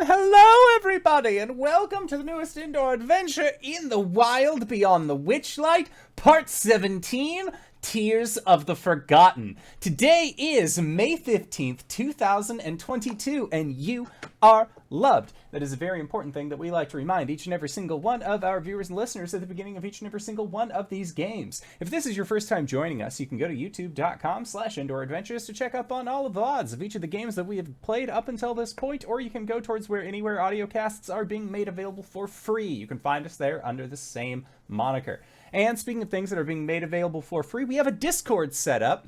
Hello everybody, and welcome to the newest indoor adventure in the wild beyond the Witchlight, Part 17, Tears of the Forgotten. Today is May 15th, 2022, and you are loved. That is a very important thing that we like to remind each and every single one of our viewers and listeners at the beginning of each and every single one of these games. If this is your first time joining us, you can go to youtube.com/indooradventures to check up on all of the odds of each of the games that we have played up until this point, or you can go towards anywhere audio casts are being made available for free. You can find us there under the same moniker. And speaking of things that are being made available for free, we have a Discord set up,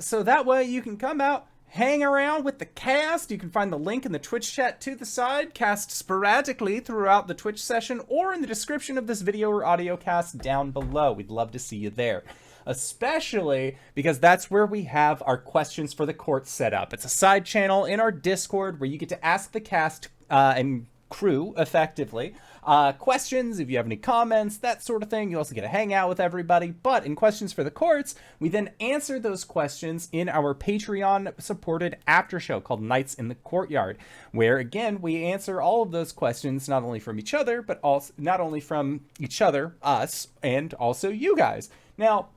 so that way you can come out, hang around with the cast. You can find the link in the Twitch chat to the side, cast sporadically throughout the Twitch session, or in the description of this video or audio cast down below. We'd love to see you there. Especially because that's where we have our questions for the court set up. It's a side channel in our Discord where you get to ask the cast and crew, effectively, questions, if you have any comments, that sort of thing. You also get to hang out with everybody. But in Questions for the Courts, we then answer those questions in our Patreon-supported after show called Nights in the Courtyard, where, again, we answer all of those questions not only from each other, but also not only from each other, us, and also you guys. Now,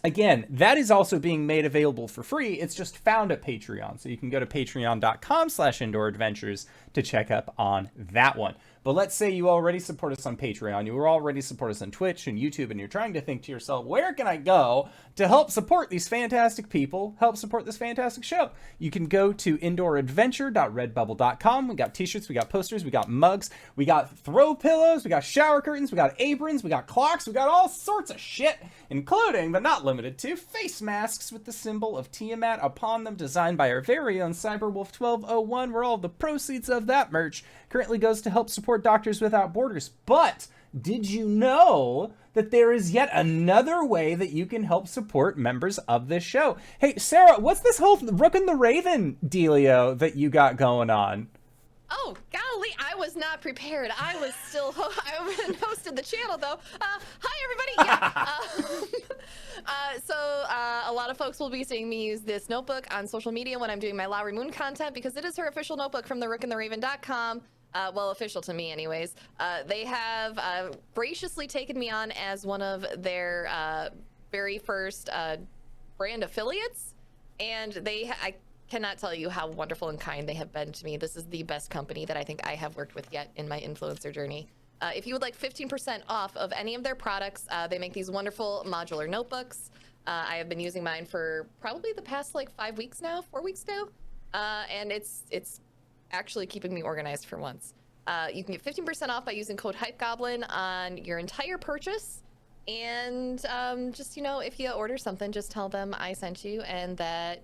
again, that is also being made available for free. It's just found at Patreon. So you can go to patreon.com/indooradventures to check up on that one. But let's say you already support us on Patreon, you already support us on Twitch and YouTube, and you're trying to think to yourself, where can I go to help support these fantastic people, help support this fantastic show? You can go to indooradventure.redbubble.com. We got t-shirts, we got posters, we got mugs, we got throw pillows, we got shower curtains, we got aprons, we got clocks, we got all sorts of shit, including, but not limited to, face masks with the symbol of Tiamat upon them, designed by our very own Cyberwolf1201, where all the proceeds of that merch currently goes to help support Doctors Without Borders. But did you know that there is yet another way that you can help support members of this show? Hey, Sarah, what's this whole Rook and the Raven dealio that you got going on? Oh, golly, I was not prepared. I was still, I hosted the channel, though. Hi, everybody. Yeah. A lot of folks will be seeing me use this notebook on social media when I'm doing my Lowry Moon content, because it is her official notebook from therookandtheraven.com. Well, official to me, anyways. They have graciously taken me on as one of their very first brand affiliates, and I cannot tell you how wonderful and kind they have been to me. This is the best company that I think I have worked with yet in my influencer journey. If you would like 15% off of any of their products, they make these wonderful modular notebooks. I have been using mine for probably the past like 4 weeks now, and it's actually keeping me organized for once. You can get 15% off by using code HypeGoblin on your entire purchase. And just, if you order something, just tell them I sent you, and that,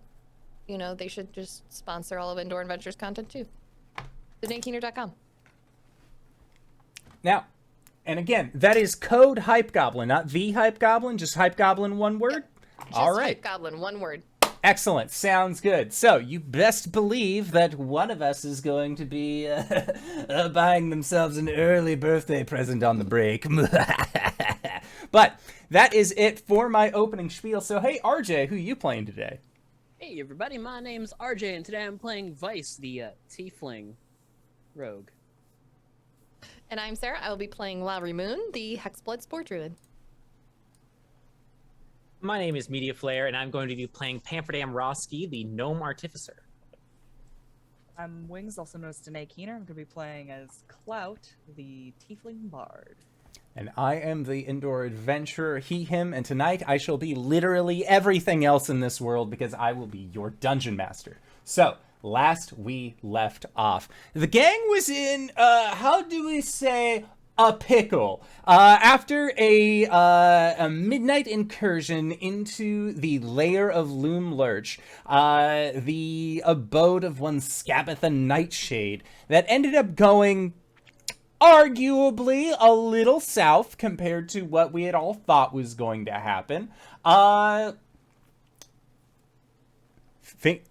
they should just sponsor all of Indoor Adventures content too. DanaeKeener.com. Now, and again, that is code HypeGoblin, not TheHypeGoblin, just HypeGoblin, one word? Yep. Just all right. HypeGoblin, one word. Excellent. Sounds good. So, you best believe that one of us is going to be buying themselves an early birthday present on the break. But that is it for my opening spiel. So, hey, RJ, who are you playing today? Hey, everybody. My name's RJ, and today I'm playing Vice, the Tiefling Rogue. And I'm Sarah. I will be playing Lowry Moon, the Hexblood Spore Druid. My name is Mediaflare, and I'm going to be playing Pamferdam Roski, the Gnome Artificer. I'm Wings, also known as Danae Keener. I'm going to be playing as Clout, the Tiefling Bard. And I am the Indoor Adventurer, he, him, and tonight I shall be literally everything else in this world because I will be your Dungeon Master. So, last we left off, the gang was in, how do we say, a pickle. After a midnight incursion into the lair of Loom Lurch, the abode of one Skabatha Nightshade, that ended up going arguably a little south compared to what we had all thought was going to happen.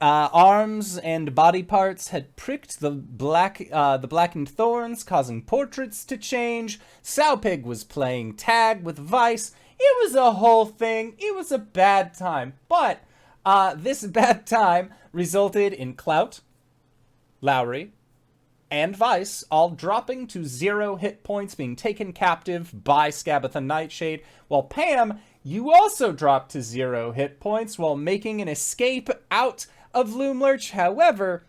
Arms and body parts had pricked the blackened thorns, causing portraits to change. Sowpig was playing tag with Vice. It was a whole thing. It was a bad time. But this bad time resulted in Clout, Lowry, and Vice all dropping to 0 hit points, being taken captive by Skabatha Nightshade, while Pam, you also dropped to 0 hit points while making an escape out of Loomlurch. However,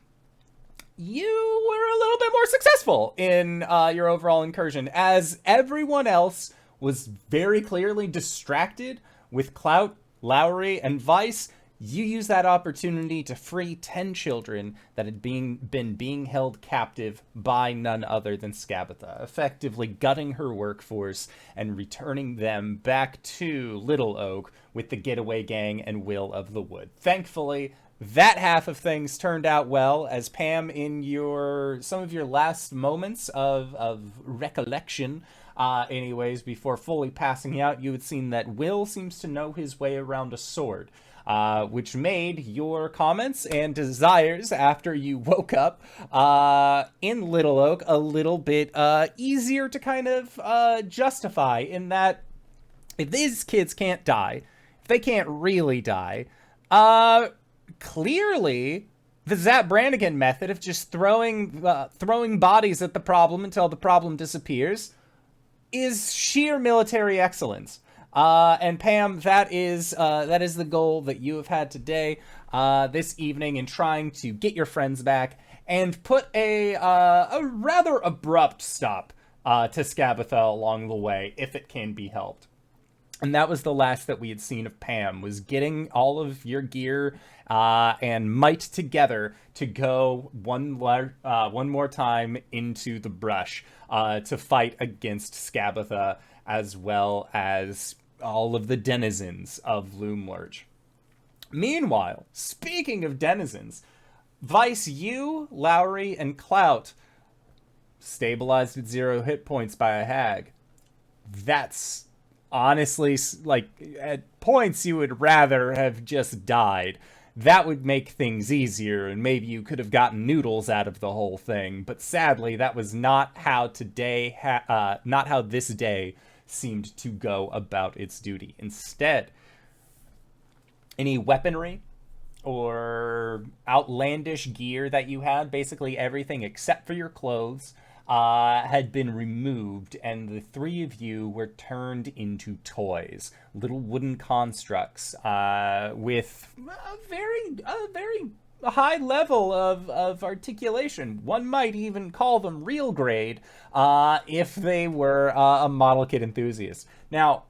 you were a little bit more successful in your overall incursion, as everyone else was very clearly distracted with Clout, Lowry, and Vice. You used that opportunity to free 10 children that had been being held captive by none other than Skabatha, effectively gutting her workforce and returning them back to Little Oak with the Getaway Gang and Will of the Wood. Thankfully, that half of things turned out well, as Pam, in some of your last moments of recollection, anyways, before fully passing out, you had seen that Will seems to know his way around a sword. Which made your comments and desires after you woke up in Little Oak a little bit easier to kind of justify, in that if these kids can't die, if they can't really die, clearly the Zap Brannigan method of just throwing bodies at the problem until the problem disappears is sheer military excellence. And Pam, that is the goal that you have had today, this evening, in trying to get your friends back and put a rather abrupt stop to Skabatha along the way, if it can be helped. And that was the last that we had seen of Pam, was getting all of your gear and might together to go one more time into the brush to fight against Skabatha, as well as all of the denizens of Loomlurch. Meanwhile, speaking of denizens, Vice, you, Lowry, and Clout stabilized at 0 hit points by a hag. That's honestly, like, at points you would rather have just died. That would make things easier, and maybe you could have gotten noodles out of the whole thing. But sadly, that was not how this day seemed to go about its duty. Instead, any weaponry or outlandish gear that you had, basically everything except for your clothes, had been removed, and the three of you were turned into toys, little wooden constructs with a very high level of articulation. One might even call them real grade if they were a model kit enthusiast. Now,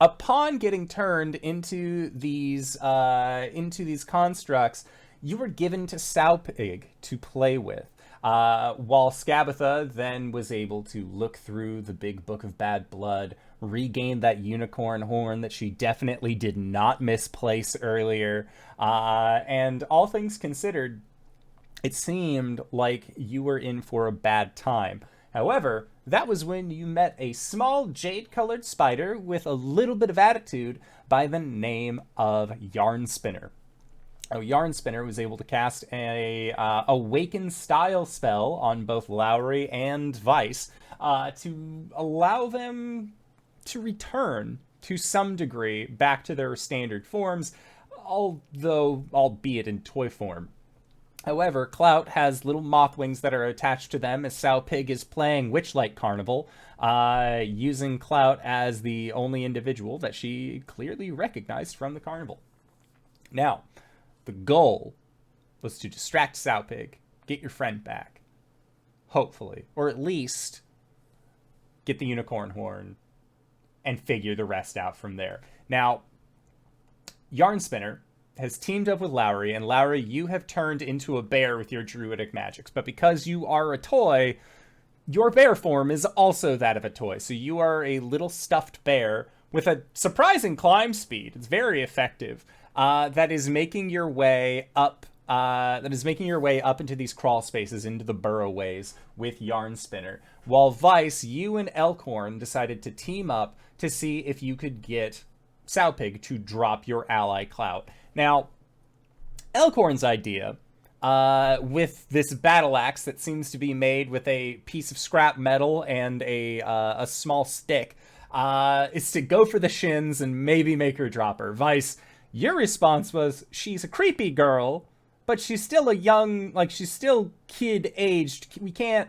upon getting turned into these constructs, you were given to Sowpig to play with. While Skabatha then was able to look through the big book of bad blood, regain that unicorn horn that she definitely did not misplace earlier, and all things considered, it seemed like you were in for a bad time. However, that was when you met a small jade-colored spider with a little bit of attitude by the name of Yarn Spinner. Yarn Spinner was able to cast a Awaken style spell on both Lowry and Vice to allow them to return to some degree back to their standard forms, albeit in toy form. However, Clout has little moth wings that are attached to them, as Sowpig is playing Witchlight Carnival, using Clout as the only individual that she clearly recognized from the carnival. Now, the goal was to distract Sowpig, get your friend back, hopefully, or at least get the unicorn horn and figure the rest out from there. Now, Yarn Spinner has teamed up with Lowry, and Lowry, you have turned into a bear with your druidic magics, but because you are a toy, your bear form is also that of a toy, so you are a little stuffed bear with a surprising climb speed. It's very effective. That is making your way up into these crawl spaces, into the burrowways with Yarn Spinner. While Vice, you and Elkhorn decided to team up to see if you could get Sowpig to drop your ally Clout. Now, Elkhorn's idea, with this battle axe that seems to be made with a piece of scrap metal and a small stick, is to go for the shins and maybe make her drop her. Vice, your response was, she's a creepy girl, but she's still a young, like, she's still kid-aged. We can't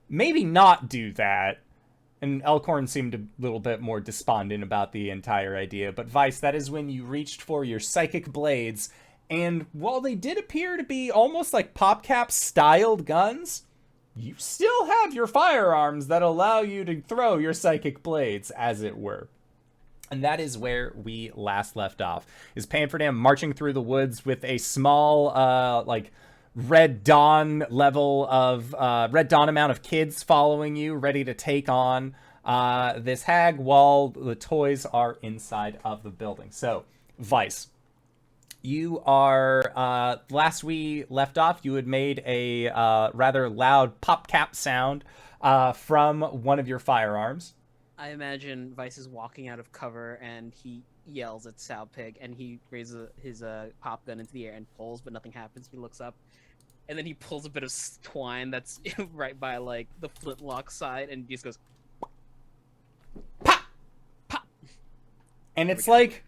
maybe not do that. And Elkhorn seemed a little bit more despondent about the entire idea. But Vice, that is when you reached for your psychic blades. And while they did appear to be almost like PopCap-styled guns, you still have your firearms that allow you to throw your psychic blades, as it were. And that is where we last left off. Is Pamferdam marching through the woods with a small, like, Red Dawn level of, Red Dawn amount of kids following you, ready to take on this hag while the toys are inside of the building. So, Vice, you are, last we left off, you had made a rather loud pop cap sound from one of your firearms. I imagine Vice is walking out of cover and he yells at Sowpig and he raises his pop gun into the air and pulls, but nothing happens. He looks up and then he pulls a bit of twine that's right by like the flintlock side and he just goes pop, pop. And it's like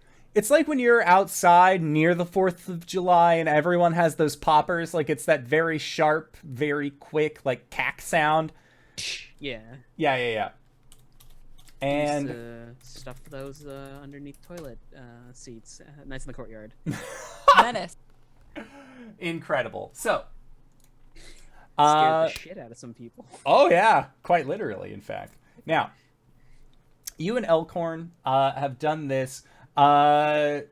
when you're outside near the 4th of July and everyone has those poppers. Like, it's that very sharp, very quick, like, cack sound. Yeah. Yeah. And stuff those underneath toilet seats, nice in the courtyard. Menace. Incredible. So, scared the shit out of some people. Oh yeah, quite literally, in fact. Now, you and Elkhorn have done this. Vice,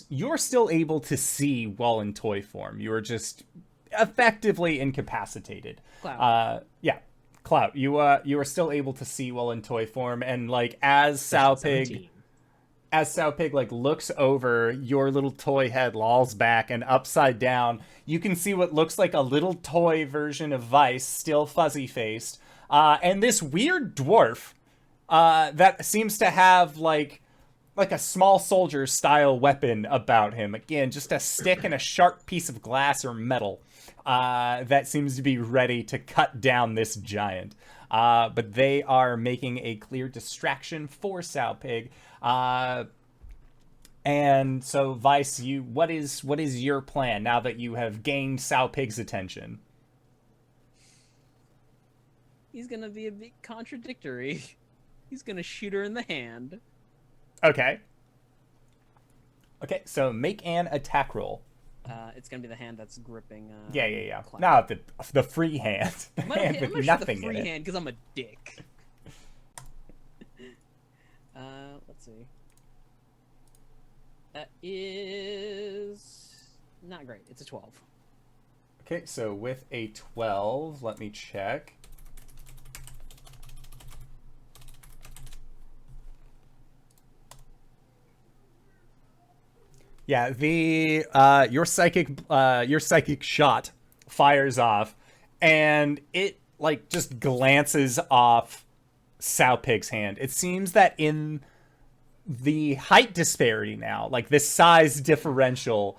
you're still able to see while in toy form. You are just effectively incapacitated. Clout. Yeah. Clout, you are still able to see while in toy form, and like as Sowpig like looks over, your little toy head lolls back, and upside down you can see what looks like a little toy version of Vice, still fuzzy faced, and this weird dwarf that seems to have like a small soldier style weapon about him. Again, just a stick and a sharp piece of glass or metal. That seems to be ready to cut down this giant. But they are making a clear distraction for Sowpig. And so, Vice, what is your plan now that you have gained Sowpig's attention? He's gonna be a bit contradictory. He's gonna shoot her in the hand. Okay, so make an attack roll. It's gonna be the hand that's gripping. Yeah. Clout. Not the free hand. The I'm gonna hand shoot with nothing the free in it. hand because I'm a dick. Let's see. That is not great. It's a 12. Okay, so with a 12, let me check. Yeah, the your psychic shot fires off, and it like just glances off Sowpig's hand. It seems that in the height disparity now, like this size differential,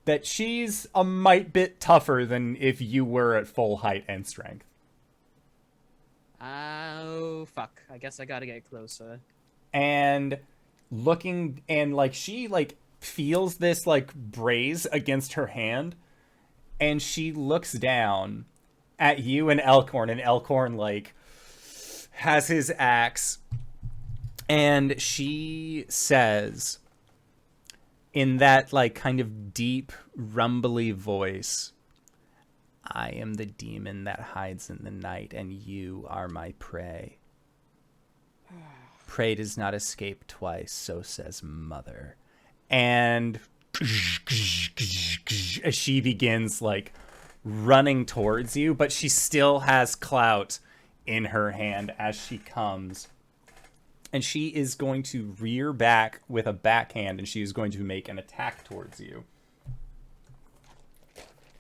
that she's a mite bit tougher than if you were at full height and strength. Oh fuck! I guess I gotta get closer. And looking, and like she like feels this like braze against her hand, and she looks down at you and Elkhorn like has his axe, and she says in that like kind of deep rumbly voice, "I am the demon that hides in the night, and you are my prey. Prey does not escape twice, so says mother." And as she begins like running towards you, but she still has Clout in her hand as she comes, and she is going to rear back with a backhand, and she is going to make an attack towards you.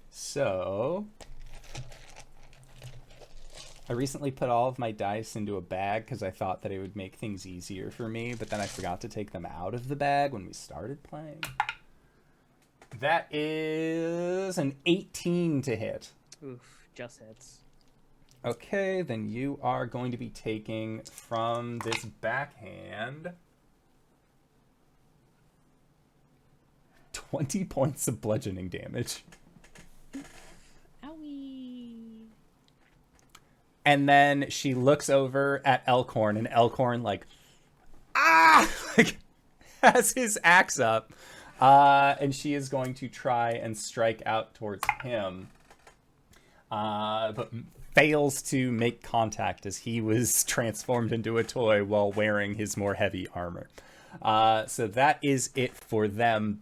So I recently put all of my dice into a bag because I thought that it would make things easier for me, but then I forgot to take them out of the bag when we started playing. That is an 18 to hit. Oof, just hits. Okay, then you are going to be taking from this backhand 20 points of bludgeoning damage. Owie. And then she looks over at Elkhorn, and Elkhorn, like, ah! Like, has his axe up. And she is going to try and strike out towards him. But fails to make contact as he was transformed into a toy while wearing his more heavy armor. So that is it for them.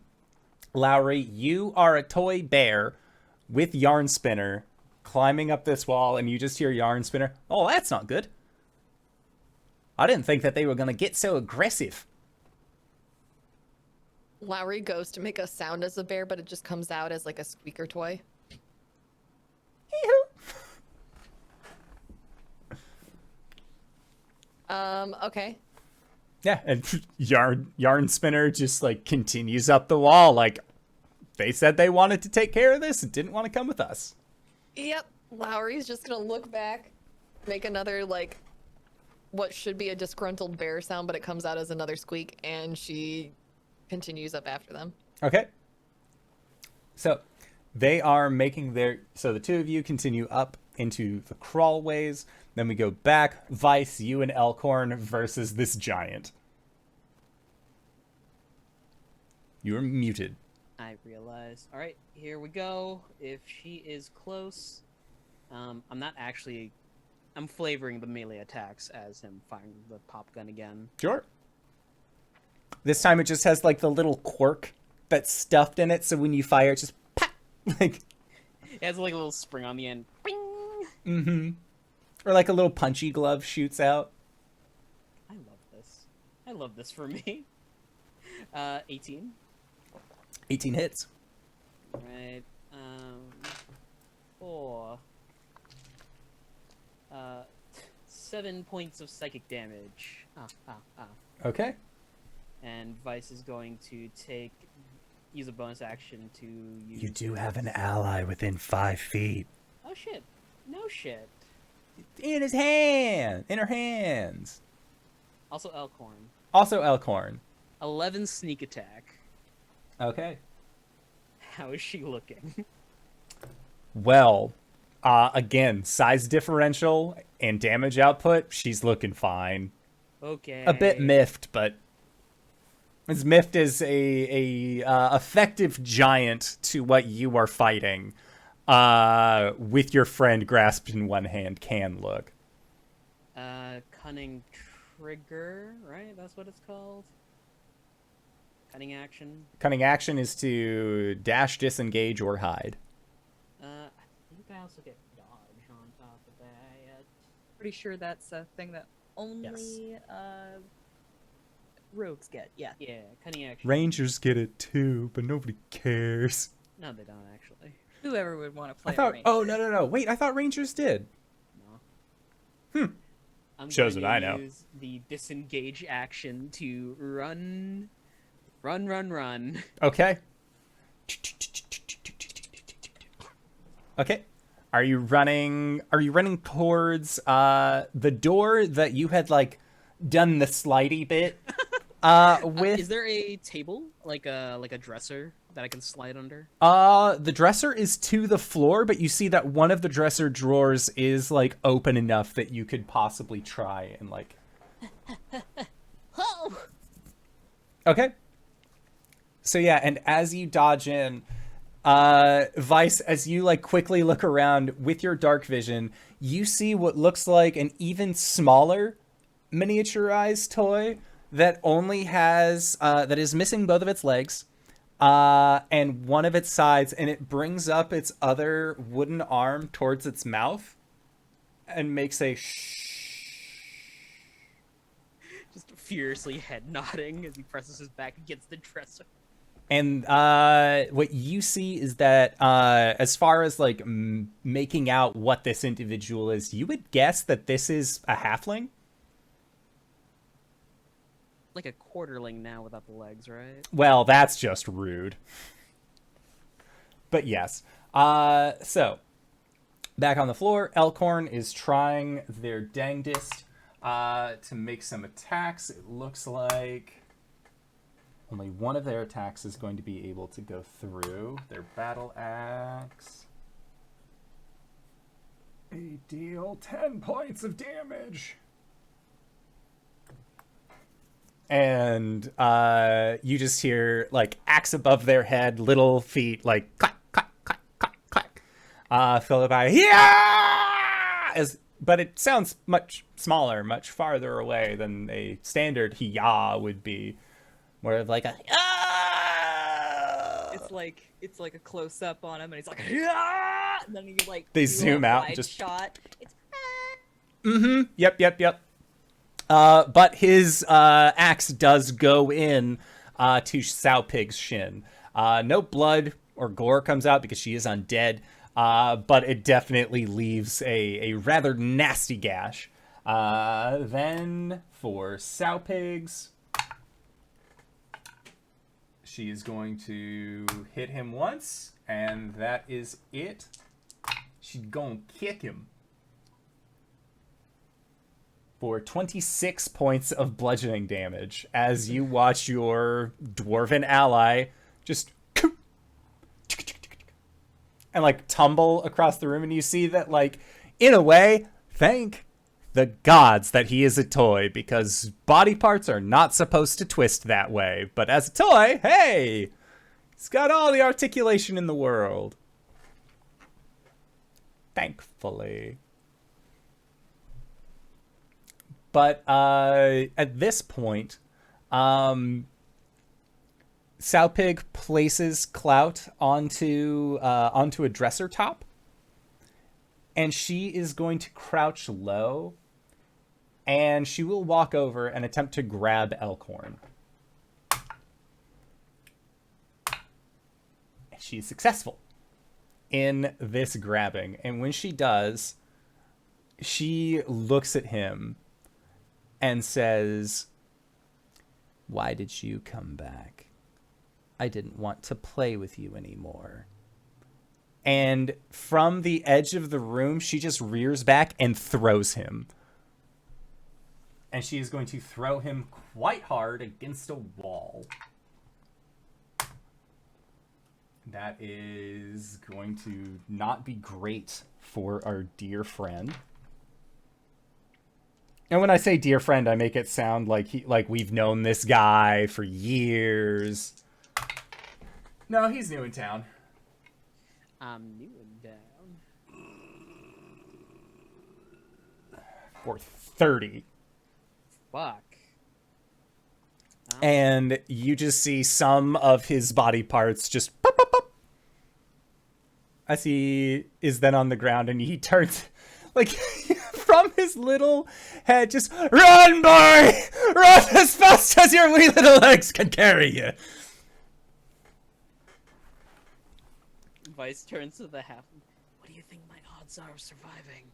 Lowry, you are a toy bear with Yarn Spinner climbing up this wall, and you just hear Yarn Spinner. Oh, that's not good. I didn't think that they were going to get so aggressive. Lowry goes to make a sound as a bear, but it just comes out as like a squeaker toy. Okay. Yeah, and Yarn Spinner just, like, continues up the wall, like, they said they wanted to take care of this and didn't want to come with us. Yep. Lowry's just gonna look back, make another, like, what should be a disgruntled bear sound, but it comes out as another squeak, and she continues up after them. Okay. So, they are making so the two of you continue up into the crawlways. Then we go back. Vice, you and Elkhorn versus this giant. You are muted. I realize. All right, here we go. If she is close, I'm not actually. I'm flavoring the melee attacks as him firing the pop gun again. Sure. This time it just has, like, the little quirk that's stuffed in it, so when you fire, it just pop! Like, It has like a little spring on the end. Bing! mm-hmm. Or like a little punchy glove shoots out. I love this. I love this for me. 18. 18 hits. Right. 4. 7 points of psychic damage. Okay. And Vice is going to use a bonus action to use... You do have an ally within 5 feet. Oh shit. No shit. In his hand! In her hands! Also Elkhorn. Also Elkhorn. 11 sneak attack. Okay. How is she looking? Well, again, size differential and damage output, she's looking fine. Okay. A bit miffed, but as miffed as a effective giant to what you are fighting, with your friend grasped in one hand can look. Cunning trigger, right? That's what it's called? Cunning action? Cunning action is to dash, disengage, or hide. I think I also get dodge on top of that. Pretty sure that's a thing that only rogues get. Yeah. Yeah, cunning action. Rangers get it too, but nobody cares. No, they don't actually. Whoever would want to play. I thought. a ranger. Oh no! Wait, I thought Rangers did. No. Hmm. I'm Shows going what I to know. use the disengage action to run. Okay. Okay. Are you running towards the door that you had, like, done the slidey bit with? Is there a table, like a dresser that I can slide under? The dresser is to the floor, but you see that one of the dresser drawers is, like, open enough that you could possibly try and, like... Oh! Okay. So yeah, and as you dodge in, Vice, as you, like, quickly look around with your dark vision, you see what looks like an even smaller miniaturized toy that only has, that is missing both of its legs, and one of its sides, and it brings up its other wooden arm towards its mouth and makes a shh. Just furiously head nodding as he presses his back against the dresser. And what you see is that as far as, like, making out what this individual is, you would guess that this is a halfling. Like a quarterling now without the legs, right? Well, that's just rude. But yes. So, back on the floor, Elkhorn is trying their dangdest to make some attacks. It looks like... Only one of their attacks is going to be able to go through. Their battle axe. They deal 10 points of damage. And you just hear, like, axe above their head, little feet, like, clack, clack, clack, clack, clack. Followed by, yeah! But it sounds much smaller, much farther away than a standard "Hiya" would be. More of like a "Ah!" It's like a close up on him, and he's like, "Ah!" And then you like They do a zoom out, wide just shot. It's Yep. But his axe does go in to Sow Pig's shin. No blood or gore comes out because she is undead, but it definitely leaves a rather nasty gash. Then for Sow Pigs, she is going to hit him once, and that is it. She's gonna kick him for 26 points of bludgeoning damage as you watch your dwarven ally just and like tumble across the room, and you see that, like, in a way, thank the gods that he is a toy, because body parts are not supposed to twist that way. But as a toy, hey, he's got all the articulation in the world. Thankfully. But at this point, Sowpig places Clout onto a dresser top, and she is going to crouch low, and she will walk over and attempt to grab Elkhorn. She is successful in this grabbing, and when she does, she looks at him and says, "Why did you come back? I didn't want to play with you anymore." And from the edge of the room, she just rears back and throws him. And she is going to throw him quite hard against a wall. That is going to not be great for our dear friend. And when I say dear friend, I make it sound like we've known this guy for years. No, he's new in town. I'm new and down. For 30. Fuck. And you just see some of his body parts just pop, pop, pop, as he is then on the ground, and he turns, like, from his little head, just, "Run, boy! Run as fast as your wee little legs can carry you!" Vice turns to the half. What do you think my odds are of surviving?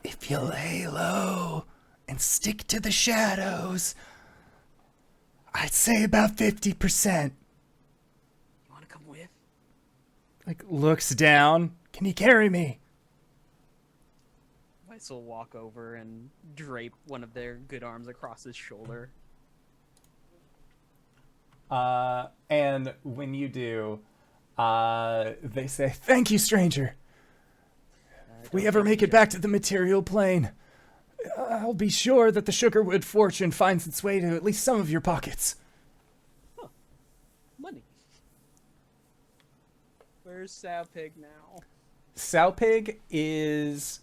If you lay low and stick to the shadows, I'd say about 50%. You want to come with? Like, looks down. "Can you carry me?" Vice will walk over and drape one of their good arms across his shoulder. And when you do, they say, "Thank you, stranger. If we ever make it back to the material plane, I'll be sure that the Sugarwood fortune finds its way to at least some of your pockets." Huh. Money. Where's Sowpig now? Sowpig is,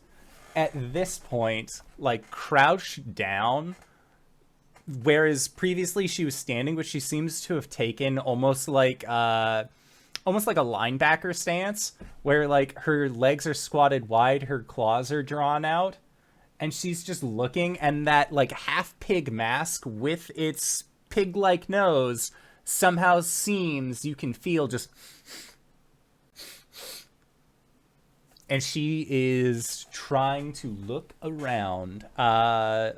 at this point, like, crouched down, whereas previously she was standing, but she seems to have taken almost like a linebacker stance, where, like, her legs are squatted wide, her claws are drawn out, and she's just looking, and that, like, half pig mask with its pig-like nose somehow seems, you can feel, just, and she is trying to look around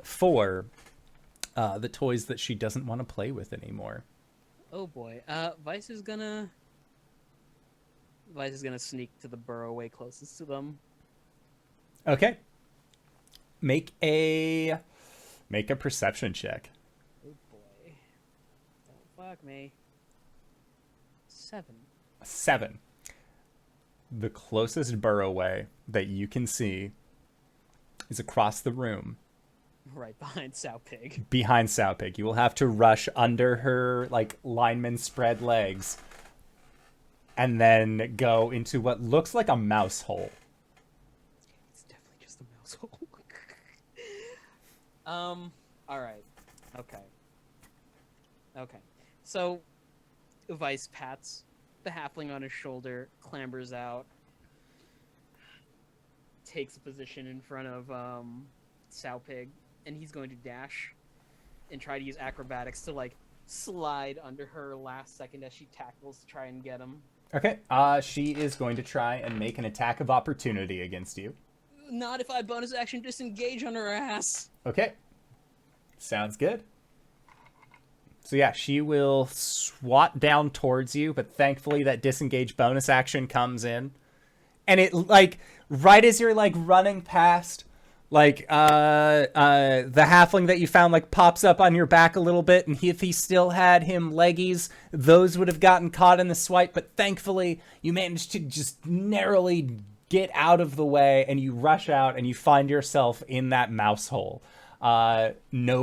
for the toys that she doesn't want to play with anymore. Oh boy. Vice is gonna sneak to the burrowway closest to them. Okay. Make a perception check. Oh boy. Fuck me. 7. 7. The closest burrowway that you can see is across the room. Right behind Sow Pig. Behind Sow Pig. You will have to rush under her, like, lineman spread legs and then go into what looks like a mouse hole. It's definitely just a mouse hole. Alright. Okay. So, Vice pats the halfling on his shoulder, clambers out, takes a position in front of Sow Pig, and he's going to dash and try to use acrobatics to, like, slide under her last second as she tackles to try and get him. Okay, she is going to try and make an attack of opportunity against you. Not if I bonus action disengage on her ass. Okay. Sounds good. So yeah, she will swat down towards you, but thankfully that disengage bonus action comes in. And it, like, right as you're, like, running past, like, the halfling that you found, like, pops up on your back a little bit, and if he still had him leggies, those would have gotten caught in the swipe, but thankfully you managed to just narrowly get out of the way, and you rush out, and you find yourself in that mouse hole. No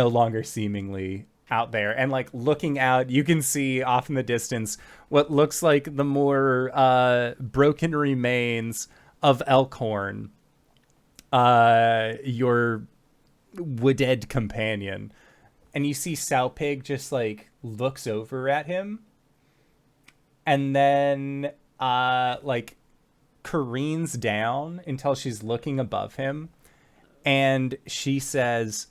longer seemingly out there. And, like, looking out, you can see off in the distance what looks like the more broken remains of Elkhorn, your wooded companion. And you see Sow Pig just, like, looks over at him and then like careens down until she's looking above him, and she says,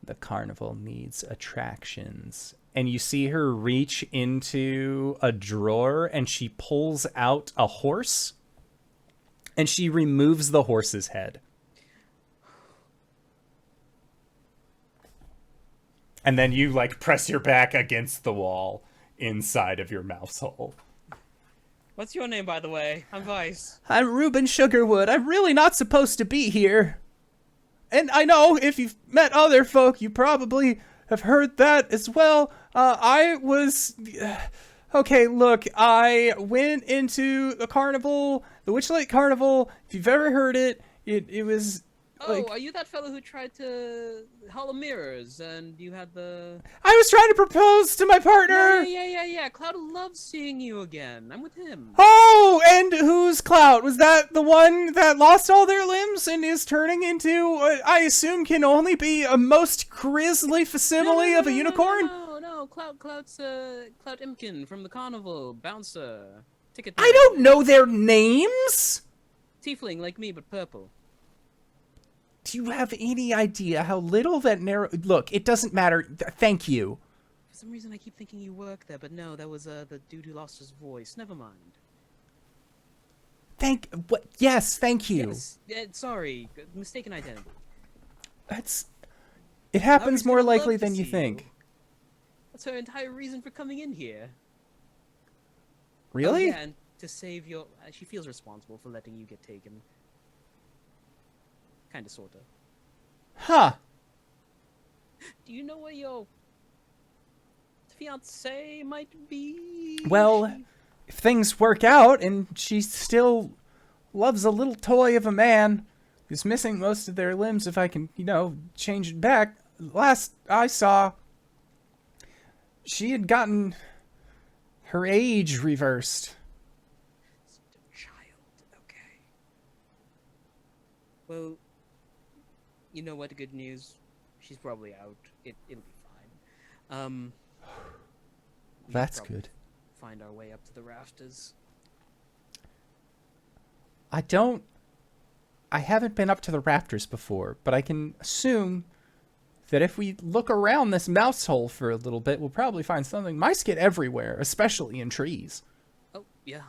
"The carnival needs attractions." And you see her reach into a drawer and she pulls out a horse and she removes the horse's head. And then you, like, press your back against the wall inside of your mouse hole. What's your name, by the way? I'm Vice. I'm Reuben Sugarwood. I'm really not supposed to be here. And I know if you've met other folk, you probably have heard that as well. I was... Okay, look, I went into the carnival, the Witchlight Carnival. If you've ever heard it, it was... Oh, like... are you that fellow who tried to hollow mirrors and you had the... I was trying to propose to my partner! Yeah. Clout loves seeing you again. I'm with him. Oh, and who's Clout? Was that the one that lost all their limbs and is turning into, I assume, can only be a most grisly facsimile of a unicorn? No. Clout's Clout Imkin from the carnival. Bouncer. Ticket. I don't know their names! Tiefling like me, but purple. Do you have any idea how little that narrow... Look, it doesn't matter. Thank you. For some reason, I keep thinking you work there, but no, that was the dude who lost his voice. Never mind. What? Yes, thank you. Yes. Sorry, mistaken identity. It happens Lowry's more gonna likely love to than you see think. That's her entire reason for coming in here. Really? Oh, yeah, and to save your... she feels responsible for letting you get taken. Kinda, sorta. Huh. Do you know where your fiancé might be? Well, if things work out and she still loves a little toy of a man who's missing most of their limbs, if I can, change it back. Last I saw, she had gotten her age reversed. Child, okay. Well, you know what? Good news. She's probably out. It'll be fine. That's good. Find our way up to the rafters. I haven't been up to the rafters before, but I can assume that if we look around this mouse hole for a little bit, we'll probably find something. Mice get everywhere, especially in trees. Oh, yeah.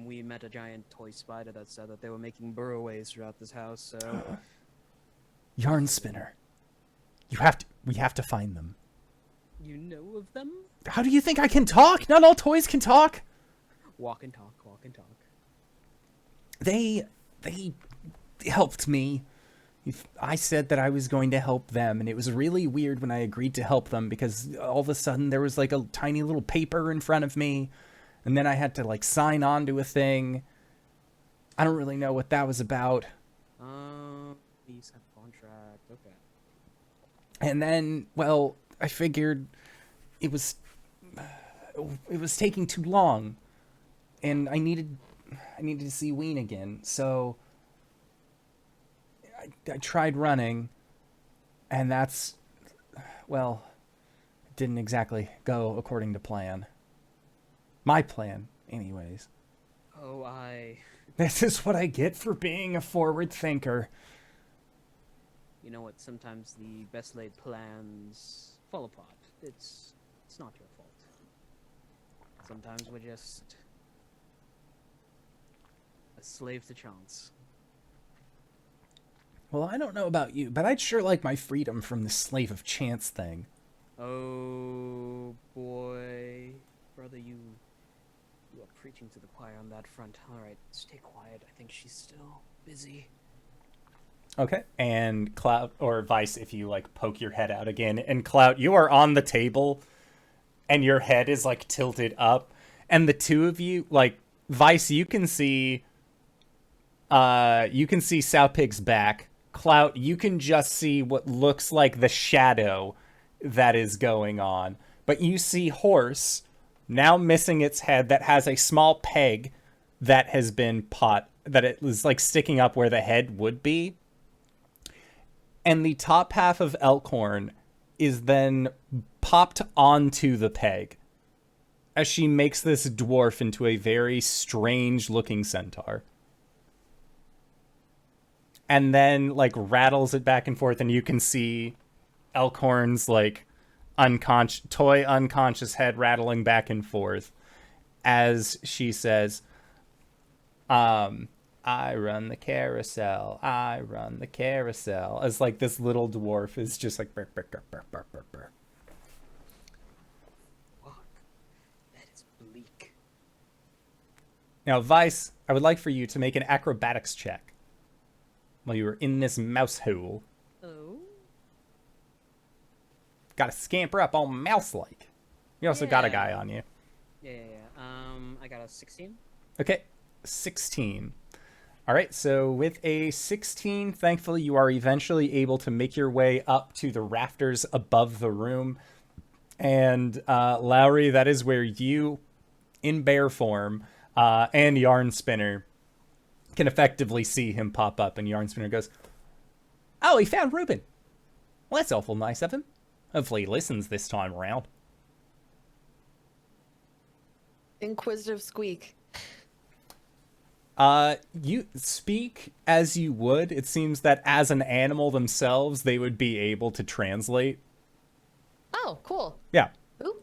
We met a giant toy spider that said that they were making burroways throughout this house, so... Yarn spinner. We have to find them. You know of them? How do you think I can talk? Not all toys can talk. Walk and talk. They helped me I said that I was going to help them, and it was really weird when I agreed to help them because all of a sudden there was like a tiny little paper in front of me, and then I had to like sign on to a thing. I don't really know what that was about. Peace and contract. Okay. And then, well, I figured it was taking too long, and I needed to see Ween again. So I tried running, and that's, well, it didn't exactly go according to plan. My plan, anyways. Oh, This is what I get for being a forward thinker. You know what? Sometimes the best laid plans fall apart. It's not your fault. Sometimes we're just a slave to chance. Well, I don't know about you, but I'd sure like my freedom from the slave of chance thing. Oh boy, brother, you are preaching to the choir on that front. All right, stay quiet. I think she's still busy. Okay. And Clout, or Vice, if you like poke your head out again, and Clout, you are on the table and your head is like tilted up, and the two of you, like Vice, you can see Sowpig's back. Clout, you can just see what looks like the shadow that is going on. But you see Horse, now missing its head, that has a small peg that has been that it was like sticking up where the head would be. And the top half of Elkhorn is then popped onto the peg as she makes this dwarf into a very strange looking centaur. And then like rattles it back and forth, and you can see Elkhorn's like toy unconscious head rattling back and forth as she says, I run the carousel. I run the carousel. As like this little dwarf is just like burr, burr, burr, burr, burr, burr, burr. Fuck. That is bleak. Now, Vice, I would like for you to make an acrobatics check while you were in this mouse hole. Oh. Gotta scamper up all mouse-like. You also got a Yeah. guy on you. Yeah. I got a 16. Okay, 16. All right, so with a 16, thankfully, you are eventually able to make your way up to the rafters above the room. And Lowry, that is where you, in bear form, and Yarn Spinner can effectively see him pop up. And Yarn Spinner goes, "Oh, he found Reuben. Well, that's awful nice of him. Hopefully he listens this time around." Inquisitive squeak. You speak as you would. It seems that as an animal themselves, they would be able to translate. Oh, cool. Yeah. Ooh.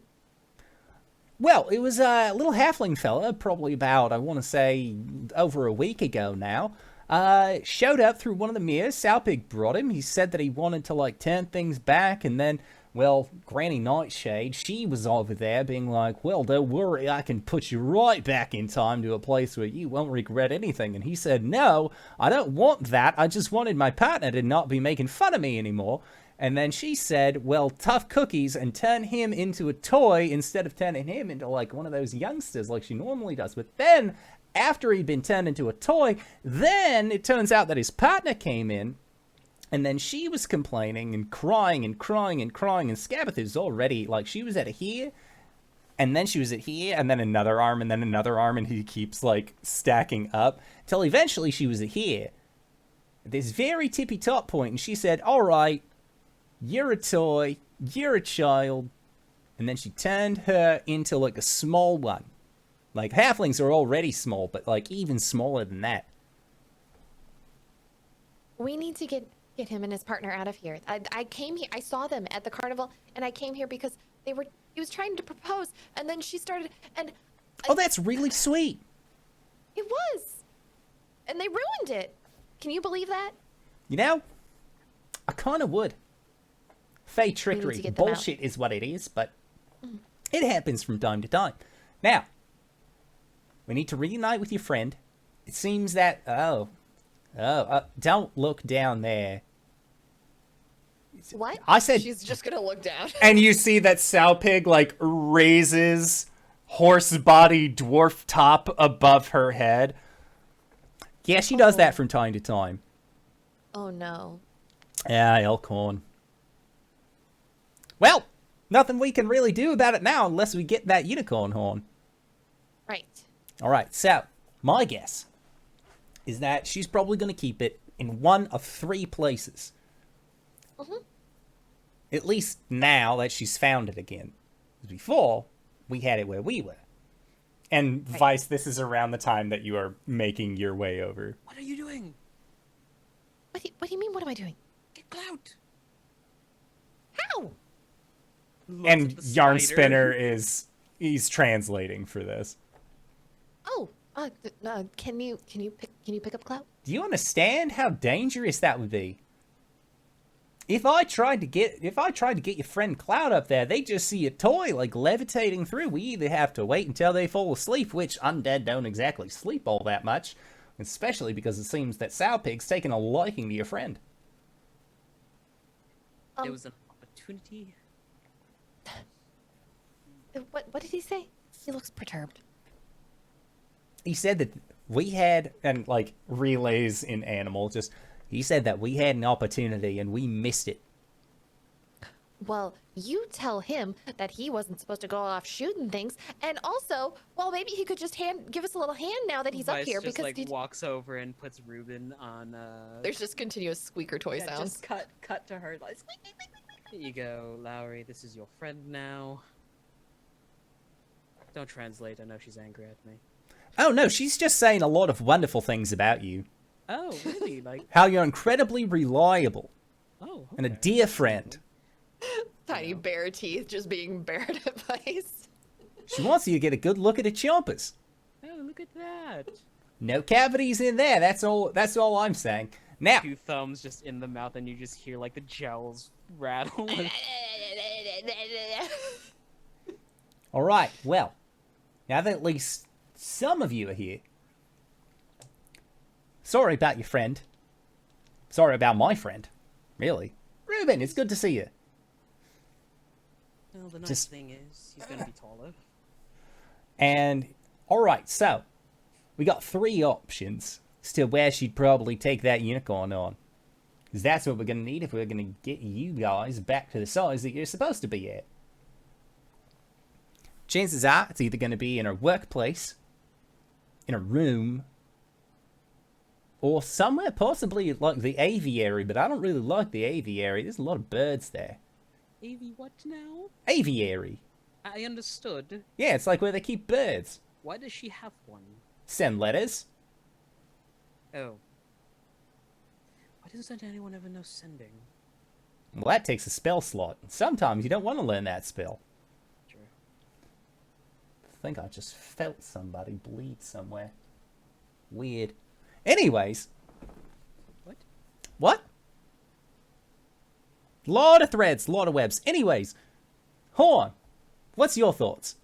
Well, it was a little halfling fella, probably about, I want to say, over a week ago now. Showed up through one of the mirrors. Sowpig brought him. He said that he wanted to, like, turn things back, and then, well, Granny Nightshade, she was over there being like, "Well, don't worry, I can put you right back in time to a place where you won't regret anything." And he said, "No, I don't want that. I just wanted my partner to not be making fun of me anymore." And then she said, "Well, tough cookies," and turn him into a toy instead of turning him into, like, one of those youngsters like she normally does. But then, after he'd been turned into a toy, then it turns out that his partner came in, and then she was complaining and crying and crying and crying, and Skabatha's already, like, she was at here, and then she was at here, and then another arm, and then another arm, and he keeps, like, stacking up, till eventually she was at here, at this very tippy-top point, and she said, "All right, you're a toy, you're a child," and then she turned her into, like, a small one. Like, halflings are already small, but, like, even smaller than that. We need to get him and his partner out of here. I came here. I saw them at the carnival, and I came here because he was trying to propose, and then she started, and Oh, that's really sweet. it was, and they ruined it. Can you believe that? You know, I kind of would. Fey to trickery. get them out. Bullshit is what it is, but it happens from time to time. Now, we need to reunite with your friend. It seems that... don't look down there. What? I said, She's just gonna look down. and you see that Sow Pig like raises horse body dwarf top above her head. Yeah, she does that from time to time. Oh no. Yeah, Elkhorn. Well, nothing we can really do about it now unless we get that unicorn horn. Right. All right, so my guess is that she's probably going to keep it in one of three places. Mm-hmm. At least now that she's found it again. Before, we had it where we were. And Right. Vice, this is around the time that you are making your way over. What are you doing? What do you mean? What am I doing? Get Clout. How? Looks And at the Yarn spider. Spinner he's translating for this. Oh, can you pick up Clout? Do you understand how dangerous that would be? If I tried to get your friend Cloud up there, they just see a toy like levitating through. We either have to wait until they fall asleep, which undead don't exactly sleep all that much, especially because it seems that Sow Pig's taken a liking to your friend. It was an opportunity. What did he say? He looks perturbed. He said that we had, and like relays in animal, just he said that we had an opportunity and we missed it. Well, you tell him that he wasn't supposed to go off shooting things, and also, well, maybe he could just give us a little hand now that he's up Vice here just, because like, walks over and puts Ruben on. there's just continuous squeaker toy Yeah, sounds. just cut to her like squeak, squeak, squeak, squeak. Here you go, Lowry. This is your friend now. Don't translate. I know she's angry at me. Oh no, she's just saying a lot of wonderful things about you. Oh, really? Like, How you're incredibly reliable oh, and a okay. dear friend. Tiny bare teeth just being bared at Vice. She wants you to get a good look at her chompers. Oh, look at that. No cavities in there. That's all I'm saying. Now, 2 thumbs just in the mouth, and you just hear like the gels rattle. all right. Well, now that at least some of you are here. Sorry about your friend. Sorry about my friend. Really. Ruben, it's good to see you. Well, the nice Just- thing is, he's gonna be taller. And, alright, so, we got 3 options as to where she'd probably take that unicorn on. Because that's what we're going to need if we're going to get you guys back to the size that you're supposed to be at. Chances are, it's either going to be in a workplace, in a room, or somewhere possibly like the aviary, but I don't really like the aviary. There's a lot of birds there. Avy, what now? Aviary. I understood. Yeah, it's like where they keep birds. Why does she have one? Send letters. Oh. Why doesn't anyone ever know sending? Well, that takes a spell slot. Sometimes you don't want to learn that spell. True. I think I just felt somebody bleed somewhere. Weird. Anyways. What? What? Lot of threads, lot of webs. Anyways. Horn, what's your thoughts?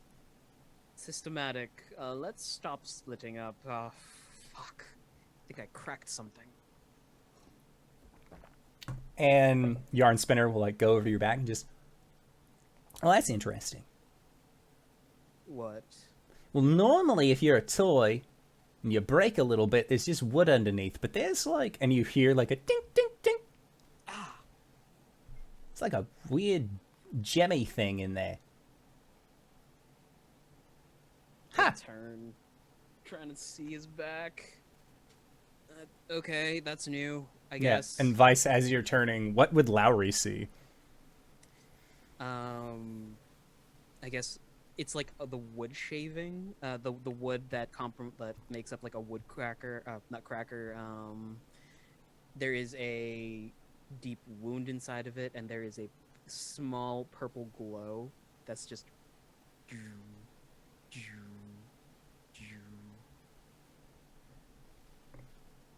Systematic. Let's stop splitting up. Fuck. I think I cracked something. And Yarn Spinner will like go over your back and just... Oh, that's interesting. What? Well, normally if you're a toy and you break a little bit, there's just wood underneath. But there's like... And you hear like a ding, ding, ding. Ah. It's like a weird gemmy thing in there. My Ha! turn. Trying to see his back. Okay, that's new. I guess. And Vice, as you're turning, what would Lowry see? I guess it's like the wood shaving, the wood that that makes up like a wood cracker, nutcracker. There is a deep wound inside of it, and there is a small purple glow that's just.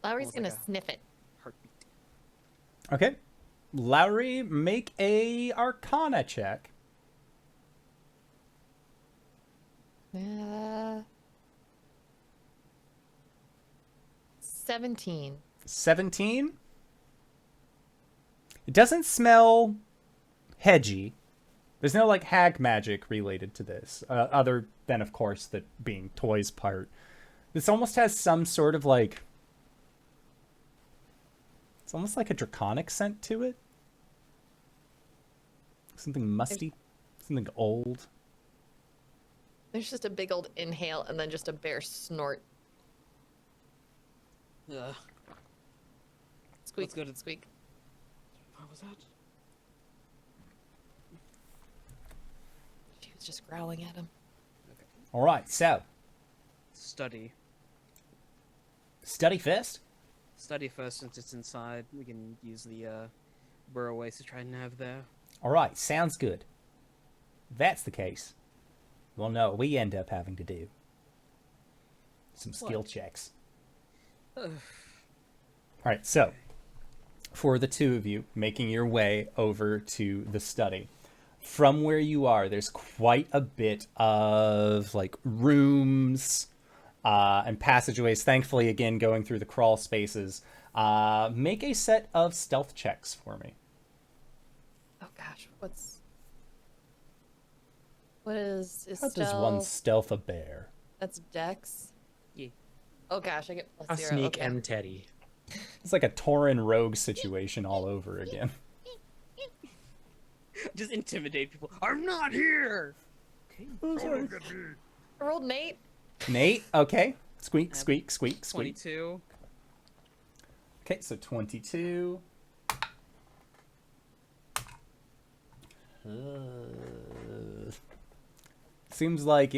Lowry's Almost gonna like a- sniff it. Heartbeat. Okay. Lowry, make a Arcana check. 17. 17? It doesn't smell hedgy. There's no, like, hag magic related to this, other than, of course, the being toys part. This almost has some sort of, like... It's almost like a draconic scent to it. Something musty. Something old. There's just a big old inhale and then just a bear snort. Ugh. Squeak, Let's go to- squeak. What was that? She was just growling at him. All right, so Study. study first. Study first since it's inside. We can use the burrowways to try and nav there. All right, sounds good. If that's the case, well, no, we end up having to do some skill What? checks. Ugh. All right, so for the two of you making your way over to the study, from where you are, there's quite a bit of like rooms and passageways. Thankfully, again, going through the crawl spaces. Make a set of stealth checks for me. Oh gosh, what is How does one stealth a bear? That's Dex. Yeah. Oh gosh, I get A plus 0. sneak Okay. and Teddy. It's like a Tauren rogue situation all over again. Just intimidate people. I'm not here. I rolled an 8. Nate, okay. Squeak, squeak, squeak, squeak. 22. Okay, so 22. Seems like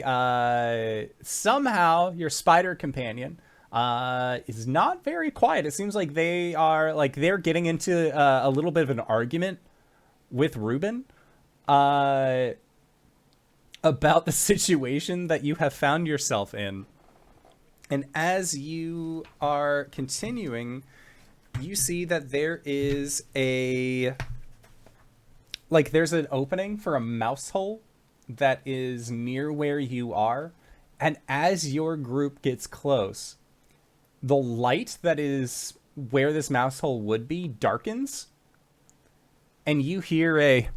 somehow your spider companion is not very quiet. It seems like they're getting into a little bit of an argument with Ruben about the situation that you have found yourself in. And as you are continuing, you see that there is there's an opening for a mouse hole that is near where you are. And as your group gets close, the light that is where this mouse hole would be darkens. And you hear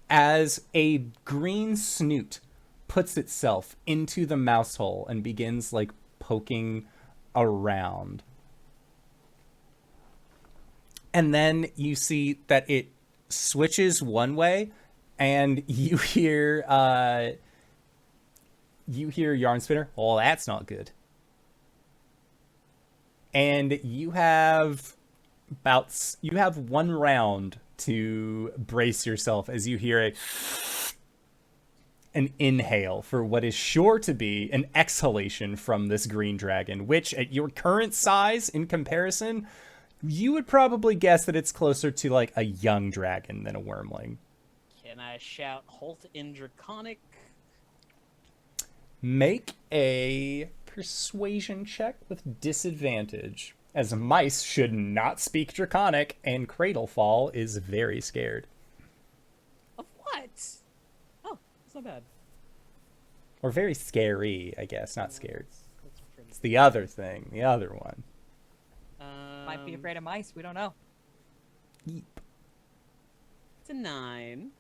as a green snoot puts itself into the mouse hole and begins like poking around. And then you see that it switches one way, and you hear Yarn Spinner. Oh, that's not good. And you have one round to brace yourself as you hear an inhale for what is sure to be an exhalation from this green dragon, which at your current size in comparison, you would probably guess that it's closer to like a young dragon than a wormling. Can I shout Holt in Draconic? Make a persuasion check with disadvantage, as mice should not speak Draconic, and Cradlefall is very scared. Of what? Oh, it's not bad. Or very scary, I guess, not scared. That's pretty. It's the other thing, the other one. Might be afraid of mice. We don't know. Yeep. It's a 9.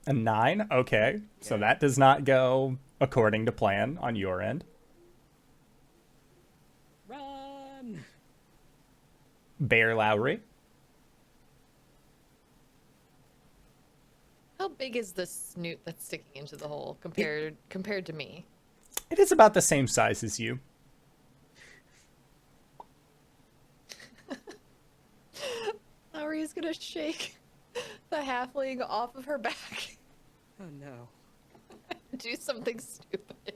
A 9? Okay. So Yeah. that does not go according to plan on your end. Run! Bear Lowry. How big is the snoot that's sticking into the hole compared to me? It is about the same size as you. Lowry's gonna shake the halfling off of her back. Oh no. Do something stupid.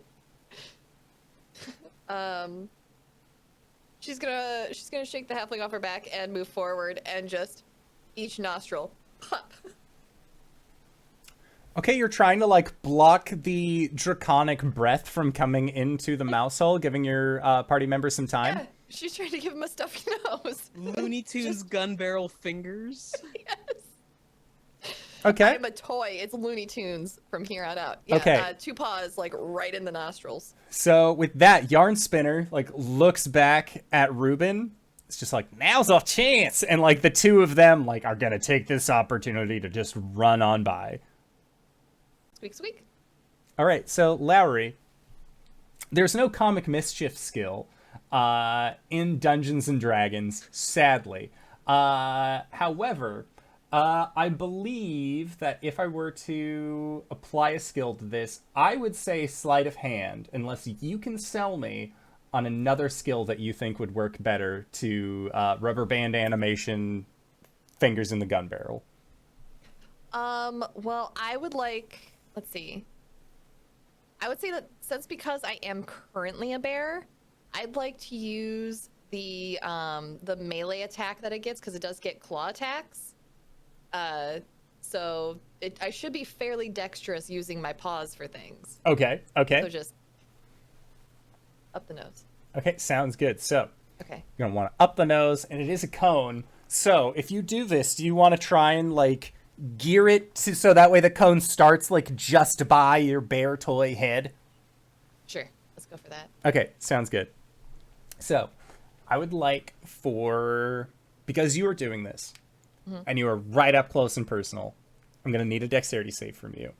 She's gonna shake the halfling off her back and move forward and just each nostril pop. Okay, you're trying to like block the draconic breath from coming into the mouse hole, giving your party members some time. Yeah, she's trying to give him a stuffy nose. Looney Tunes gun barrel fingers. Yes. Okay. I'm a toy. It's Looney Tunes from here on out. Yeah, Okay. 2 paws, like, right in the nostrils. So with that, Yarn Spinner like looks back at Ruben. It's just like, now's our chance, and like the two of them like are gonna take this opportunity to just run on by. Squeak, squeak. All right, so Lowry, there's no comic mischief skill in Dungeons and Dragons, sadly. However, I believe that if I were to apply a skill to this, I would say sleight of hand, unless you can sell me on another skill that you think would work better to rubber band animation, fingers in the gun barrel. Well, I would like, let's see. I would say that since because I am currently a bear, I'd like to use the melee attack that it gets, because it does get claw attacks. So I should be fairly dexterous using my paws for things. Okay, okay. So just up the nose. Okay, sounds good. So Okay. you're gonna want to up the nose, and it is a cone. So if you do this, do you want to try and like gear it to, so that way the cone starts like just by your bear toy head? Sure. Let's go for that. Okay, sounds good. So I would like for, because you are doing this, and you are right up close and personal, I'm gonna need a dexterity save from you.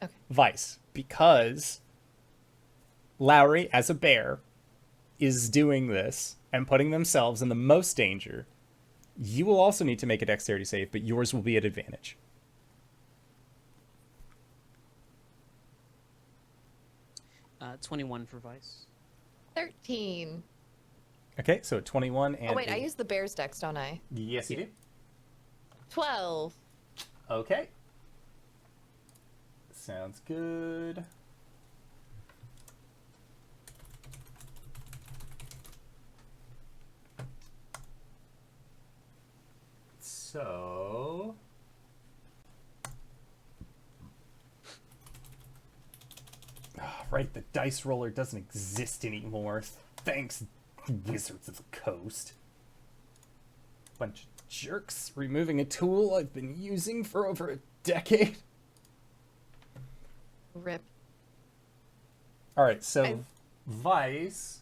Okay. Vice, because Lowry, as a bear, is doing this and putting themselves in the most danger, you will also need to make a dexterity save, but yours will be at advantage. 21 for Vice. 13. Okay, so 21 and... Oh, wait, I used the bear's dex, don't I? Yes, you do. 12. Okay. Sounds good. So... right, the dice roller doesn't exist anymore. Thanks, Wizards of the Coast. Bunch of jerks removing a tool I've been using for over a decade. Rip. Alright, so I've- Vice,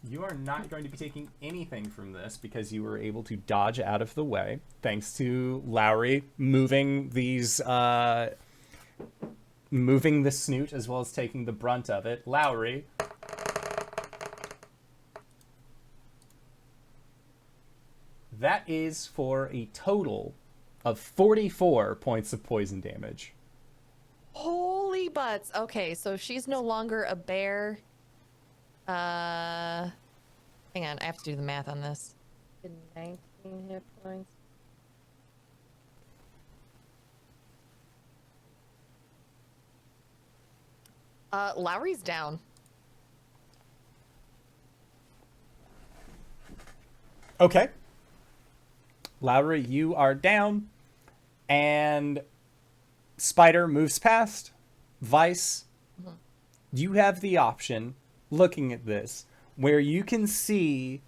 you are not going to be taking anything from this because you were able to dodge out of the way, thanks to Lowry moving these, moving the snoot as well as taking the brunt of it. Lowry, that is for a total of 44 points of poison damage. Holy butts. Okay, so she's no longer a bear. Hang on, I have to do the math on this. 19 hit points. Lowry's down. Okay. Lowry, you are down, and Spider moves past. Vice, you have the option, looking at this, where you can see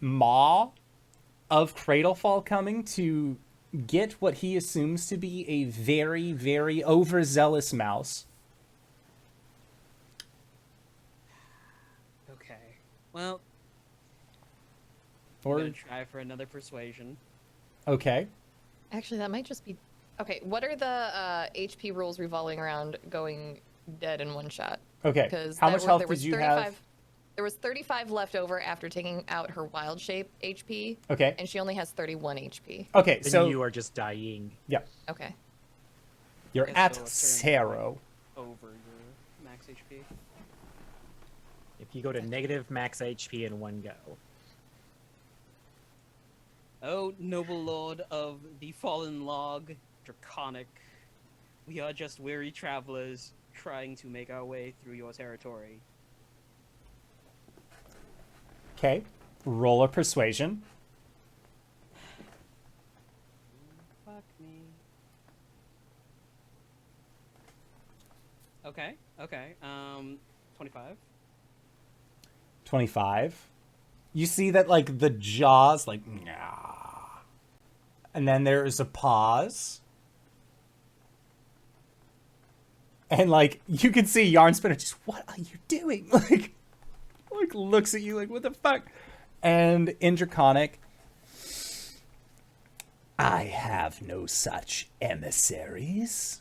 Maw of Cradlefall coming to get what he assumes to be a very, very overzealous mouse. Okay. Well, I'm Or, gonna try for another persuasion. okay. Actually, that might just be... Okay, what are the HP rules revolving around going dead in one shot? Okay. Because How much health did you have? There was 35 left over after taking out her wild shape HP, Okay. and she only has 31 HP. Okay, Then so you are just dying. yeah, Okay. you're Okay, at so a certain Saro. Over your max HP. If you go to negative max HP in one go. Oh, noble lord of the fallen log, draconic. We are just weary travelers trying to make our way through your territory. Okay, roll a persuasion. Fuck me. Okay, okay. 25. 25. You see that, like, the jaws, like, And then there is a pause. And, like, you can see Yarn Spinner just, what are you doing? Like looks at you like, what the fuck? And Indraconic, I have no such emissaries.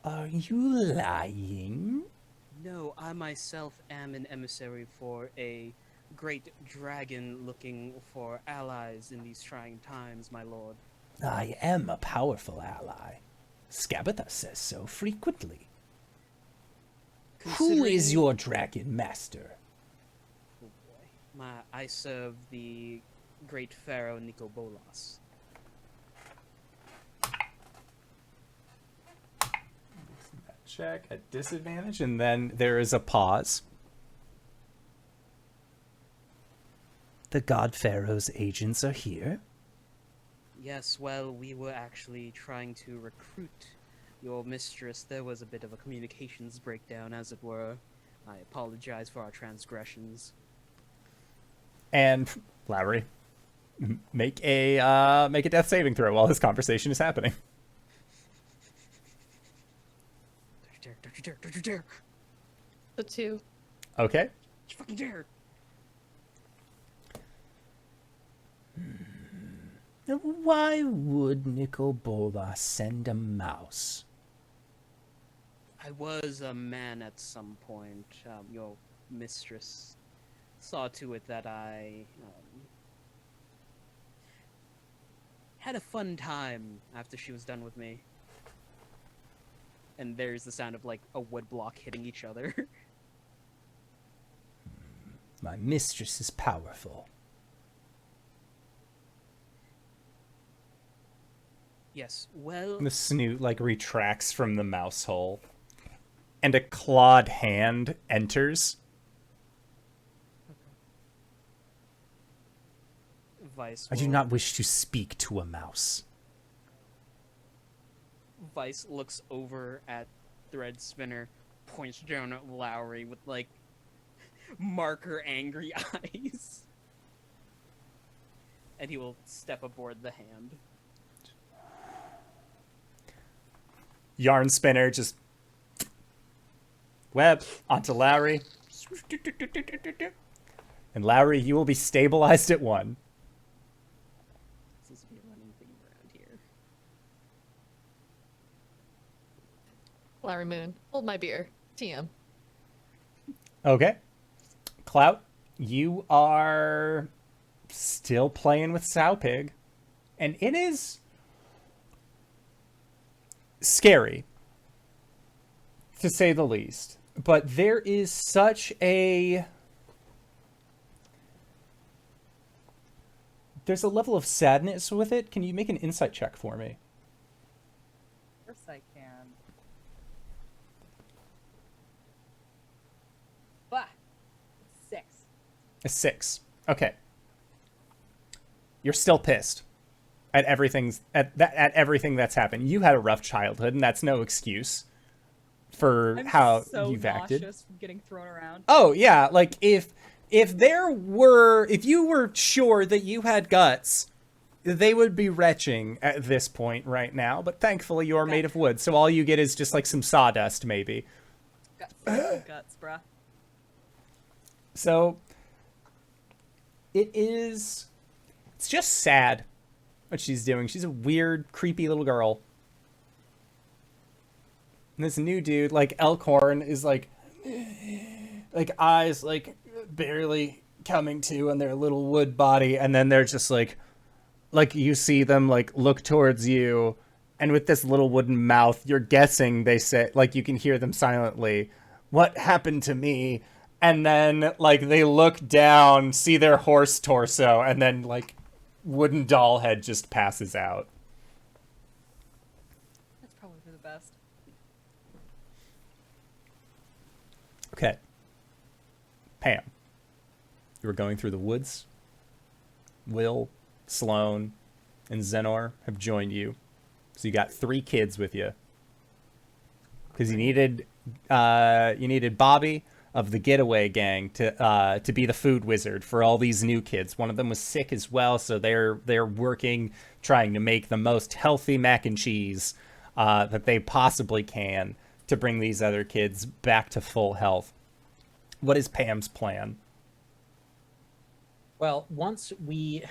Are you lying? No, I myself am an emissary for a great dragon looking for allies in these trying times, my lord. I am a powerful ally. Skabatha says so frequently. Who is your dragon master? Oh boy. I serve the great pharaoh Nikobolas. Check at disadvantage, and then there is a pause. The God Pharaoh's agents are here. Yes, well, we were actually trying to recruit your mistress. There was a bit of a communications breakdown, as it were. I apologize for our transgressions. And Lowry, make a death saving throw while this conversation is happening. Don't you dare, don't you dare! The 2. Okay. Don't you fucking dare! Why would Nikobola send a mouse? I was a man at some point. Your mistress saw to it that I had a fun time after she was done with me. And there's the sound of, like, a wood block hitting each other. My mistress is powerful. Yes, well... The snoot, like, retracts from the mouse hole. And a clawed hand enters. Vice I do will- not wish to speak to a mouse. Vice looks over at Thread Spinner, points down at Lowry with, like, marker angry eyes. And he will step aboard the hand. Yarn Spinner just web onto Lowry. And Lowry, you will be stabilized at 1. This will be a running theme around here. Larry Moon, hold my beer. TM. Okay. Clout, you are still playing with Sowpig. And it is scary, to say the least. But there is such a... There's a level of sadness with it. Can you make an insight check for me? Of course I can. Bah! 6. A 6. Okay. You're still pissed at everything that's happened. You had a rough childhood, and that's no excuse for I'm how so you've acted. nauseous from getting thrown around. Oh yeah, like if you were sure that you had guts, they would be retching at this point right now. But thankfully, you are made of wood, so all you get is just like some sawdust, maybe. Guts, bruh. So it's just sad what she's doing. She's a weird, creepy little girl. And this new dude, like Elkhorn, is like eyes like barely coming to on their little wood body, and then they're just like you see them like look towards you, and with this little wooden mouth, you're guessing they say, like, you can hear them silently, "What happened to me?" And then like they look down, see their horse torso, and then like wooden doll head just passes out. That's probably for the best. Okay. Pam, you were going through the woods. Will, Sloane, and Zenor have joined you. So you got 3 kids with you. Because you needed Bobby, of the getaway gang to be the food wizard for all these new kids. One of them was sick as well, so they're working, trying to make the most healthy mac and cheese that they possibly can to bring these other kids back to full health. What is Pam's plan? Well, once we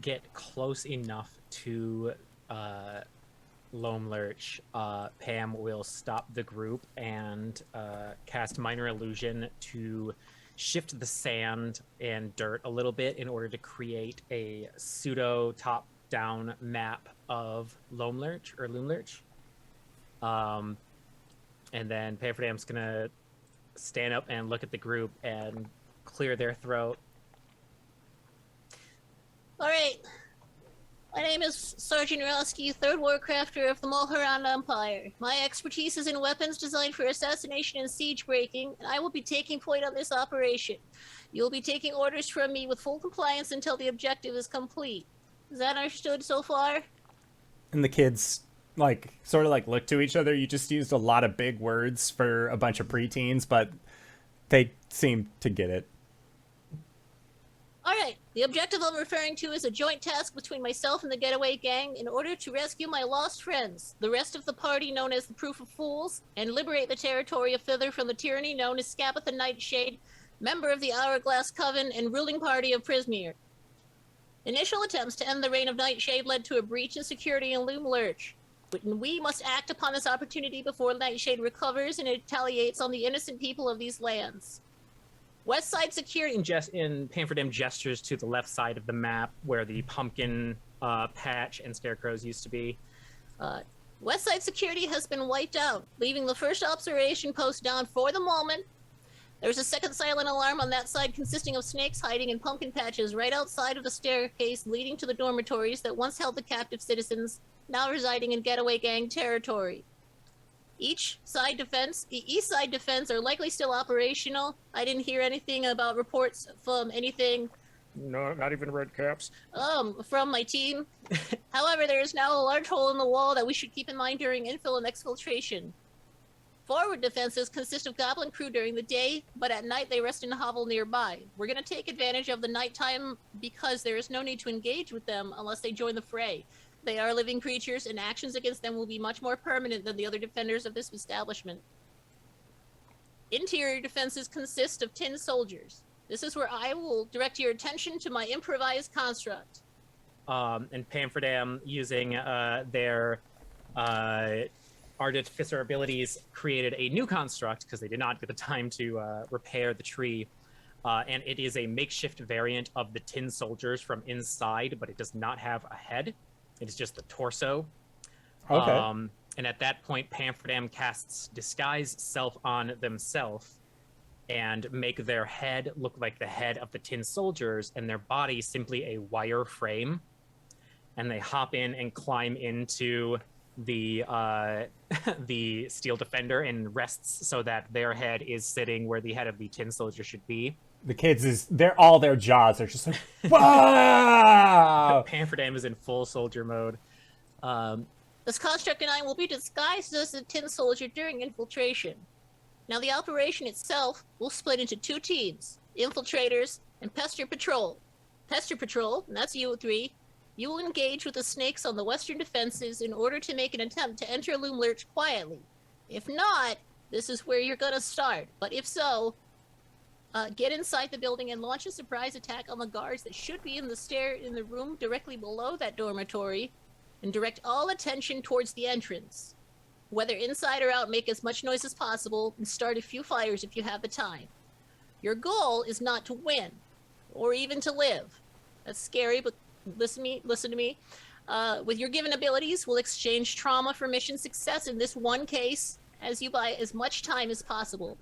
get close enough to Loam Lurch, Pam will stop the group and cast Minor Illusion to shift the sand and dirt a little bit in order to create a pseudo top-down map of Loam Lurch. And then Pamferdam's gonna stand up and look at the group and clear their throat. All right. My name is Sergeant Rosky, 3rd Warcrafter of the Mulholland Empire. My expertise is in weapons designed for assassination and siege breaking, and I will be taking point on this operation. You will be taking orders from me with full compliance until the objective is complete. Is that understood so far? And the kids, sort of look to each other. You just used a lot of big words for a bunch of preteens, but they seem to get it. All right. The objective I'm referring to is a joint task between myself and the getaway gang in order to rescue my lost friends, the rest of the party known as the Proof of Fools, and liberate the territory of Thither from the tyranny known as Skabatha Nightshade, member of the Hourglass Coven and ruling party of Prismere. Initial attempts to end the reign of Nightshade led to a breach in security in Loam Lurch. But we must act upon this opportunity before Nightshade recovers and retaliates on the innocent people of these lands. Westside Security... In Pamferdam gestures to the left side of the map where the pumpkin patch and scarecrows used to be. Westside Security has been wiped out, leaving the first observation post down for the moment. There's a second silent alarm on that side consisting of snakes hiding in pumpkin patches right outside of the staircase leading to the dormitories that once held the captive citizens, now residing in getaway gang territory. The east side defense are likely still operational. I didn't hear anything about reports from anything. No, not even red caps. From my team. However, there is now a large hole in the wall that we should keep in mind during infill and exfiltration. Forward defenses consist of goblin crew during the day, but at night they rest in a hovel nearby. We're going to take advantage of the nighttime because there is no need to engage with them unless they join the fray. They are living creatures, and actions against them will be much more permanent than the other defenders of this establishment. Interior defenses consist of tin soldiers. This is where I will direct your attention to my improvised construct. And Pamferdam, using their artificer abilities, created a new construct because they did not get the time to repair the tree. And it is a makeshift variant of the tin soldiers from inside, but it does not have a head. It is just the torso. Okay. And at that point, Pamferdam casts Disguise Self on themselves and make their head look like the head of the tin soldiers and their body simply a wire frame. And they hop in and climb into the the steel defender and rests so that their head is sitting where the head of the tin soldier should be. The kids all their jaws are just like, wow! Pamferdam is in full soldier mode. This construct and I will be disguised as a tin soldier during infiltration. Now, the operation itself will split into 2 teams, Infiltrators and Pester Patrol. Pester Patrol, and that's you 3, you will engage with the snakes on the western defenses in order to make an attempt to enter Loam Lurch quietly. If not, this is where you're going to start. But if so, get inside the building and launch a surprise attack on the guards that should be in the room directly below that dormitory, and direct all attention towards the entrance. Whether inside or out, make as much noise as possible and start a few fires if you have the time. Your goal is not to win, or even to live. That's scary, but listen to me. With your given abilities, we'll exchange trauma for mission success in this one case, as you buy as much time as possible.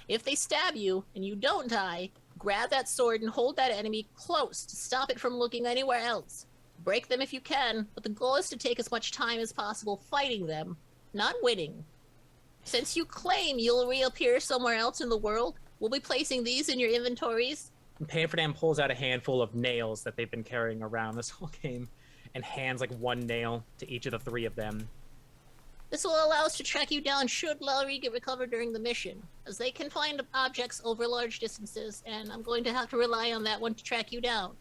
If they stab you and you don't die, grab that sword and hold that enemy close to stop it from looking anywhere else. Break them if you can, but the goal is to take as much time as possible fighting them, not winning. Since you claim you'll reappear somewhere else in the world, we'll be placing these in your inventories. Pamferdam pulls out a handful of nails that they've been carrying around this whole game and hands like 1 nail to each of the 3 of them. This will allow us to track you down should Lowry get recovered during the mission, as they can find objects over large distances, and I'm going to have to rely on that one to track you down.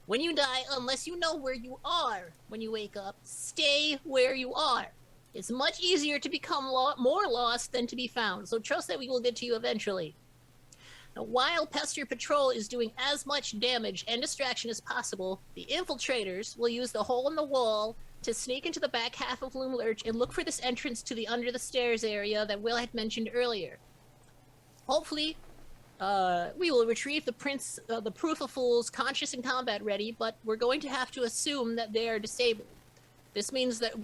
When you die, unless you know where you are when you wake up, stay where you are. It's much easier to become more lost than to be found, so trust that we will get to you eventually. Now, while Pester Patrol is doing as much damage and distraction as possible, the infiltrators will use the hole in the wall to sneak into the back half of Loom Lurch and look for this entrance to the under the stairs area that Will had mentioned earlier. Hopefully, we will retrieve the Proof of Fools conscious and combat ready, but we're going to have to assume that they are disabled. This means that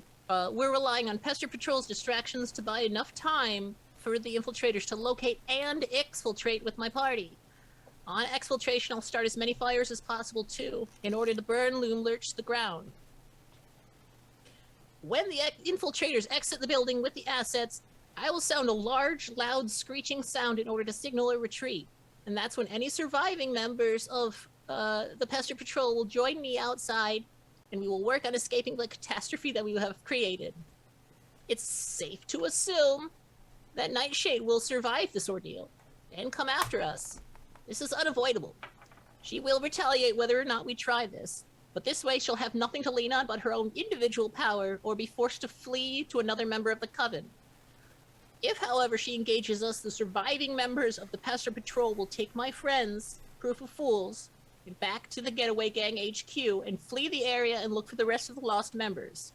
we're relying on Pester Patrol's distractions to buy enough time for the infiltrators to locate and exfiltrate with my party. On exfiltration, I'll start as many fires as possible too, in order to burn Loom Lurch to the ground. When the infiltrators exit the building with the assets, I will sound a large, loud, screeching sound in order to signal a retreat. And that's when any surviving members of the Pester Patrol will join me outside, and we will work on escaping the catastrophe that we have created. It's safe to assume that Nightshade will survive this ordeal and come after us. This is unavoidable. She will retaliate whether or not we try this, but this way she'll have nothing to lean on but her own individual power or be forced to flee to another member of the Coven. If, however, she engages us, the surviving members of the Pester Patrol will take my friends, Proof of Fools, back to the Getaway Gang HQ and flee the area and look for the rest of the lost members.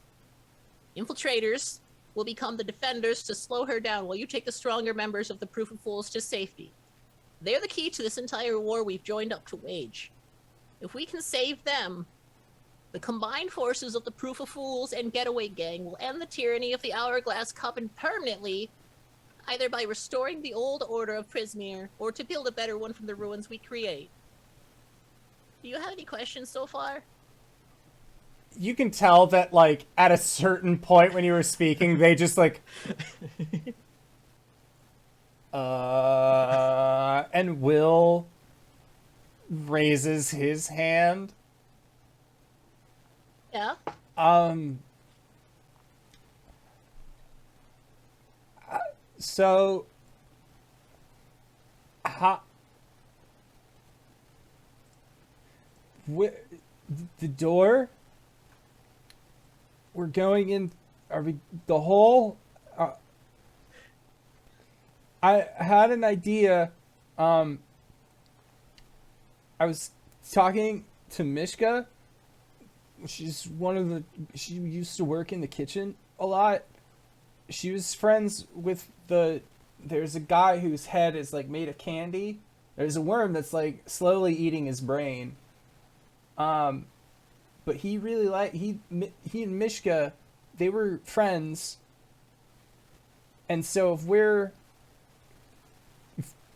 Infiltrators will become the defenders to slow her down while you take the stronger members of the Proof of Fools to safety. They're the key to this entire war we've joined up to wage. If we can save them, the combined forces of the Proof of Fools and Getaway Gang will end the tyranny of the Hourglass Coven permanently, either by restoring the old order of Prismere or to build a better one from the ruins we create. Do you have any questions so far? You can tell that, like, at a certain point when you were speaking, they just, like... and Will raises his hand. Yeah? So... the door? We're going in... Are we... The hole? I had an idea. I was talking to Mishka. She's one of the... She used to work in the kitchen a lot. She was friends with the... There's a guy whose head is, like, made of candy. There's a worm that's, like, slowly eating his brain. But he really he and Mishka, they were friends. And so if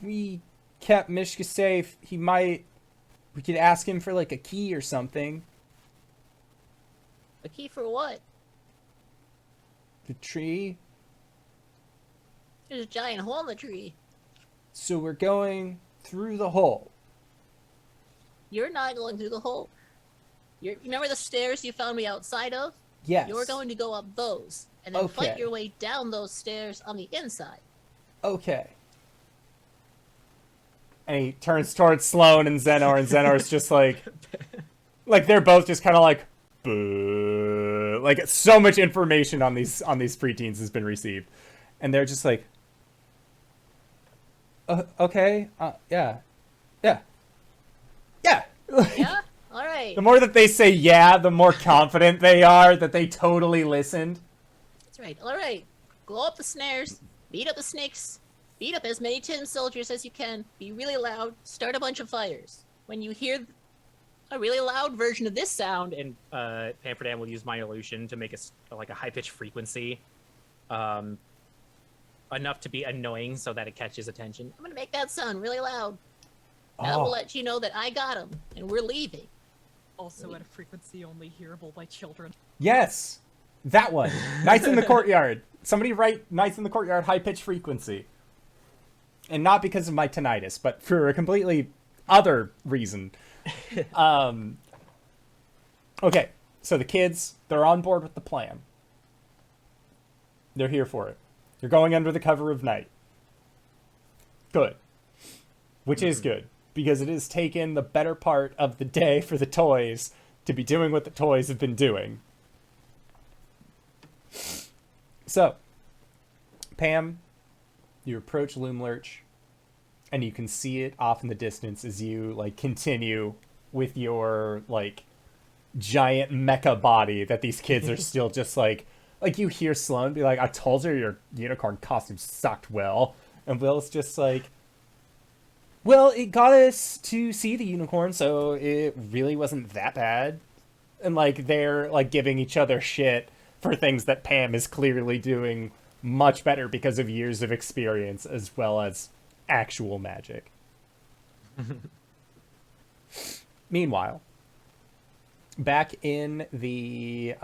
we kept Mishka safe, we could ask him for, like, a key or something. A key for what? The tree. There's a giant hole in the tree. So we're going through the hole. You're not going through the hole. You remember the stairs you found me outside of? Yes. You're going to go up those, and then fight Okay. your way down those stairs on the inside. Okay. And he turns towards Sloane and Zenor's just like they're both just kind of like, boo. Like, so much information on these preteens has been received, and they're just like, okay, yeah. Yeah? Alright. The more that they say yeah, the more confident they are that they totally listened. That's right. Alright. Go up the snares, beat up the snakes, beat up as many tin soldiers as you can, be really loud, start a bunch of fires. When you hear a really loud version of this sound... And Pamferdam will use my illusion to make a high-pitched frequency. Enough to be annoying so that it catches attention. I'm gonna make that sound really loud. That will let you know that I got him, and we're leaving. Also at a frequency only hearable by children. Yes, that one. Nights in the Courtyard. Somebody write Nights in the Courtyard high-pitched frequency. And not because of my tinnitus, but for a completely other reason. Okay, so the kids, they're on board with the plan. They're here for it. You're going under the cover of night. Good. Which is good, because it has taken the better part of the day for the toys to be doing what the toys have been doing. So, Pam, you approach Loomlurch, and you can see it off in the distance as you, like, continue with your, like, giant mecha body that these kids are still just, like, you hear Sloan be like, I told her your unicorn costume sucked, Will. And Will's just like, well, it got us to see the unicorn, so it really wasn't that bad. And, like, they're, like, giving each other shit for things that Pam is clearly doing much better because of years of experience as well as actual magic. Meanwhile, back in the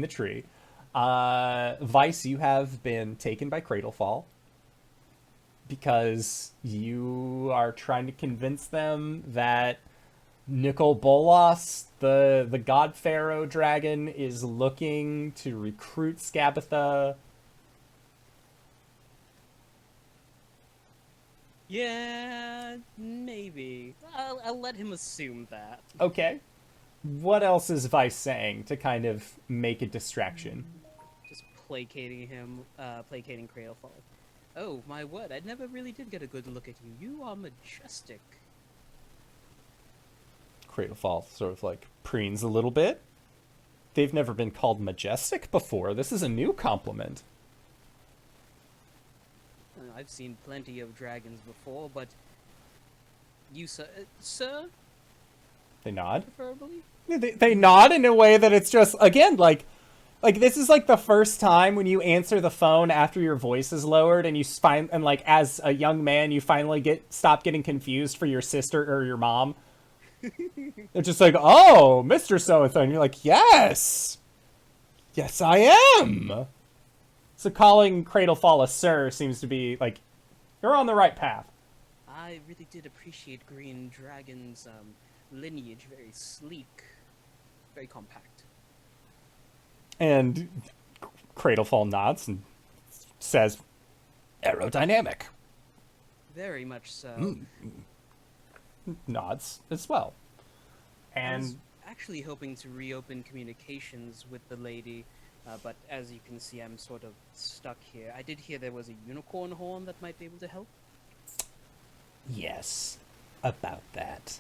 tree, Vice, you have been taken by Cradlefall because you are trying to convince them that Nicol Bolas, the God Pharaoh dragon, is looking to recruit Skabatha. Yeah, maybe. I'll let him assume that. Okay. What else is Vice saying to kind of make a distraction? Just placating him, placating Cradlefall. Oh, my word, I never really did get a good look at you. You are majestic. Cradlefall sort of like preens a little bit. They've never been called majestic before. This is a new compliment. I've seen plenty of dragons before, but you, sir? They nod. Preferably? They nod in a way that it's just, again, like this is like the first time when you answer the phone after your voice is lowered and you and like as a young man you finally stop getting confused for your sister or your mom. They're just like, oh, Mr. So-and-so, and you're like, yes, I am. So calling Cradlefall a sir seems to be like, you're on the right path. I really did appreciate Green Dragon's lineage. Very sleek, very compact. And Cradlefall nods and says, aerodynamic. Very much so. Nods as well. I was And actually hoping to reopen communications with the lady, but as you can see, I'm sort of stuck here. I did hear there was a unicorn horn that might be able to help. yes, about that.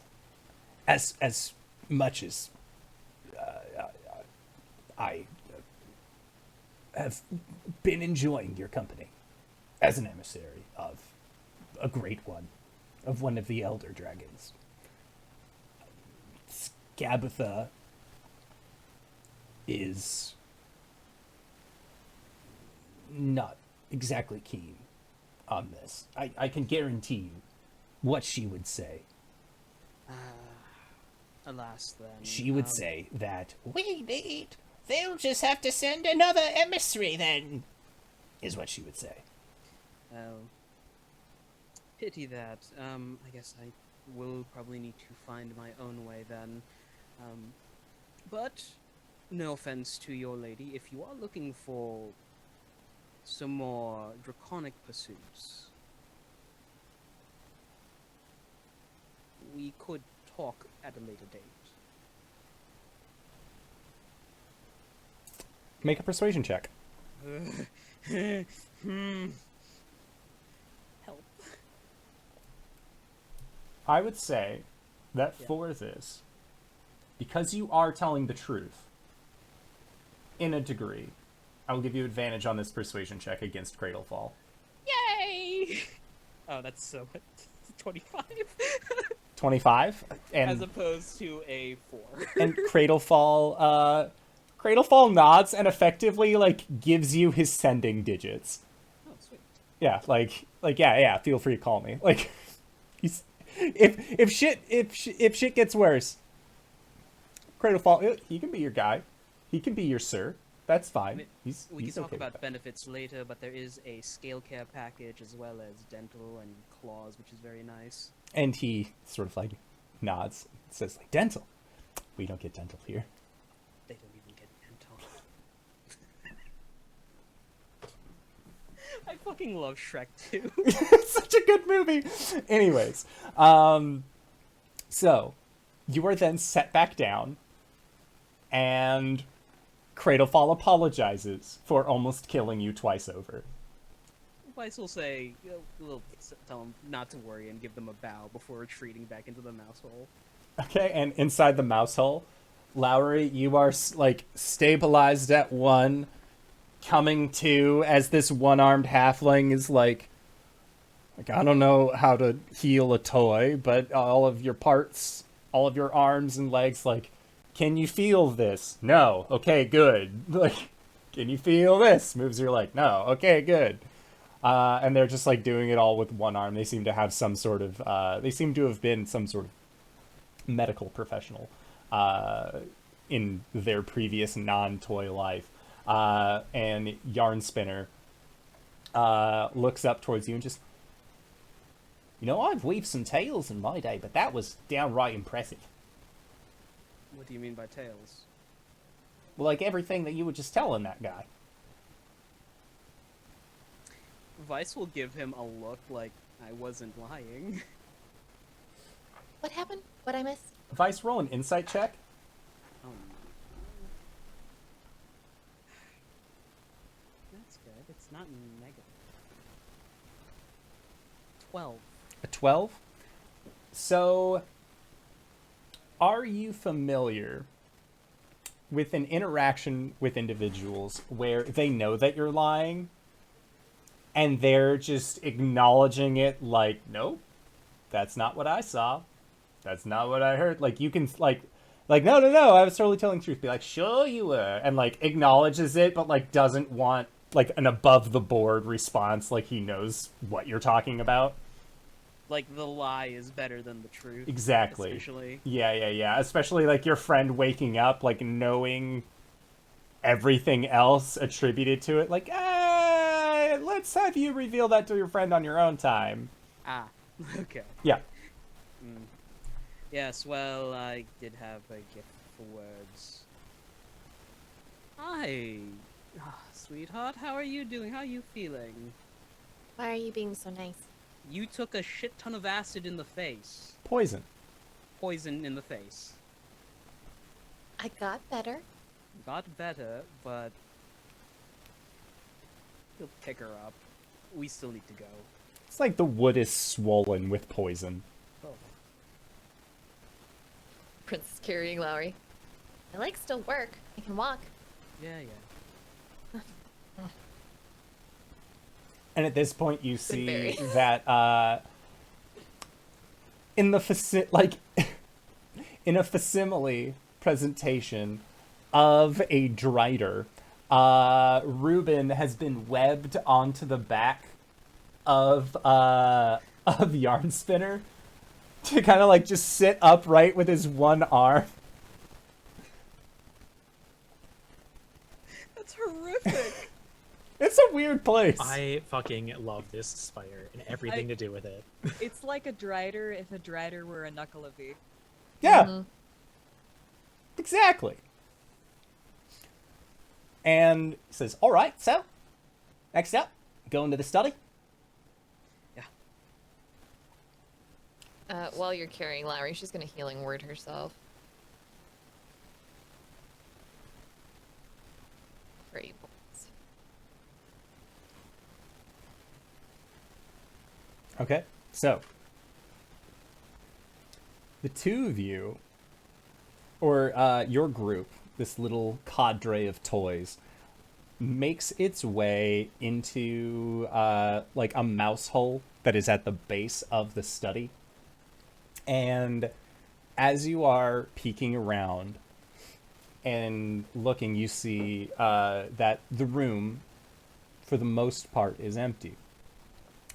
As much as I have been enjoying your company as an emissary of a great one, of one of the elder dragons, Skabatha is not exactly keen on this. I can guarantee you what she would say. Alas, then. She would say that they'll just have to send another emissary then, is what she would say. Oh. Pity that. I guess I will probably need to find my own way then. But, no offense to your lady, if you are looking for some more draconic pursuits, we could talk at a later date. Make a persuasion check. Help. I would say that for this, because you are telling the truth, in a degree, I will give you advantage on this persuasion check against Cradlefall. Yay! Oh, that's so much. 25? 25? And As opposed to a 4. and Cradlefall nods and effectively like gives you his sending digits. Oh, sweet. Yeah, yeah, feel free to call me. Like he's if shit gets worse, Cradlefall, he can be your guy. He can be your sir. That's fine. We He's can talk okay with about that. benefits later, but there is a scale care package as well as dental and claws, which is very nice. And he sort of like nods, says like dental. We don't get dental here. They don't even get dental. fucking love Shrek 2. It's such a good movie. Anyways, so you are then set back down, and Cradlefall apologizes for almost killing you twice over. Vice will say, we'll tell him not to worry and give them a bow before retreating back into the mouse hole. Okay, and inside the mouse hole, Lowry, you are like stabilized at 1, coming to as this one-armed halfling is like I don't know how to heal a toy, but all of your parts, all of your arms and legs, like, can you feel this? No. Okay, good. Like, can you feel this? Moves you're like, no. Okay, good. And they're just like doing it all with one arm. They seem to have some sort of they seem to have been some sort of medical professional in their previous non-toy life. And Yarn Spinner looks up towards you and just, I've weaved some tales in my day, but that was downright impressive. What do you mean by tales? Well, like everything that you were just telling that guy. Vice will give him a look like I wasn't lying. What happened? What I missed? Vice, roll an insight check. Oh, that's good. It's not negative. 12. A 12? So, are you familiar with an interaction with individuals where they know that you're lying and they're just acknowledging it like, nope, that's not what I saw. That's not what I heard. Like, you can, like, no, I was totally telling the truth. Be like, sure you were. And, like, acknowledges it, but, like, doesn't want, like, an above-the-board response, like he knows what you're talking about. Like, the lie is better than the truth. Exactly. Especially. Yeah. Especially, like, your friend waking up, like, knowing everything else attributed to it. Like, let's have you reveal that to your friend on your own time. Ah, okay. Yeah. Yes, well, I did have a gift for words. Hi, sweetheart, how are you doing? How are you feeling? Why are you being so nice? You took a shit ton of acid in the face. Poison. Poison in the face. I got better. Got better, but you'll pick her up. We still need to go. It's like the wood is swollen with poison. Oh. Princess carrying Lowry. My legs still work. I can walk. Yeah. And at this point, you see that in the in a facsimile presentation of a Drider, Reuben has been webbed onto the back of Yarn Spinner to kind of like just sit upright with his one arm. That's horrific. It's a weird place. I fucking love this spire and everything to do with it. It's like a Drider if a Drider were a Knuckle of V. Yeah. Exactly. And he says, all right, so next up, going to the study. While you're carrying Lowry, she's gonna healing word herself. Great. Okay, so the two of you, or your group, this little cadre of toys, makes its way into like a mouse hole that is at the base of the study. And as you are peeking around and looking, you see that the room, for the most part, is empty.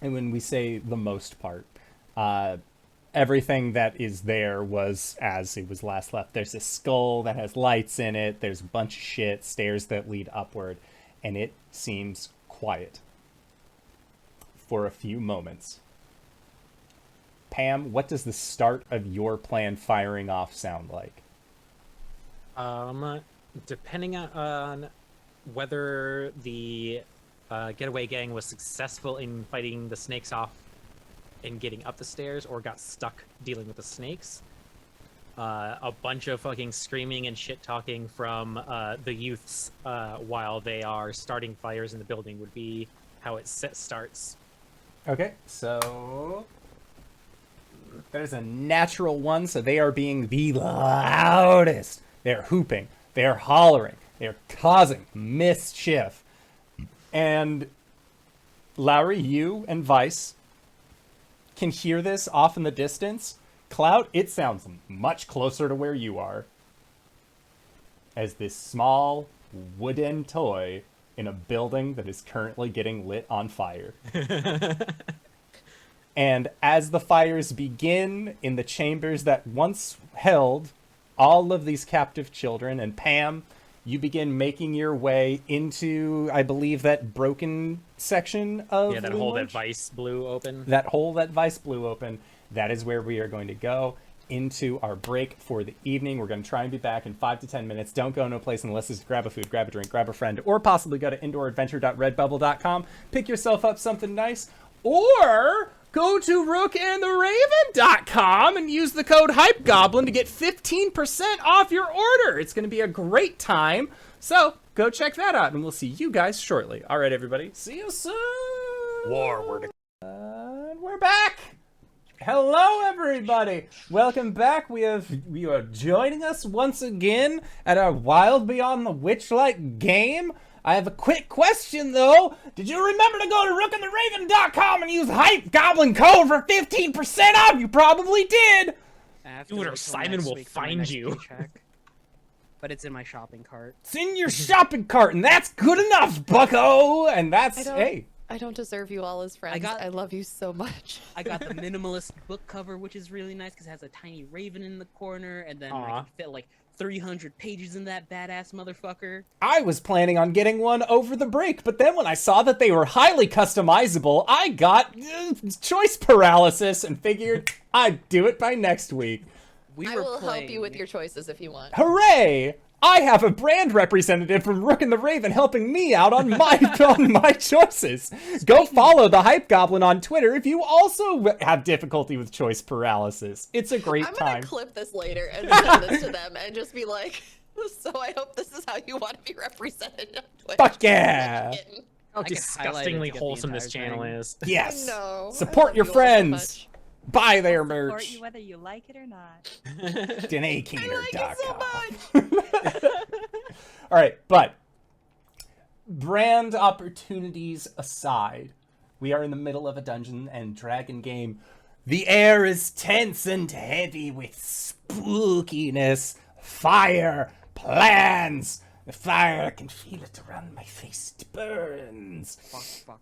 And when we say the most part, everything that is there was as it was last left. There's a skull that has lights in it. There's a bunch of shit, stairs that lead upward, and it seems quiet for a few moments. Pam, what does the start of your plan firing off sound like? Depending on whether the getaway gang was successful in fighting the snakes off and getting up the stairs, or got stuck dealing with the snakes. A bunch of fucking screaming and shit talking from the youths while they are starting fires in the building would be how it starts. Okay, so there's a natural one, so they are being the loudest. They're hooping, they're hollering, they're causing mischief. And Lowry, you and Vice can hear this off in the distance. Clout, it sounds much closer to where you are, as this small wooden toy in a building that is currently getting lit on fire. And as the fires begin in the chambers that once held all of these captive children, and Pam, you begin making your way into, I believe, that broken section of that hole that Vice blew open. That hole that Vice blew open. That is where we are going to go into our break for the evening. We're going to try and be back in 5 to 10 minutes. Don't go no place unless it's grab a food, grab a drink, grab a friend, or possibly go to indooradventure.redbubble.com, pick yourself up something nice, or go to rookandtheraven.com and use the code HypeGoblin to get 15% off your order. It's going to be a great time. So go check that out, and we'll see you guys shortly. All right, everybody. See you soon. Warward. And we're back. Hello, everybody. Welcome back. You are joining us once again at our Wild Beyond the Witchlight game. I have a quick question, though. Did you remember to go to rookandtheraven.com and use HypeGoblin code for 15% off? You probably did. Do it or Simon will find you. But it's in my shopping cart. It's in your shopping cart, and that's good enough, bucko. And that's, hey. I don't deserve you all as friends. I love you so much. I got the minimalist book cover, which is really nice because it has a tiny raven in the corner, and then I can fit like 300 pages in that badass motherfucker. I was planning on getting one over the break, but then when I saw that they were highly customizable, I got choice paralysis and figured I'd do it by next week. I will help you with your choices if you want. Hooray! I have a brand representative from Rook and the Raven helping me out on my on my choices. Go follow the HypeGoblin on Twitter if you also have difficulty with choice paralysis. It's a great time. I'm gonna clip this later and send this to them and just be like, so I hope this is how you want to be represented on Twitch. Fuck yeah! How disgustingly wholesome this channel is. Yes! No, support your friends! Buy their merch. Support you whether you like it or not. DanaeKeener.com. I like it so much. All right, but brand opportunities aside, we are in the middle of a Dungeon and Dragon game. The air is tense and heavy with spookiness, fire, plans. The fire, I can feel it around my face. It burns. Fuck.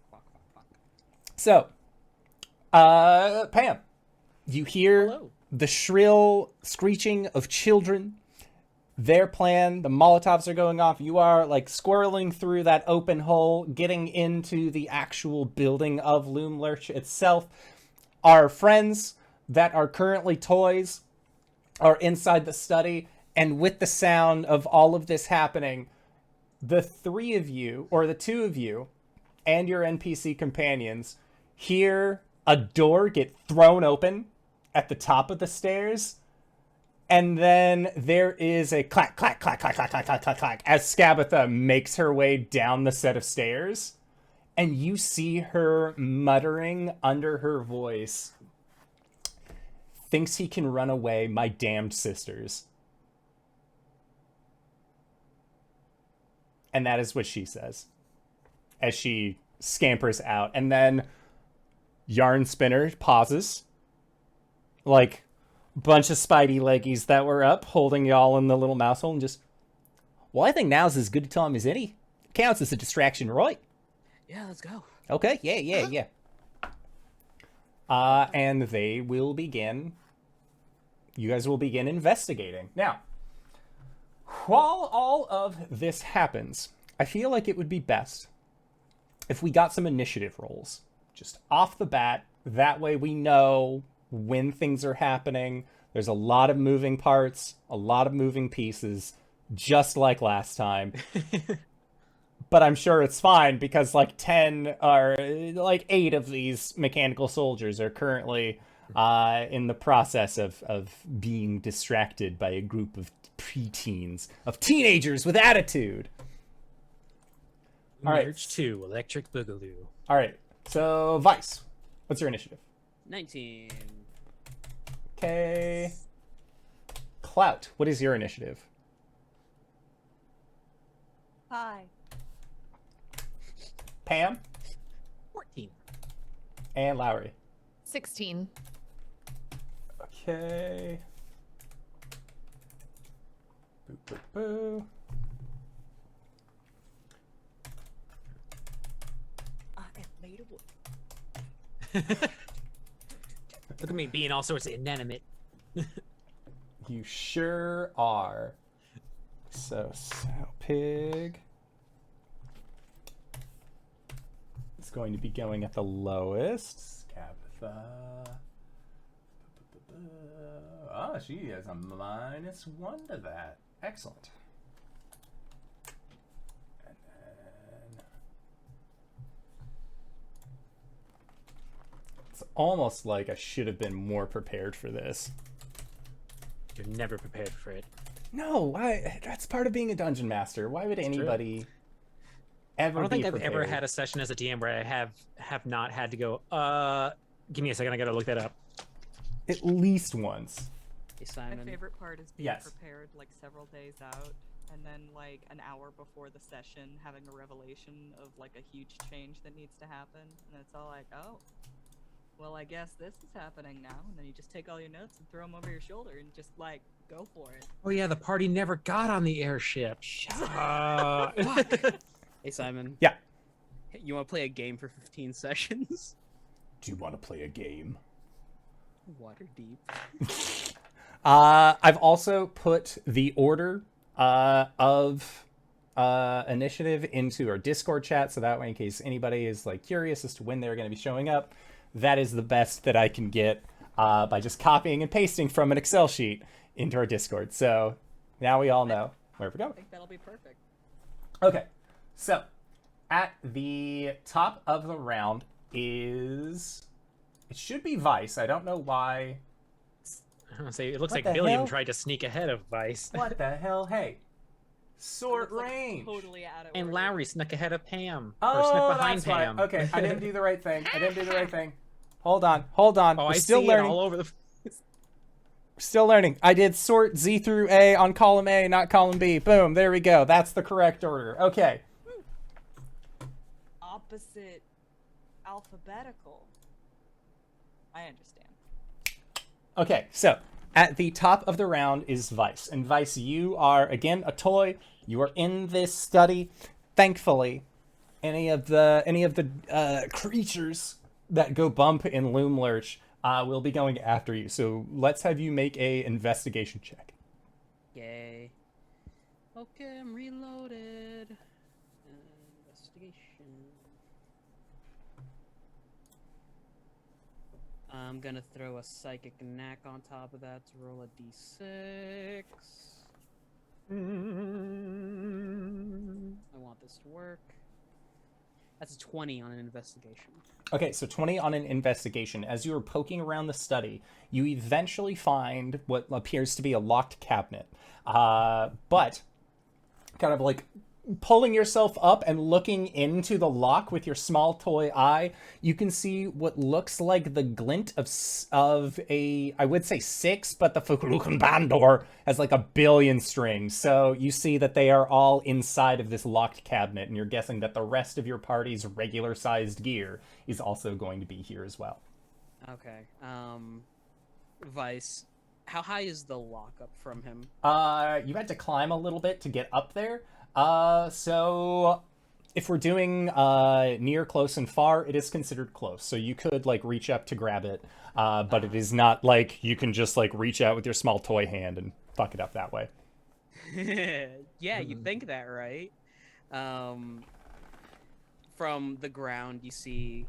So, Pam, you hear the shrill screeching of children. Their plan, the Molotovs are going off. You are like squirreling through that open hole, getting into the actual building of Loomlurch itself. Our friends that are currently toys are inside the study, and with the sound of all of this happening, the three of you, or the two of you, and your NPC companions hear a door get thrown open at the top of the stairs, and then there is a clack, clack, clack, clack, clack, clack, clack, clack, clack, as Skabatha makes her way down the set of stairs, and you see her muttering under her voice, "Thinks he can run away, my damned sisters." And that is what she says as she scampers out. And then Yarn Spinner pauses, like a bunch of Spidey leggies that were up, holding y'all in the little mouse hole, and just, well, I think now's as good a time as any. Counts as a distraction, right? Yeah, let's go. Okay, yeah. And they will begin, you guys will begin investigating. Now, while all of this happens, I feel like it would be best if we got some initiative rolls just off the bat. That way we know when things are happening. There's a lot of moving parts, a lot of moving pieces, just like last time. but I'm sure it's fine because like 10 or like 8 of these mechanical soldiers are currently in the process of being distracted by a group of preteens, of teenagers with attitude. All right. Merge 2, Electric Boogaloo. All right. So, Vice, what's your initiative? 19. Okay. Clout, what is your initiative? Hi. Pam 14. and Lowry. 16. Okay. Boo, boo, boo. I am made of wood. Look at me being all sorts of inanimate. You sure are. So, Sowpig is going to be going at the lowest. Skabatha. Oh, she has a -1 to that. Excellent. And then it's almost like I should have been more prepared for this. You're never prepared for it. No, that's part of being a dungeon master. Why would anybody ever I don't think I've prepared? ever had a session as a DM where I have not had to go, give me a second, I gotta look that up. At least once. Hey, My Simon. favorite part is being Yes. prepared like several days out, and then like an hour before the session having a revelation of like a huge change that needs to happen, and it's all like, oh, well, I guess this is happening now, and then you just take all your notes and throw them over your shoulder and just like go for it. Oh yeah, the party never got on the airship. Hey, Simon. Yeah. Hey, you want to play a game for 15 sessions? Do you want to play a game? Water deep. I've also put the order of initiative into our Discord chat, so that way, in case anybody is like curious as to when they're going to be showing up, that is the best that I can get by just copying and pasting from an Excel sheet into our Discord. So now we all know where we're I going. think that'll be perfect. Okay, so at the top of the round is, it should be Vice. I don't know why. I don't know, say, it looks What like the William hell? tried to sneak ahead of Vice. What the hell? Hey, short It looks like range. totally out of And order. Lowry snuck ahead of Pam. Oh, or snuck behind that's why. Pam. Okay, I didn't do the right thing. I didn't do the right thing. Hold on, hold on. Oh, We're I still see learning. it all over the Still learning. I did sort Z through A on column A, not column B. Boom, there we go. That's the correct order. Okay. Opposite alphabetical. I understand. Okay, so at the top of the round is Vice. And Vice, you are, again, a toy. You are in this study. Thankfully, any of the creatures that go bump in Loom Lurch will be going after you. So let's have you make a investigation check. Yay. Okay, I'm reloaded. Investigation. I'm gonna throw a psychic knack on top of that to roll a d6. I want this to work. That's a 20 on an investigation. Okay, so 20 on an investigation. As you are poking around the study, you eventually find what appears to be a locked cabinet. But kind of like pulling yourself up and looking into the lock with your small toy eye, you can see what looks like the glint of a, I would say 6, but the Fukurukan Bandor has like 1 billion strings. So you see that they are all inside of this locked cabinet, and you're guessing that the rest of your party's regular sized gear is also going to be here as well. Okay. Vice, how high is the lockup from him? You had to climb a little bit to get up there. So if we're doing near, close, and far, it is considered close. So you could like reach up to grab it, but it is not like you can just like reach out with your small toy hand and fuck it up that way. Yeah, you think that, right? From the ground, you see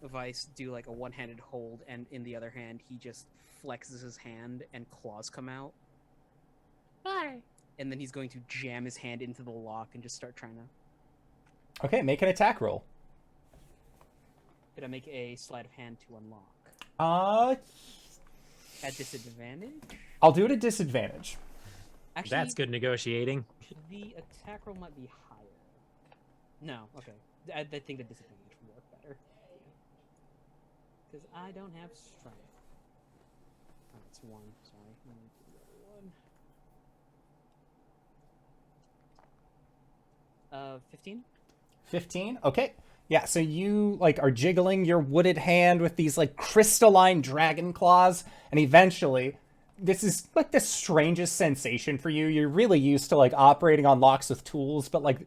Vice do like a one-handed hold, and in the other hand, he just flexes his hand and claws come out. Why? And then he's going to jam his hand into the lock and just start trying to Okay, make an attack roll. Could I make a sleight of hand to unlock? At disadvantage? I'll do it at disadvantage. Actually, That's good negotiating. the attack roll might be higher. No, okay. I think the disadvantage would work better. Because I don't have strength. Oh, it's 1. Sorry. I'm gonna do the other one. 15? 15? Okay. Yeah, so you, like, are jiggling your wooded hand with these, like, crystalline dragon claws, and eventually, this is, like, the strangest sensation for you. You're really used to, like, operating on locks with tools, but, like,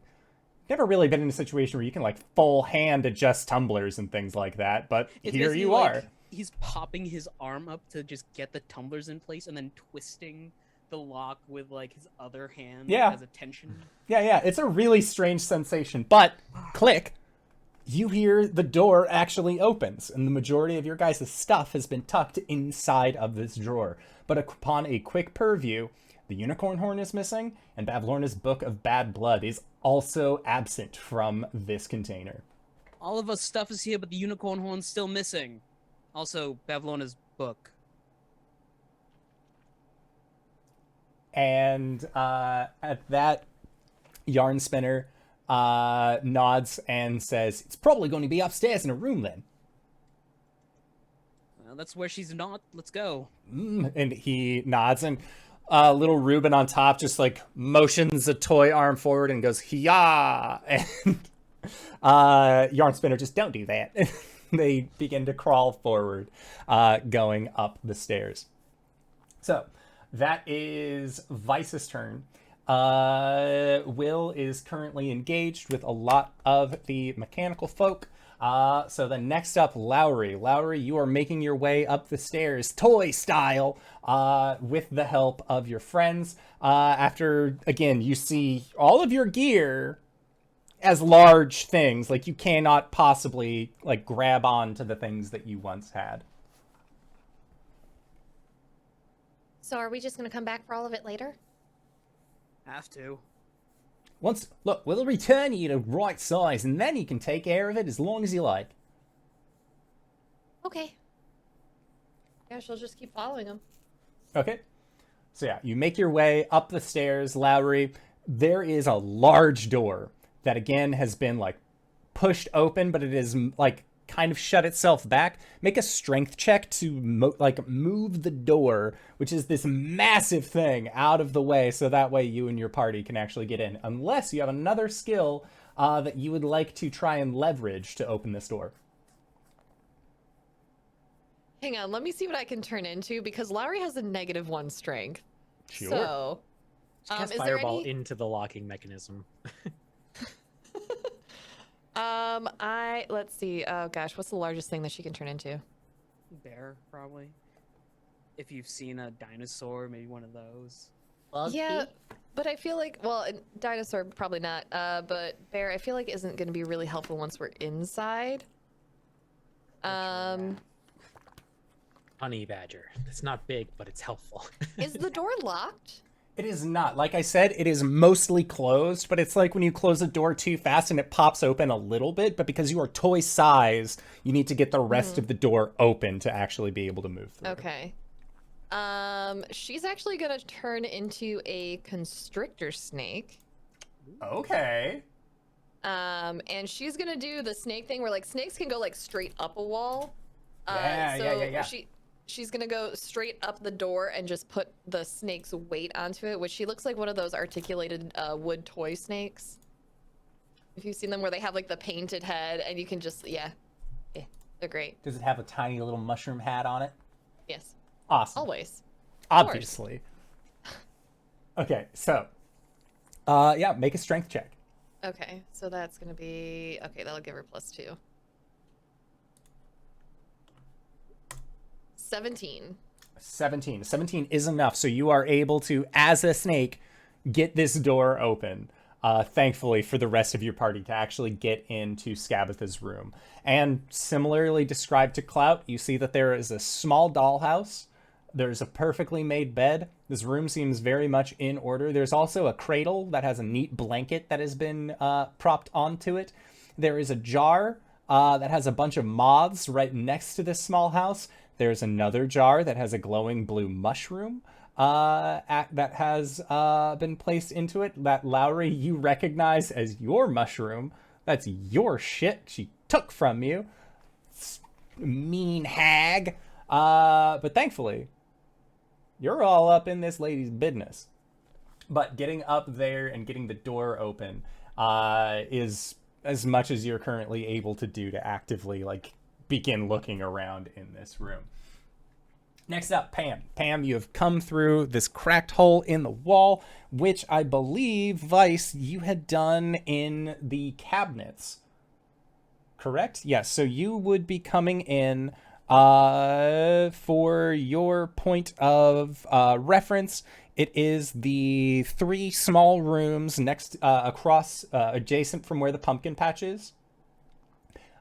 never really been in a situation where you can, like, full hand adjust tumblers and things like that, but It's here basically you like are. He's popping his arm up to just get the tumblers in place and then twisting the lock with, like, his other hand Yeah. as a tension. Yeah, it's a really strange sensation, but, click, you hear the door actually opens, and the majority of your guys' stuff has been tucked inside of this drawer. But upon a quick purview, the unicorn horn is missing, and Bavlorna's Book of Bad Blood is also absent from this container. All of us stuff is here, but the unicorn horn's still missing. Also, Bavlona's book. And at that, Yarn Spinner nods and says, "It's probably going to be upstairs in a room then." Well, that's where she's not. Let's go. And he nods, and little Ruben on top just like motions a toy arm forward and goes, "Hiya!" And Yarn Spinner just, "Don't do that." They begin to crawl forward, going up the stairs. So that is Vice's turn. Will is currently engaged with a lot of the mechanical folk. So then next up, Lowry. Lowry, you are making your way up the stairs, toy style, with the help of your friends. After, again, you see all of your gear as large things. Like, you cannot possibly, like, grab on to the things that you once had. So are we just gonna come back for all of it later? Have to. Look, we'll return you to right size, and then you can take care of it as long as you like. Okay. Yeah, she'll just keep following him. Okay. So yeah, you make your way up the stairs, Lowry. There is a large door that again has been like pushed open, but it is like kind of shut itself back. Make a strength check to move the door, which is this massive thing, out of the way, so that way you and your party can actually get in, unless you have another skill that you would like to try and leverage to open this door. Hang on, let me see what I can turn into, because Lowry has a -1 strength. Sure. So, Cast is there fireball any... into the locking mechanism. let's see. Oh gosh, what's the largest thing that she can turn into? Bear, probably. If you've seen a dinosaur, maybe one of those. Buggy? Yeah, but I feel like, well, dinosaur probably not. But bear, I feel like isn't going to be really helpful once we're inside. Honey badger. It's not big, but it's helpful. Is the door locked? It is not. Like I said, it is mostly closed, but it's like when you close a door too fast and it pops open a little bit, but because you are toy size, you need to get the rest of the door open to actually be able to move through. Okay. She's actually gonna turn into a constrictor snake. Okay. And she's gonna do the snake thing where like snakes can go like straight up a wall. Yeah. She's gonna go straight up the door and just put the snake's weight onto it, which she looks like one of those articulated wood toy snakes. If you've seen them where they have like the painted head and you can just, yeah, they're great. Does it have a tiny little mushroom hat on it? Yes, Awesome. always. Obviously. Okay, so, yeah, make a strength check. Okay, so that's gonna be, okay, that'll give her +2. 17. 17 is enough, so you are able to, as a snake, get this door open. Thankfully for the rest of your party to actually get into Skabatha's room. And similarly described to Clout, you see that there is a small dollhouse There's a perfectly made bed. This room seems very much in order. There's also a cradle that has a neat blanket that has been propped onto it. There is a jar that has a bunch of moths right next to this small house. There's another jar that has a glowing blue mushroom that has been placed into it, that Lowry, you recognize as your mushroom. That's your shit she took from you. Mean hag. But thankfully, you're all up in this lady's business. But getting up there and getting the door open is as much as you're currently able to do to actively, like, begin looking around in this room. Next up, Pam. Pam, you have come through this cracked hole in the wall, which I believe, Vice, you had done in the cabinets. Correct? Yes, so you would be coming in for your point of reference. It is the 3 small rooms next across adjacent from where the pumpkin patch is.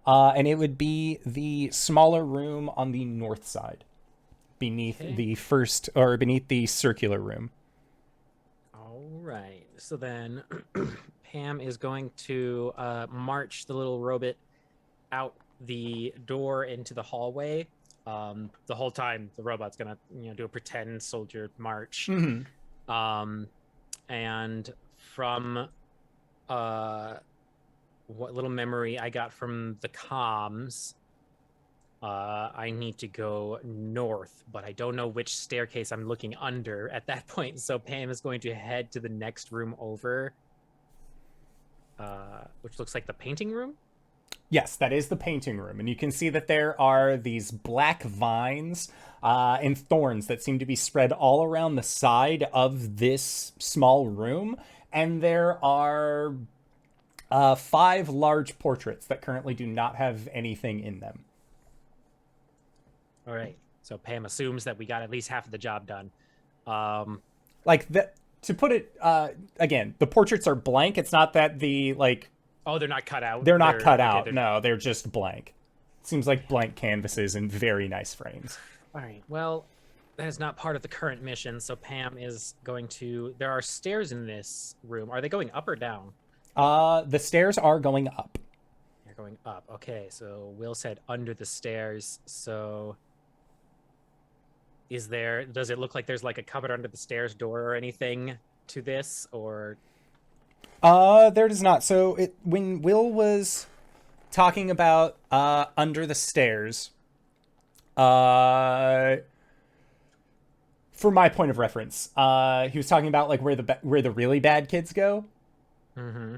And it would be the smaller room on the north side, beneath the first, or beneath the circular room. All right. So then Pam is going to march the little robot out the door into the hallway. The whole time the robot's gonna, do a pretend soldier march. Mm-hmm. And from what little memory I got from the comms, I need to go north, but I don't know which staircase I'm looking under at that point. So Pam is going to head to the next room over, which looks like the painting room. Yes, that is the painting room. And you can see that there are these black vines and thorns that seem to be spread all around the side of this small room. And there are 5 large portraits that currently do not have anything in them. All right. So Pam assumes that we got at least half of the job done. Like, to put it, again, the portraits are blank. It's not that the, like... Oh, they're not cut out? They're not cut out. Okay, No, they're just blank. Seems like blank canvases in very nice frames. All right. Well, that is not part of the current mission. So Pam is going to... There are stairs in this room. Are they going up or down? The stairs are going up. They're going up. Okay, so Will said under the stairs. So does it look like there's like a cupboard under the stairs door or anything to this, or... There does not. So when Will was talking about under the stairs, for my point of reference, he was talking about like where the really bad kids go. Mm-hmm.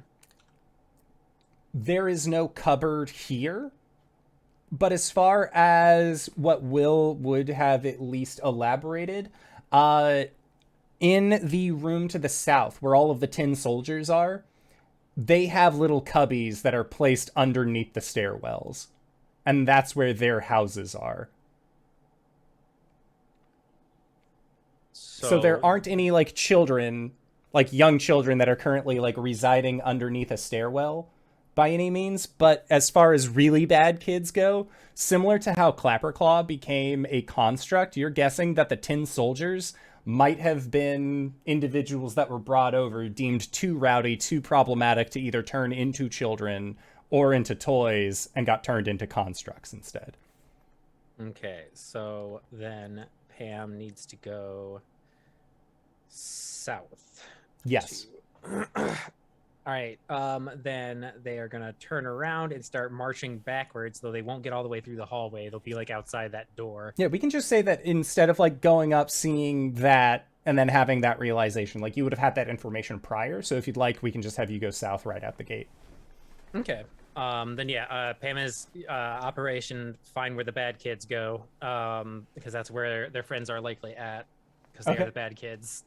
There is no cupboard here, but as far as what Will would have at least elaborated, in the room to the south, where all of the tin soldiers are, they have little cubbies that are placed underneath the stairwells. And that's where their houses are. So there aren't any, like, children, like, young children that are currently, like, residing underneath a stairwell by any means. But as far as really bad kids go, similar to how Clapperclaw became a construct, you're guessing that the tin soldiers might have been individuals that were brought over, deemed too rowdy, too problematic to either turn into children or into toys, and got turned into constructs instead. Okay, so then Pam needs to go south. Yes. All right, then they are gonna turn around and start marching backwards, though they won't get all the way through the hallway. They'll be like outside that door. Yeah, we can just say that instead of like going up, seeing that, and then having that realization, like you would have had that information prior. So if you'd like, we can just have you go south right out the gate. Okay. Then yeah, Pam is Operation Find Where the Bad Kids Go, because that's where their friends are likely at, because they are the bad kids.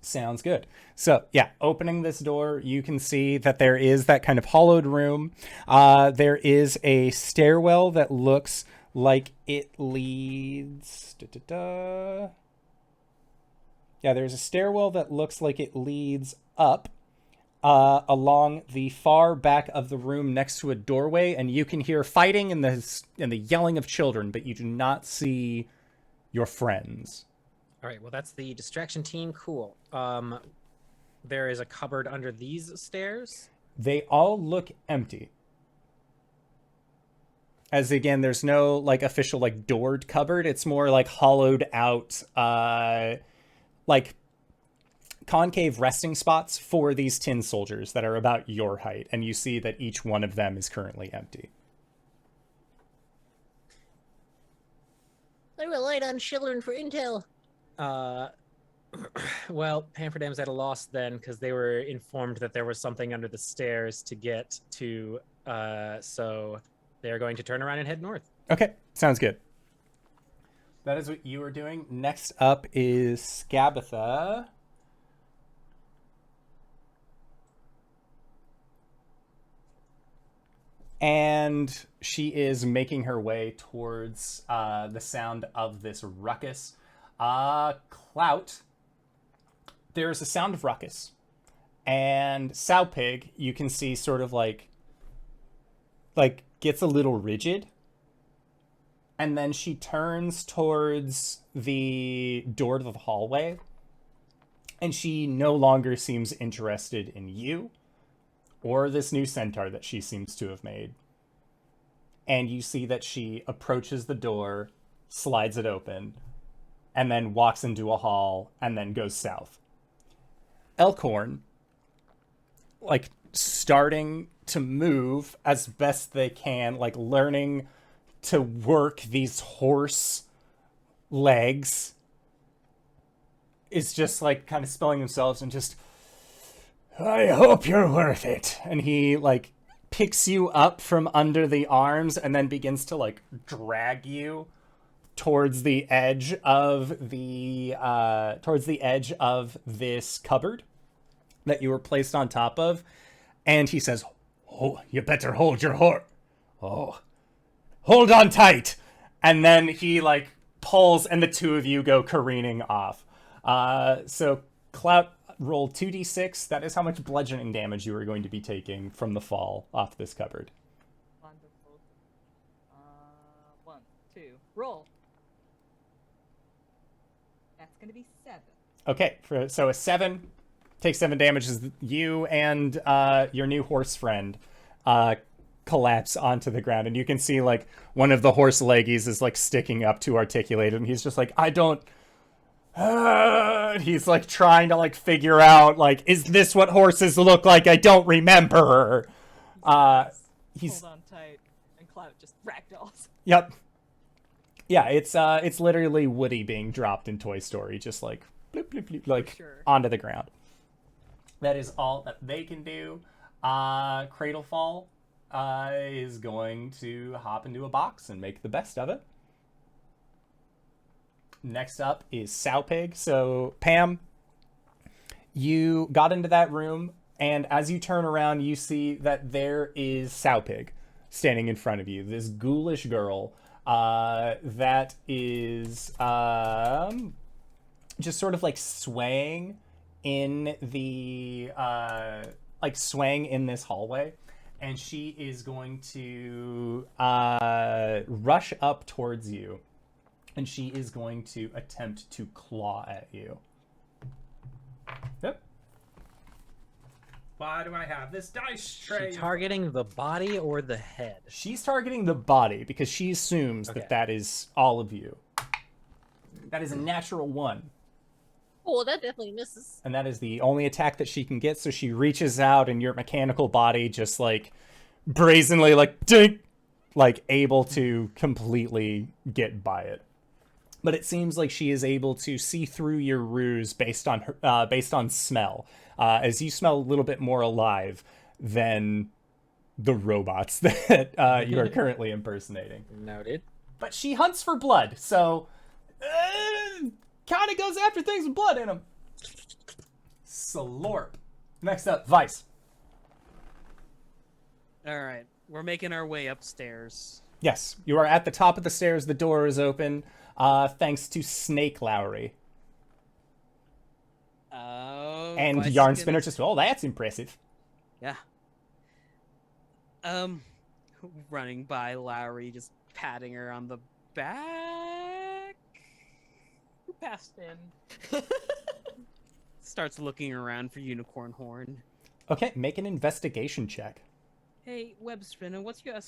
Sounds good. So, yeah, opening this door, you can see that there is that kind of hollowed room. There is a stairwell that looks like it leads... Yeah, there's a stairwell that looks like it leads up. along the far back of the room next to a doorway, and you can hear fighting and the yelling of children, but you do not see your friends. All right, well, that's the distraction team. Cool. There is a cupboard under these stairs. They all look empty. As again, there's no like official like doored cupboard. It's more like hollowed out, like concave resting spots for these tin soldiers that are about your height. And you see that each one of them is currently empty. I relied on children for intel. Well, Pamferdam's at a loss then because they were informed that there was something under the stairs to get to, so they're going to turn around and head north. Okay, sounds good. That is what you are doing. Next up is Skabatha. And she is making her way towards the sound of this ruckus. Clout, there's a sound of ruckus. And Sowpig, you can see sort of like gets a little rigid. And then she turns towards the door to the hallway. And she no longer seems interested in you or this new centaur that she seems to have made. And you see that she approaches the door, slides it open, and then walks into a hall and then goes south. Elkhorn, like, starting to move as best they can, like learning to work these horse legs, is just like kind of spelling themselves and just, I hope you're worth it. And he like picks you up from under the arms and then begins to like drag you towards the edge of this cupboard that you were placed on top of. And he says, oh, you better hold your horse. Oh, hold on tight. And then he like pulls and the two of you go careening off. So Clout, roll 2d6. That is how much bludgeoning damage you are going to be taking from the fall off this cupboard. Wonderful. 1, 2, roll. That's gonna be 7. Okay, so a 7. Take 7 damage as you and your new horse friend collapse onto the ground. And you can see like one of the horse leggies is like sticking up to articulate. And he's just like, I don't... he's like trying to like figure out like, is this what horses look like? I don't remember. He's hold on tight, and Clout just ragdolls. Yep. Yeah, it's literally Woody being dropped in Toy Story, just like bloop, bloop, bloop, like Sure. onto the ground. That is all that they can do. Cradlefall is going to hop into a box and make the best of it. Next up is Sowpig. So, Pam, you got into that room, and as you turn around, you see that there is Sowpig standing in front of you. This ghoulish girl that is just sort of like swaying in the swaying in this hallway, and she is going to rush up towards you. And she is going to attempt to claw at you. Yep. Why do I have this dice tray? She targeting the body or the head? She's targeting the body because she assumes Okay. that is all of you. That is a natural 1. Oh, that definitely misses. And that is the only attack that she can get. So she reaches out and your mechanical body just like brazenly like dink, like able to completely get by it. But it seems like she is able to see through your ruse based on smell, as you smell a little bit more alive than the robots that you are currently impersonating. Noted. But she hunts for blood, so kind of goes after things with blood in them. Slorp. Next up, Vice. All right, we're making our way upstairs. Yes, you are at the top of the stairs. The door is open, thanks to Snake Lowry. Oh. And Vice is Yarn gonna- Spinner just, oh, that's impressive. Yeah. Running by Lowry, just patting her on the back. Who passed in? Starts looking around for unicorn horn. Okay, make an investigation check. Hey, web spinner, what's your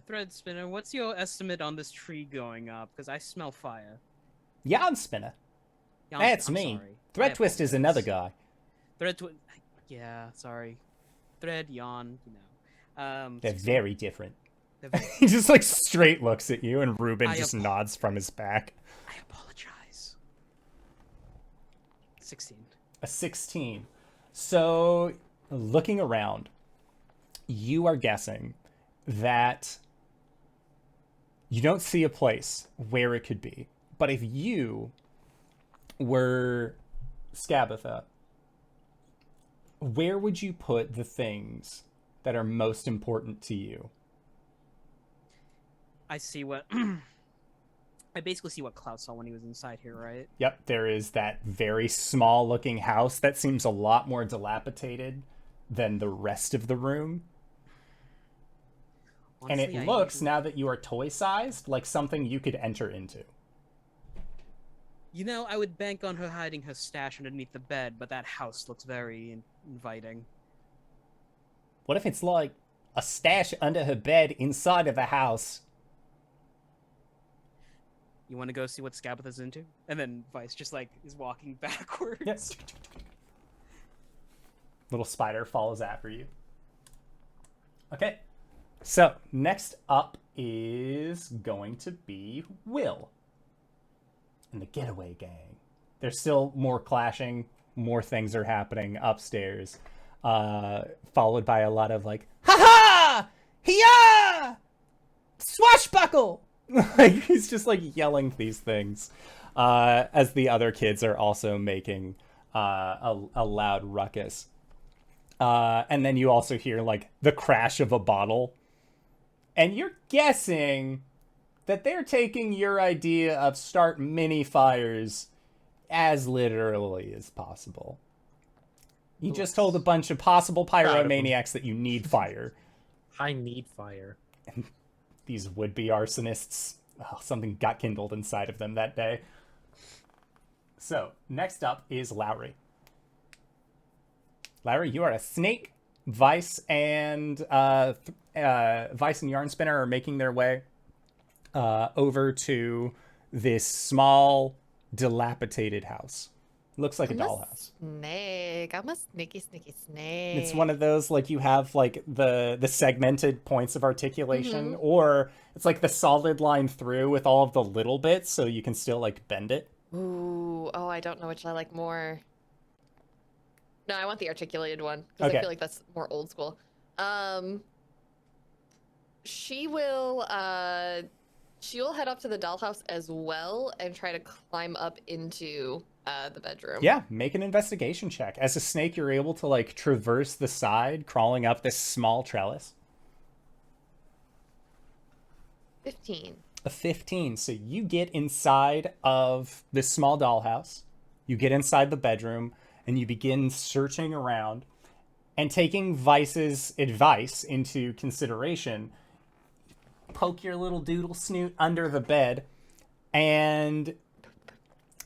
thread spinner? What's your estimate on this tree going up? Because I smell fire. Yarn Spinner. That's me. Sorry. Thread Twist is another guy. Yeah, sorry. Thread, yawn, you know. They're very different. They're very- He just like straight looks at you, and Ruben I just nods from his back. I apologize. 16. A 16. So, looking around, you are guessing that you don't see a place where it could be. But if you were Skabatha, where would you put the things that are most important to you? I see what... I basically see what Clout saw when he was inside here, right? Yep, there is that very small looking house that seems a lot more dilapidated than the rest of the room. Honestly, And it looks, now that you are toy-sized, like something you could enter into. You know, I would bank on her hiding her stash underneath the bed, but that house looks very inviting. What if it's like a stash under her bed inside of a house? You want to go see what Skabatha's into? And then Vice just, like, is walking backwards. Yes. Little spider follows after you. Okay. So, next up is going to be Will and the Getaway Gang. There's still more clashing, more things are happening upstairs, followed by a lot of like, ha-ha! Hiya! Swashbuckle! Like, he's just like yelling these things, as the other kids are also making a loud ruckus. And then you also hear like the crash of a bottle. And you're guessing that they're taking your idea of start mini fires as literally as possible. You just told a bunch of possible pyromaniacs that you need fire. I need fire. And these would-be arsonists, something got kindled inside of them that day. So, next up is Lowry. Lowry, you are a snake. Vice and Yarn Spinner are making their way over to this small, dilapidated house. Looks like a dollhouse. Snake. I'm a sneaky snake. It's one of those, like, you have like the segmented points of articulation, or it's like the solid line through with all of the little bits, so you can still like bend it. Ooh, oh, I don't know which I like more. No, I want the articulated one because Okay. I feel like that's more old school. She'll head up to the dollhouse as well and try to climb up into the bedroom. Yeah, make an investigation check. As a snake, you're able to like traverse the side, crawling up this small trellis. 15. A 15. So you get inside of this small dollhouse. You get inside the bedroom, and you begin searching around. And taking Vice's advice into consideration, poke your little doodle snoot under the bed, and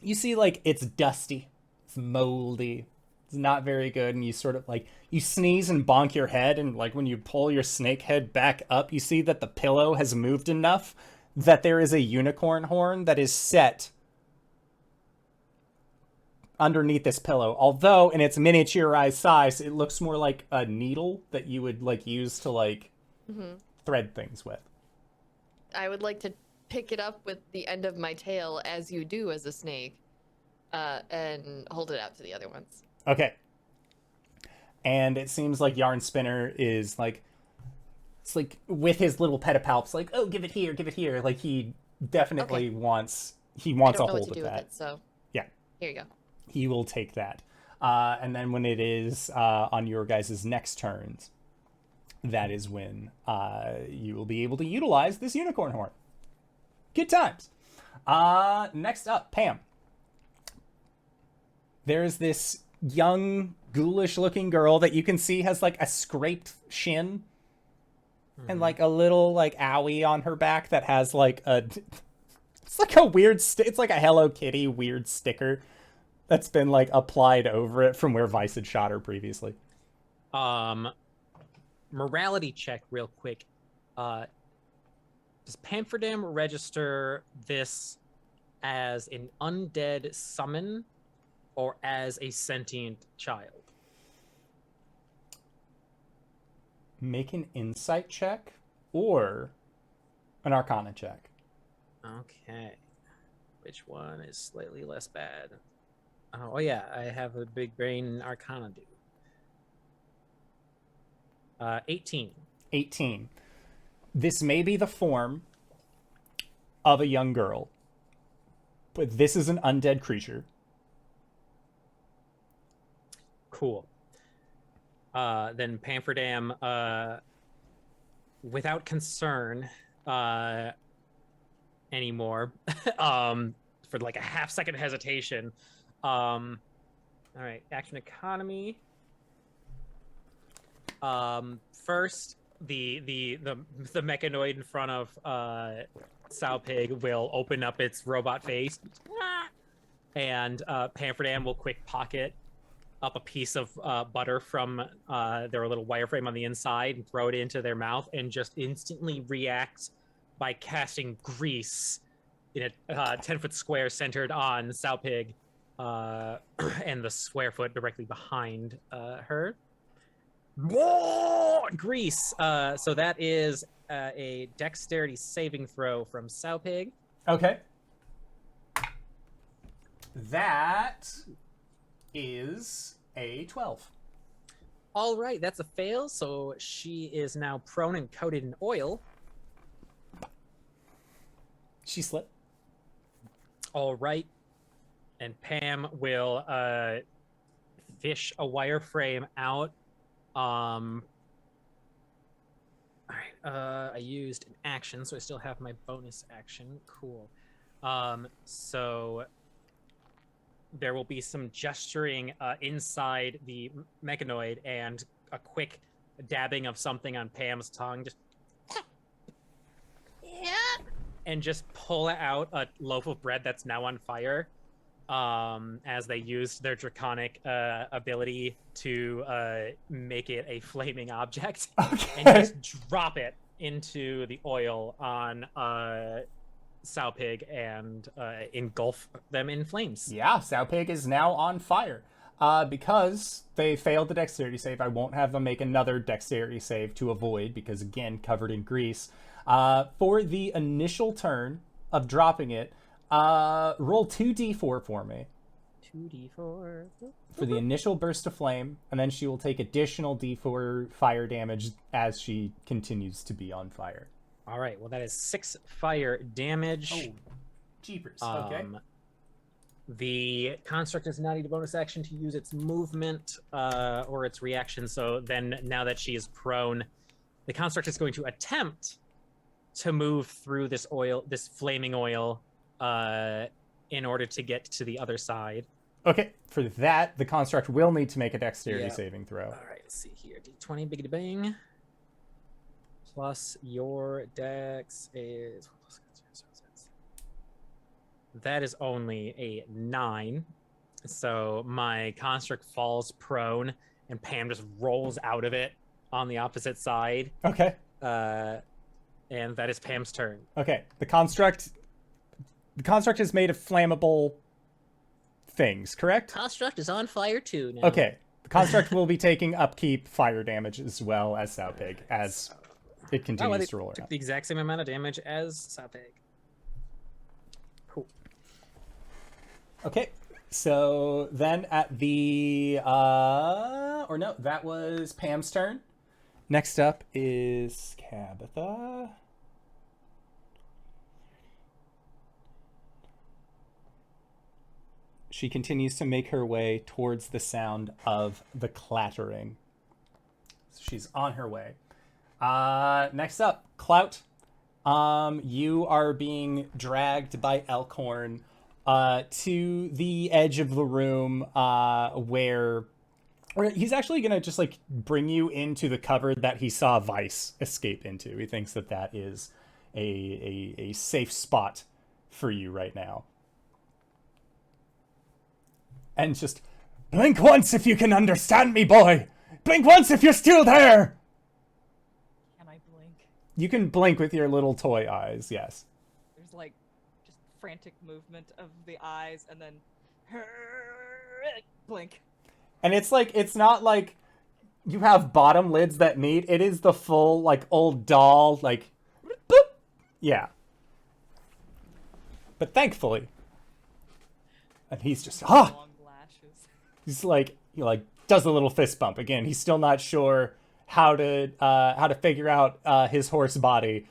you see, like, it's dusty, it's moldy, it's not very good, and you sort of, like, you sneeze and bonk your head, and, like, when you pull your snake head back up, you see that the pillow has moved enough that there is a unicorn horn that is set underneath this pillow. Although, in its miniaturized size, it looks more like a needle that you would, like, use to, like, thread things with. I would like to pick it up with the end of my tail, as you do as a snake, and hold it out to the other ones. Okay. And it seems like Yarn Spinner is, like, it's like, with his little pedipalps, like, oh, give it here, give it here. Like, he definitely wants a I don't know hold what to of do that. with it, so Yeah. here you go. He will take that. And then when it is on your guys' next turns, that is when you will be able to utilize this unicorn horn. Good times. Next up, Pam. There's this young ghoulish looking girl that you can see has like a scraped shin and like a little like owie on her back that has like a it's like a weird it's like a Hello Kitty weird sticker that's been like applied over it from where Vice had shot her previously. Morality check real quick. Does Pamferdam register this as an undead summon or as a sentient child? Make an insight check or an arcana check. Okay. Which one is slightly less bad? Oh yeah, I have a big brain arcana do. 18. 18. This may be the form of a young girl, but this is an undead creature. Cool. Then Pamferdam, without concern anymore, for like a half-second hesitation. All right, action economy. First, the mechanoid in front of Sowpig will open up its robot face, and Pamferdam will quick pocket up a piece of butter from their little wireframe on the inside and throw it into their mouth, and just instantly react by casting grease in a 10-foot square centered on Sowpig and the square foot directly behind her. Whoa! Grease. So that is a dexterity saving throw from Sowpig. Okay. That is a 12. All right, that's a fail. So she is now prone and coated in oil. She slipped. All right. And Pam will fish a wireframe out. All right. I used an action, so I still have my bonus action. Cool. So there will be some gesturing inside the mechanoid and a quick dabbing of something on Pam's tongue. Just Yeah. and just pull out a loaf of bread that's now on fire. As they used their draconic ability to make it a flaming object, and just drop it into the oil on Sowpig and engulf them in flames. Yeah, Sowpig is now on fire. Because they failed the dexterity save, I won't have them make another dexterity save to avoid, because again, covered in grease. For the initial turn of dropping it, roll 2d4 for me. 2d4. For the initial burst of flame, and then she will take additional d4 fire damage as she continues to be on fire. All right, well, that is 6 fire damage. Oh, jeepers. Okay. The construct does not need a bonus action to use its movement or its reaction, so then now that she is prone, the construct is going to attempt to move through this oil, this flaming oil, in order to get to the other side. Okay, for that, the construct will need to make a dexterity saving throw. All right, let's see here. D20, biggity bang. Plus your dex is... That is only a 9. So my construct falls prone, and Pam just rolls out of it on the opposite side. Okay. And that is Pam's turn. Okay, the construct is made of flammable things, correct? Construct is on fire too now. Okay, the construct will be taking upkeep fire damage as well as Sowpig as it continues to roll took around. the exact same amount of damage as Sowpig. Cool. Okay, so then at the or no, that was Pam's turn. Next up is Skabatha. She continues to make her way towards the sound of the clattering. So she's on her way. Next up, Clout. You are being dragged by Elkhorn to the edge of the room where Or he's actually gonna just like bring you into the cupboard that he saw Vice escape into. He thinks that that is a safe spot for you right now. And just blink once if you can understand me, boy. Blink once if you're still there. Can I blink? You can blink with your little toy eyes. Yes. There's like just frantic movement of the eyes and then blink. And it's like, it's not like you have bottom lids that meet. It is the full, like, old doll, like, boop. Yeah. But thankfully. And he's just, Long lashes. he's like, he like does a little fist bump. Again, he's still not sure how to figure out his horse body.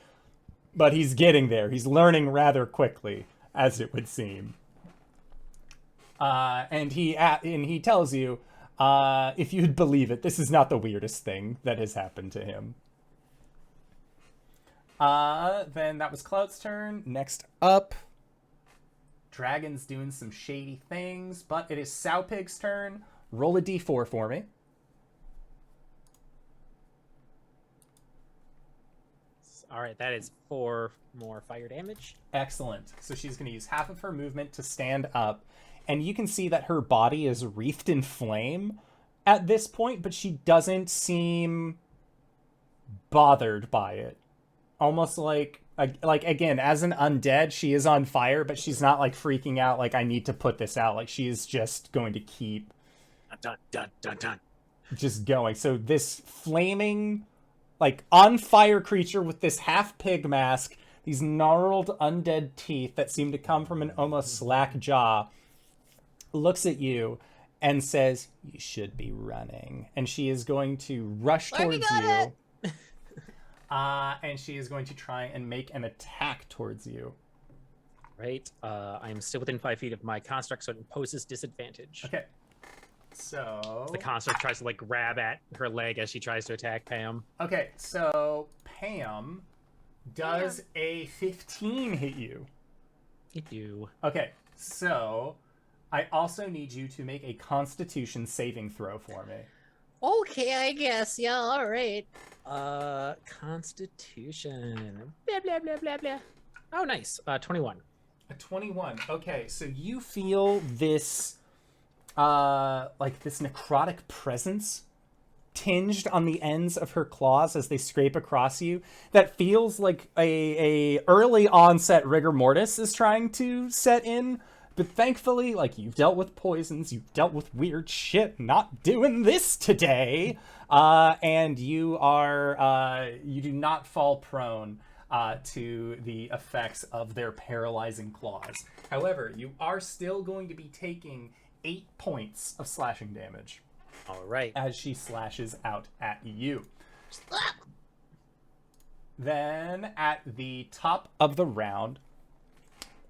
But he's getting there. He's learning rather quickly, as it would seem. And he tells you, if you'd believe it, this is not the weirdest thing that has happened to him. Then that was Clout's turn. Next up, Dragon's doing some shady things, but it is Sowpig's turn. Roll a d4 for me. All right, that is 4 more fire damage. Excellent. So she's going to use half of her movement to stand up. And you can see that her body is wreathed in flame at this point, but she doesn't seem bothered by it. Almost like again, as an undead, she is on fire, but she's not like freaking out like I need to put this out. Like she is just going to keep Dun, dun, dun, dun. just going. So this flaming, like on fire creature with this half pig mask, these gnarled undead teeth that seem to come from an almost slack jaw, looks at you and says, "You should be running." And she is going to rush towards you. And she is going to try and make an attack towards you. Right. I am still within 5 feet of my construct, so it imposes disadvantage. Okay. So The construct tries to like grab at her leg as she tries to attack Pam. okay, so Pam, does a 15 hit you? You do. Okay, so I also need you to make a Constitution saving throw for me. Okay, I guess. Yeah, all right. Constitution. Blah blah blah blah blah. Oh, nice. 21. A 21. Okay, so you feel this, like this necrotic presence tinged on the ends of her claws as they scrape across you. That feels like a early onset rigor mortis is trying to set in. But thankfully, like, you've dealt with poisons, you've dealt with weird shit, not doing this today. And you are, you do not fall prone to the effects of their paralyzing claws. However, you are still going to be taking 8 points of slashing damage. All right. As she slashes out at you. Then, at the top of the round,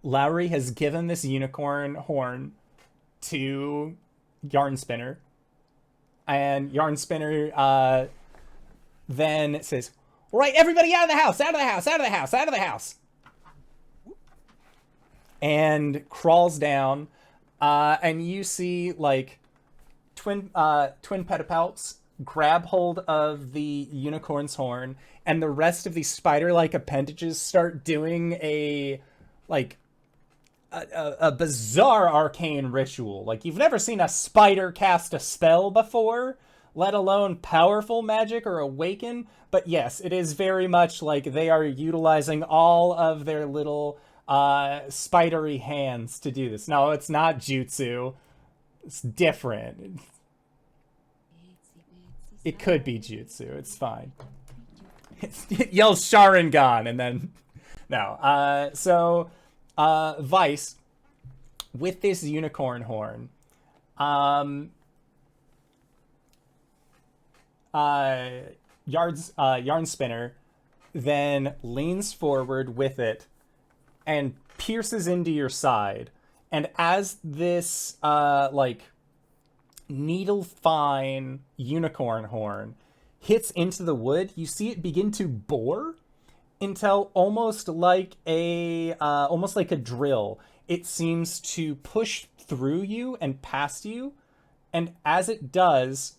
Lowry has given this unicorn horn to Yarn Spinner. And Yarn Spinner then says, "All right, everybody out of the house, out of the house, out of the house, out of the house." And crawls down. And you see, like, twin pedipalps grab hold of the unicorn's horn. And the rest of these spider-like appendages start doing a bizarre arcane ritual. Like, you've never seen a spider cast a spell before, let alone powerful magic or awaken. But yes, it is very much like they are utilizing all of their little spidery hands to do this. No, it's not jutsu. It's different. It could be jutsu. It's fine. It yells Sharingan and then... No. So... Vice, with this unicorn horn, Yarn Spinner then leans forward with it and pierces into your side. And as this, like, needle-fine unicorn horn hits into the wood, you see it begin to bore until almost like a drill. It seems to push through you and past you, and as it does,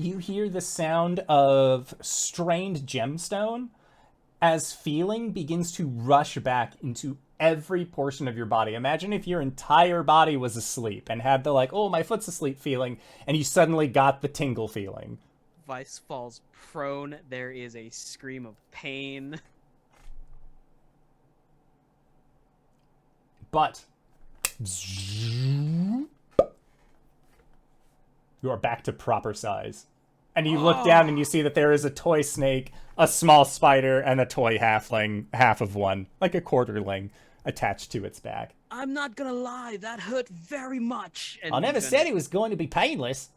you hear the sound of strained gemstone as feeling begins to rush back into every portion of your body. Imagine if your entire body was asleep and had the like, oh, my foot's asleep feeling, and you suddenly got the tingle feeling. Vice falls prone. There is a scream of pain. But you are back to proper size. And you look down and you see that there is a toy snake, a small spider, and a toy halfling, half of one, like a quarterling, attached to its back. I'm not gonna lie, that hurt very much. And I never said it was going to be painless.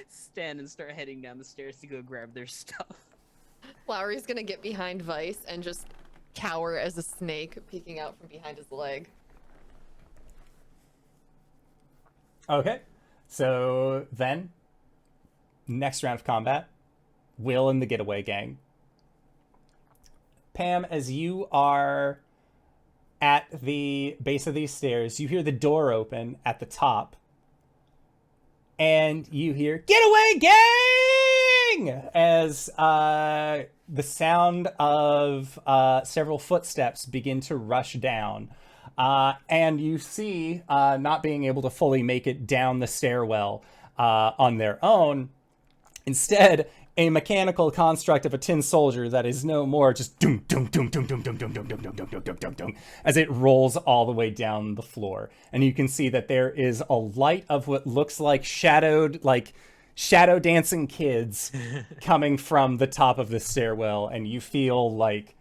Stand and start heading down the stairs to go grab their stuff. Lowry's gonna get behind Vice and just cower as a snake peeking out from behind his leg. Okay, so then, next round of combat, Will and the Getaway Gang. Pam, as you are at the base of these stairs, you hear the door open at the top, and you hear, "Getaway Gang!" as the sound of several footsteps begin to rush down. And you see, not being able to fully make it down the stairwell on their own, instead, a mechanical construct of a tin soldier that is no more just doom, doom, doom, doom, doom, doom, doom, doom, doom, doom, doom, doom, doom, doom, as it rolls all the way down the floor. And you can see that there is a light of what looks like shadow dancing kids coming from the top of the stairwell, and you feel like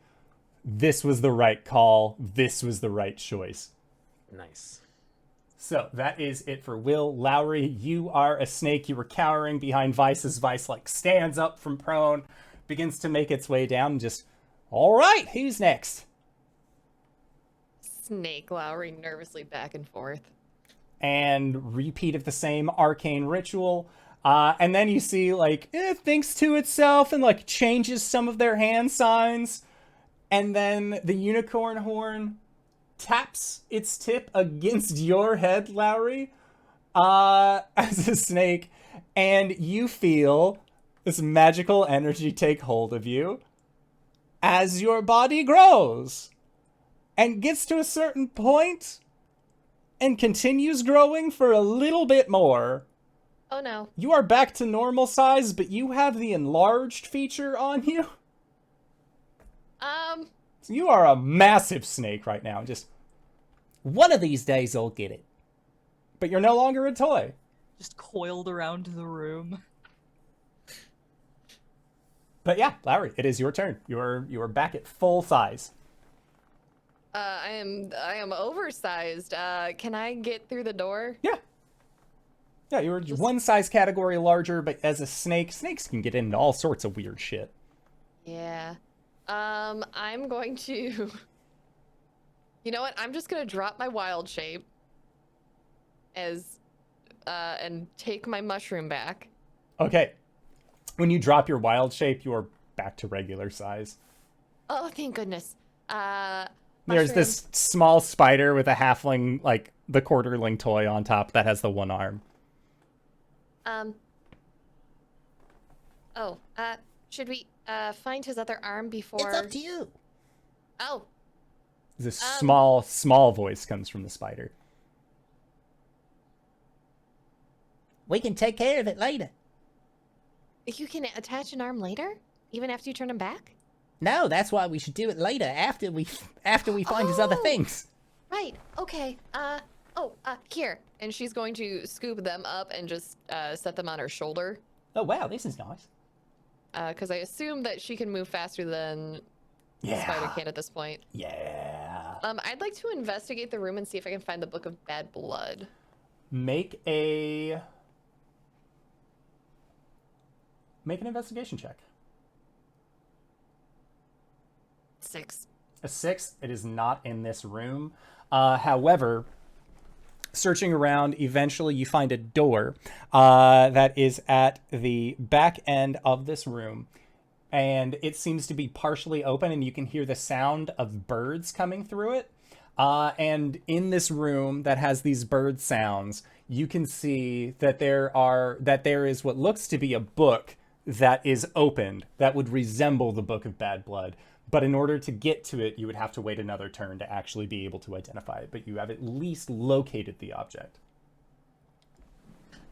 this was the right call, this was the right choice. Nice. So that is it for Will. Lowry, you are a snake. You were cowering behind Vice as Vice like stands up from prone, begins to make its way down, and just, all right, who's next? Snake Lowry nervously back and forth. And repeat of the same arcane ritual. And then you see like, it thinks to itself and like changes some of their hand signs. And then the unicorn horn taps its tip against your head, Lowry, as a snake, and you feel this magical energy take hold of you as your body grows and gets to a certain point and continues growing for a little bit more. Oh no. You are back to normal size, but you have the enlarged feature on you. So you are a massive snake right now. Just one of these days I'll get it. But you're no longer a toy. Just coiled around the room. But yeah, Lowry, it is your turn. You are back at full size. I am oversized. Can I get through the door? Yeah. Yeah, you're one size category larger, but as a snake, snakes can get into all sorts of weird shit. Yeah. I'm going to... You know what? I'm just gonna drop my wild shape as and take my mushroom back. Okay. When you drop your wild shape, you are back to regular size. Oh, thank goodness. There's this small spider with a halfling, like the quarterling toy on top that has the one arm. Should we find his other arm before? It's up to you. Oh. This small voice comes from the spider. We can take care of it later. You can attach an arm later, even after you turn him back. No, that's why we should do it later, after we find his other things. Right. Okay. Here. And she's going to scoop them up and just set them on her shoulder. Oh wow, this is nice. Because I assume that she can move faster than the spider can at this point. Yeah. I'd like to investigate the room and see if I can find the Book of Bad Blood. Make an investigation check. 6. A 6. It is not in this room. However, searching around, eventually you find a door that is at the back end of this room. And it seems to be partially open, and you can hear the sound of birds coming through it. And in this room that has these bird sounds, you can see that there is what looks to be a book that is opened that would resemble the Book of Bad Blood. But in order to get to it, you would have to wait another turn to actually be able to identify it. But you have at least located the object.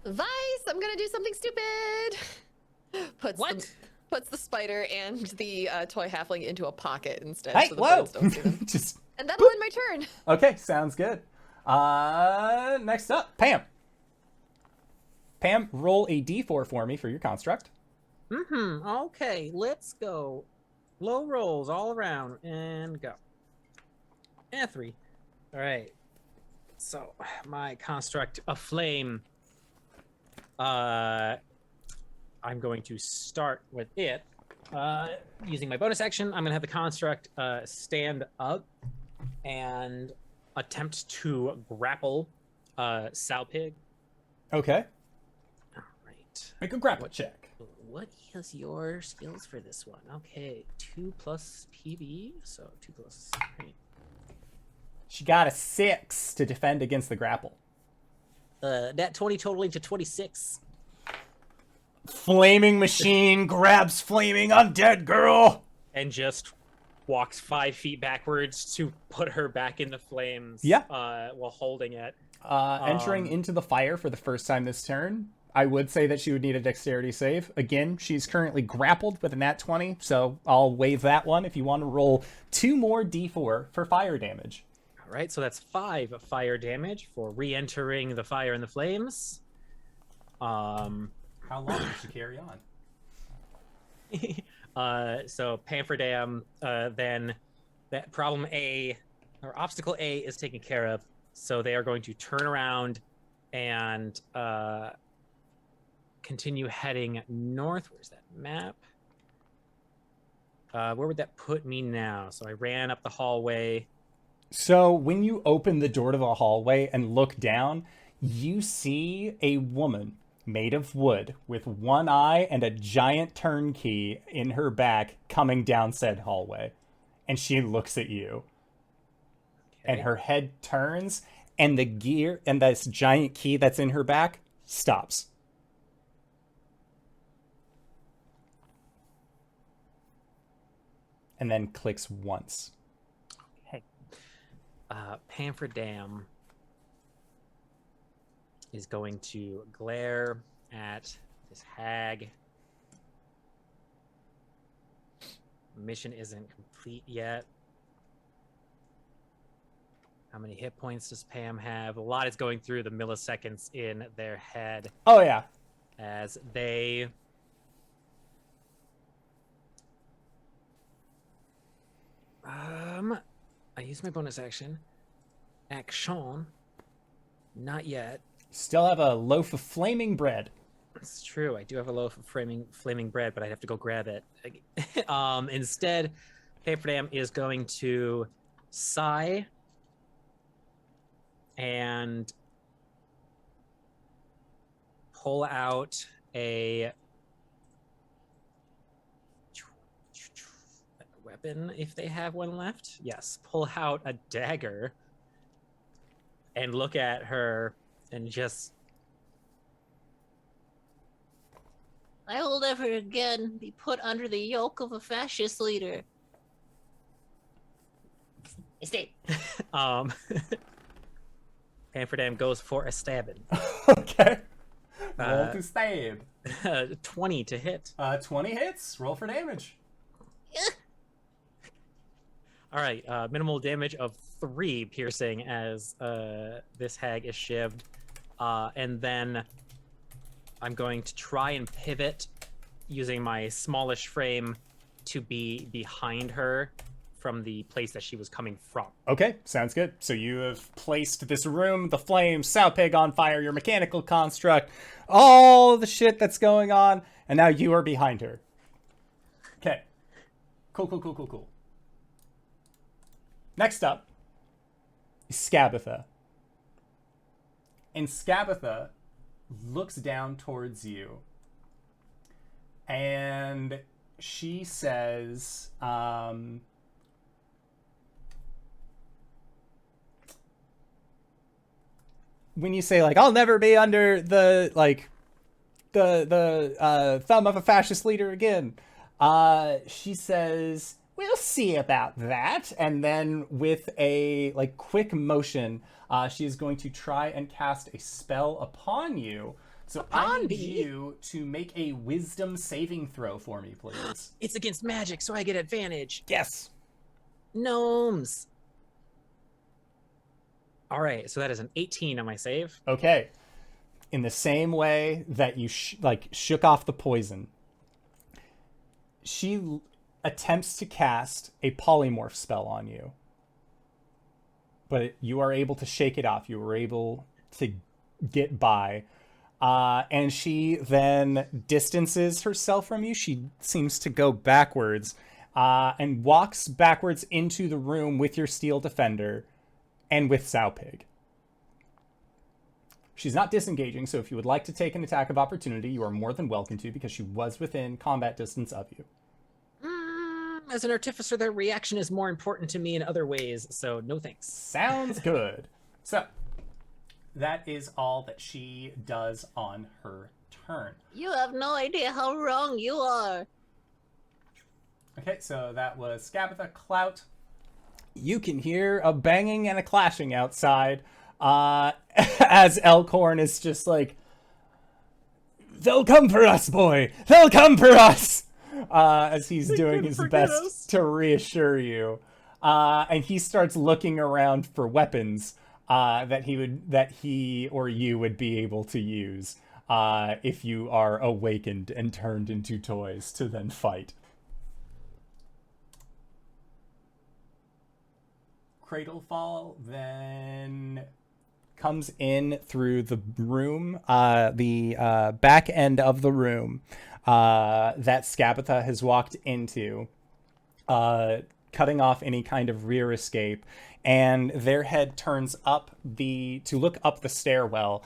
Vice, I'm gonna do something stupid. Puts the spider and the toy halfling into a pocket instead, Hey, so the whoa! birds don't see them. Just And that'll end my turn. okay, sounds good. Next up, Pam. Pam, roll a d4 for me for your construct. Okay, let's go. Low rolls all around and go. And 3. All right. So my construct of flame. I'm going to start with it. Using my bonus action, I'm gonna have the construct stand up and attempt to grapple Salpig. Okay. All right. Make a grapple check. What is your skills for this one? Okay, 2 plus PB, so 2 plus. Right. She got a 6 to defend against the grapple. That 20 totaling to 26. Flaming machine grabs flaming undead girl. And just walks 5 feet backwards to put her back in the flames. Yeah. While holding it. Entering into the fire for the first time this turn, I would say that she would need a dexterity save. Again, she's currently grappled with a nat 20, so I'll waive that one if you want to roll 2 more d4 for fire damage. All right, so that's 5 fire damage for re-entering the fire and the flames. How long does she carry on? So Pamferdam, then that problem A, or obstacle A is taken care of. So they are going to turn around and continue heading north. Where's that map? Where would that put me now? So I ran up the hallway. So when you open the door to the hallway and look down, you see a woman made of wood with one eye and a giant turnkey in her back coming down said hallway. And she looks at you. Okay. And her head turns and the gear and this giant key that's in her back stops. And then clicks once. Okay. Pamferdam is going to glare at this hag. Mission isn't complete yet. How many hit points does Pam have? A lot is going through the milliseconds in their head Oh, yeah. as they I use my bonus action. Action. Not yet. Still have a loaf of flaming bread. It's true. I do have a loaf of flaming bread, but I'd have to go grab it. Instead, Pamferdam is going to sigh and pull out a weapon if they have one left. Yes, pull out a dagger and look at her and just I will never again be put under the yoke of a fascist leader. Stay. Pamferdam goes for a stabbing. Okay. Roll to stab. 20 to hit. 20 hits. Roll for damage. All right, minimal damage of 3 piercing as this hag is shivved. And then I'm going to try and pivot using my smallish frame to be behind her from the place that she was coming from. Okay, sounds good. So you have placed this room, the flames, Salpig on fire, your mechanical construct, all the shit that's going on, and now you are behind her. Okay. Cool. Next up is Skabatha. And Skabatha looks down towards you. And she says, when you say like, I'll never be under the thumb of a fascist leader again, she says, we'll see about that. And then with a like quick motion, she is going to try and cast a spell upon you. So I need you to make a wisdom saving throw for me, please. It's against magic, so I get advantage. Yes. Gnomes. All right, so that is an 18 on my save. Okay. In the same way that you shook off the poison, she attempts to cast a polymorph spell on you. But you are able to shake it off. You were able to get by. And she then distances herself from you. She seems to go backwards and walks backwards into the room with your steel defender and with Sowpig. She's not disengaging, so if you would like to take an attack of opportunity, you are more than welcome to, because she was within combat distance of you. As an artificer, their reaction is more important to me in other ways, so no thanks. Sounds good. So, that is all that she does on her turn. You have no idea how wrong you are. Okay, so that was Skabatha. Clout. You can hear a banging and a clashing outside as Elkhorn is just like, they'll come for us, boy! They'll come for us! As he's doing his best to reassure you. And he starts looking around for weapons that he or you would be able to use if you are awakened and turned into toys to then fight. Cradlefall then comes in through the room, the back end of the room that Skabatha has walked into, cutting off any kind of rear escape, and their head turns up to look up the stairwell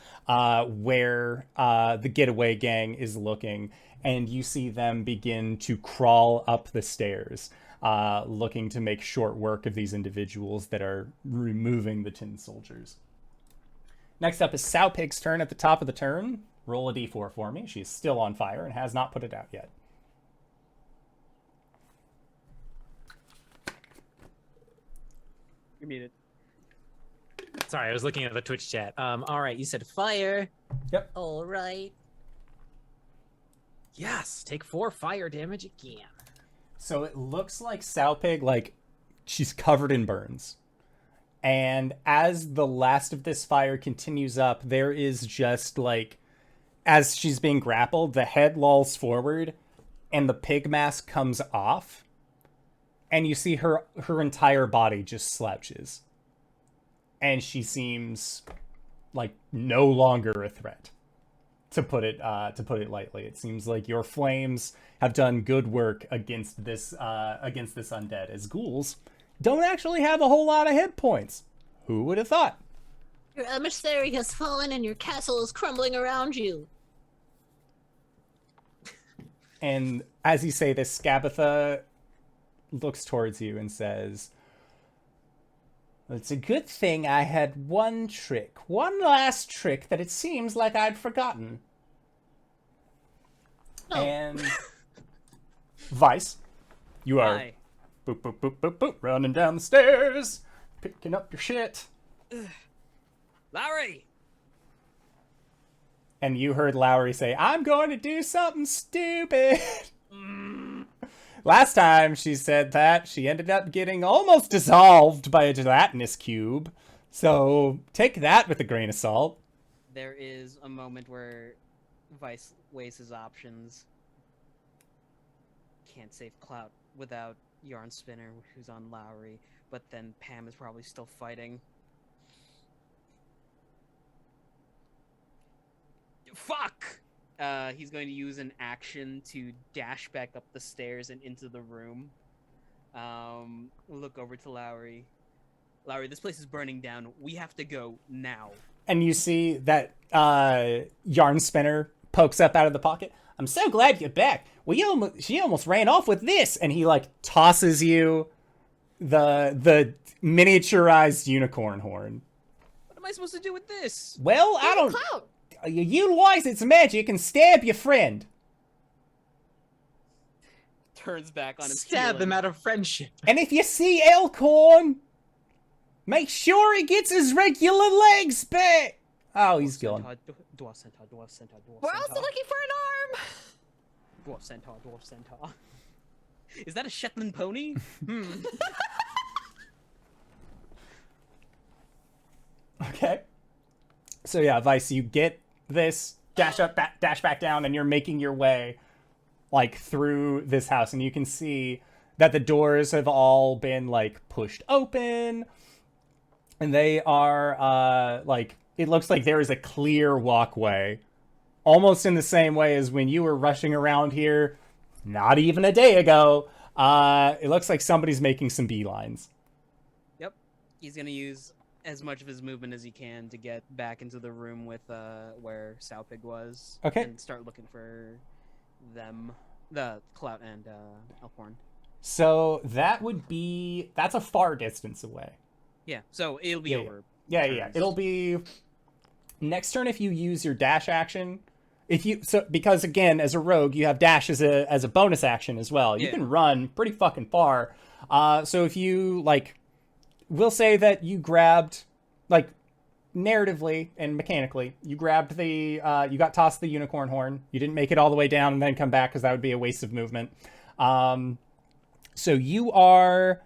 where the getaway gang is looking, and you see them begin to crawl up the stairs, looking to make short work of these individuals that are removing the tin soldiers. Next up is Sowpig's turn at the top of the turn. Roll a d4 for me. She's still on fire and has not put it out yet. You're muted. Sorry, I was looking at the Twitch chat. All right, you said fire. Yep. All right. Yes, take 4 fire damage again. So it looks like Sowpig, like, she's covered in burns. And as the last of this fire continues up, there is just, like, as she's being grappled, the head lolls forward, and the pig mask comes off. And you see her entire body just slouches. And she seems like no longer a threat. To put it lightly, it seems like your flames have done good work against this undead, as ghouls don't actually have a whole lot of hit points. Who would have thought? Your emissary has fallen and your castle is crumbling around you. And as you say this, Skabatha looks towards you and says, "It's a good thing I had one last trick that it seems like I'd forgotten." No. And Vice, you are Hi. boop, boop, boop, boop, boop, running down the stairs, picking up your shit. Lowry! And you heard Lowry say, "I'm going to do something stupid." Last time she said that, she ended up getting almost dissolved by a gelatinous cube. So take that with a grain of salt. There is a moment where Vice weighs his options. Can't save Clout without Yarn Spinner, who's on Lowry, but then Pam is probably still fighting. Fuck! He's going to use an action to dash back up the stairs and into the room. Look over to Lowry. Lowry, this place is burning down. We have to go now. And you see that Yarn Spinner pokes up out of the pocket. "I'm so glad you're back. Well, she almost ran off with this." And he like tosses you the miniaturized unicorn horn. What am am I supposed to do with this? Well, I don't... Clout. You utilize its magic and stab your friend. Turns back on his Stab them healing. out of friendship. And if you see Elkhorn, make sure he gets his regular legs back. Oh, he's gone. Dwarf centaur, dwarf centaur, dwarf We're centaur. also looking for an arm. Dwarf centaur, dwarf centaur. Is that a Shetland pony? Okay. So yeah, Vice, you get this, dash back down, and you're making your way, like, through this house, and you can see that the doors have all been, like, pushed open, and they are, like, it looks like there is a clear walkway, almost in the same way as when you were rushing around here not even a day ago. It looks like somebody's making some beelines. Yep. He's gonna use as much of his movement as he can to get back into the room with where Sowpig was. Okay. And start looking for them, the Clout and Elkhorn. So that would be, that's a far distance away. Yeah. So it'll be Yeah, over. Yeah. turns. It'll be next turn if you use your dash action. Because again, as a rogue, you have dash as a bonus action as well. You Yeah. can run pretty fucking far. So if you we'll say that you grabbed, narratively and mechanically, you grabbed you got tossed the unicorn horn. You didn't make it all the way down and then come back because that would be a waste of movement. So you are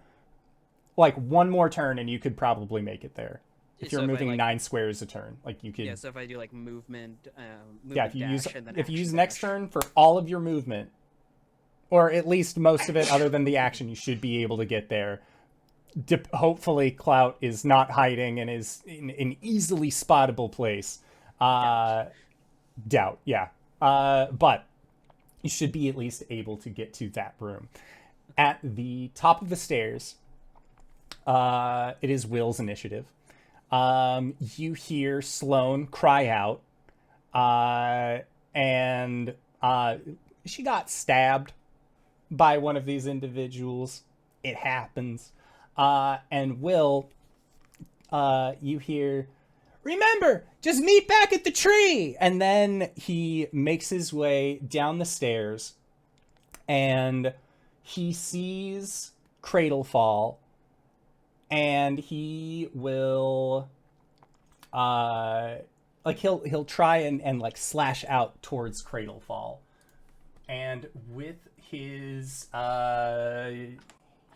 one more turn and you could probably make it there. If you're So moving I, 9 squares a turn, you could. Yeah. So if I do movement, Yeah, if you dash, use and then if you use action next dash. turn for all of your movement, or at least most of it, other than the action, you should be able to get there. Hopefully, Clout is not hiding and is in an easily spottable place. Doubt, yeah. But you should be at least able to get to that room. At the top of the stairs, it is Will's initiative. You hear Sloane cry out, and she got stabbed by one of these individuals. It happens. And Will, you hear, "Remember, just meet back at the tree!" And then he makes his way down the stairs, and he sees Cradle fall. And he will, he'll try and slash out towards Cradlefall. And with his,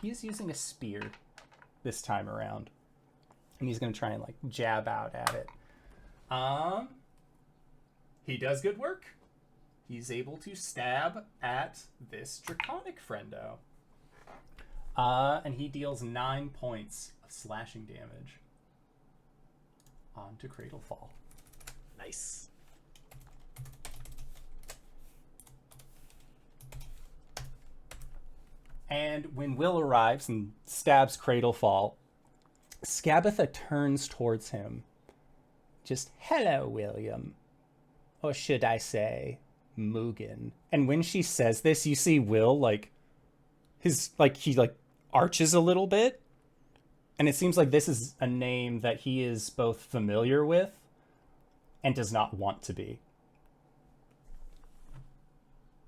he's using a spear this time around. And he's going to try and, jab out at it. He does good work. He's able to stab at this Draconic friendo. And he deals 9 points of slashing damage onto Cradlefall. Nice. And when Will arrives and stabs Cradlefall, Skabatha turns towards him. Just, "Hello, William." Or should I say, Mugen. And when she says this, you see Will, he arches a little bit, and it seems like this is a name that he is both familiar with and does not want to be.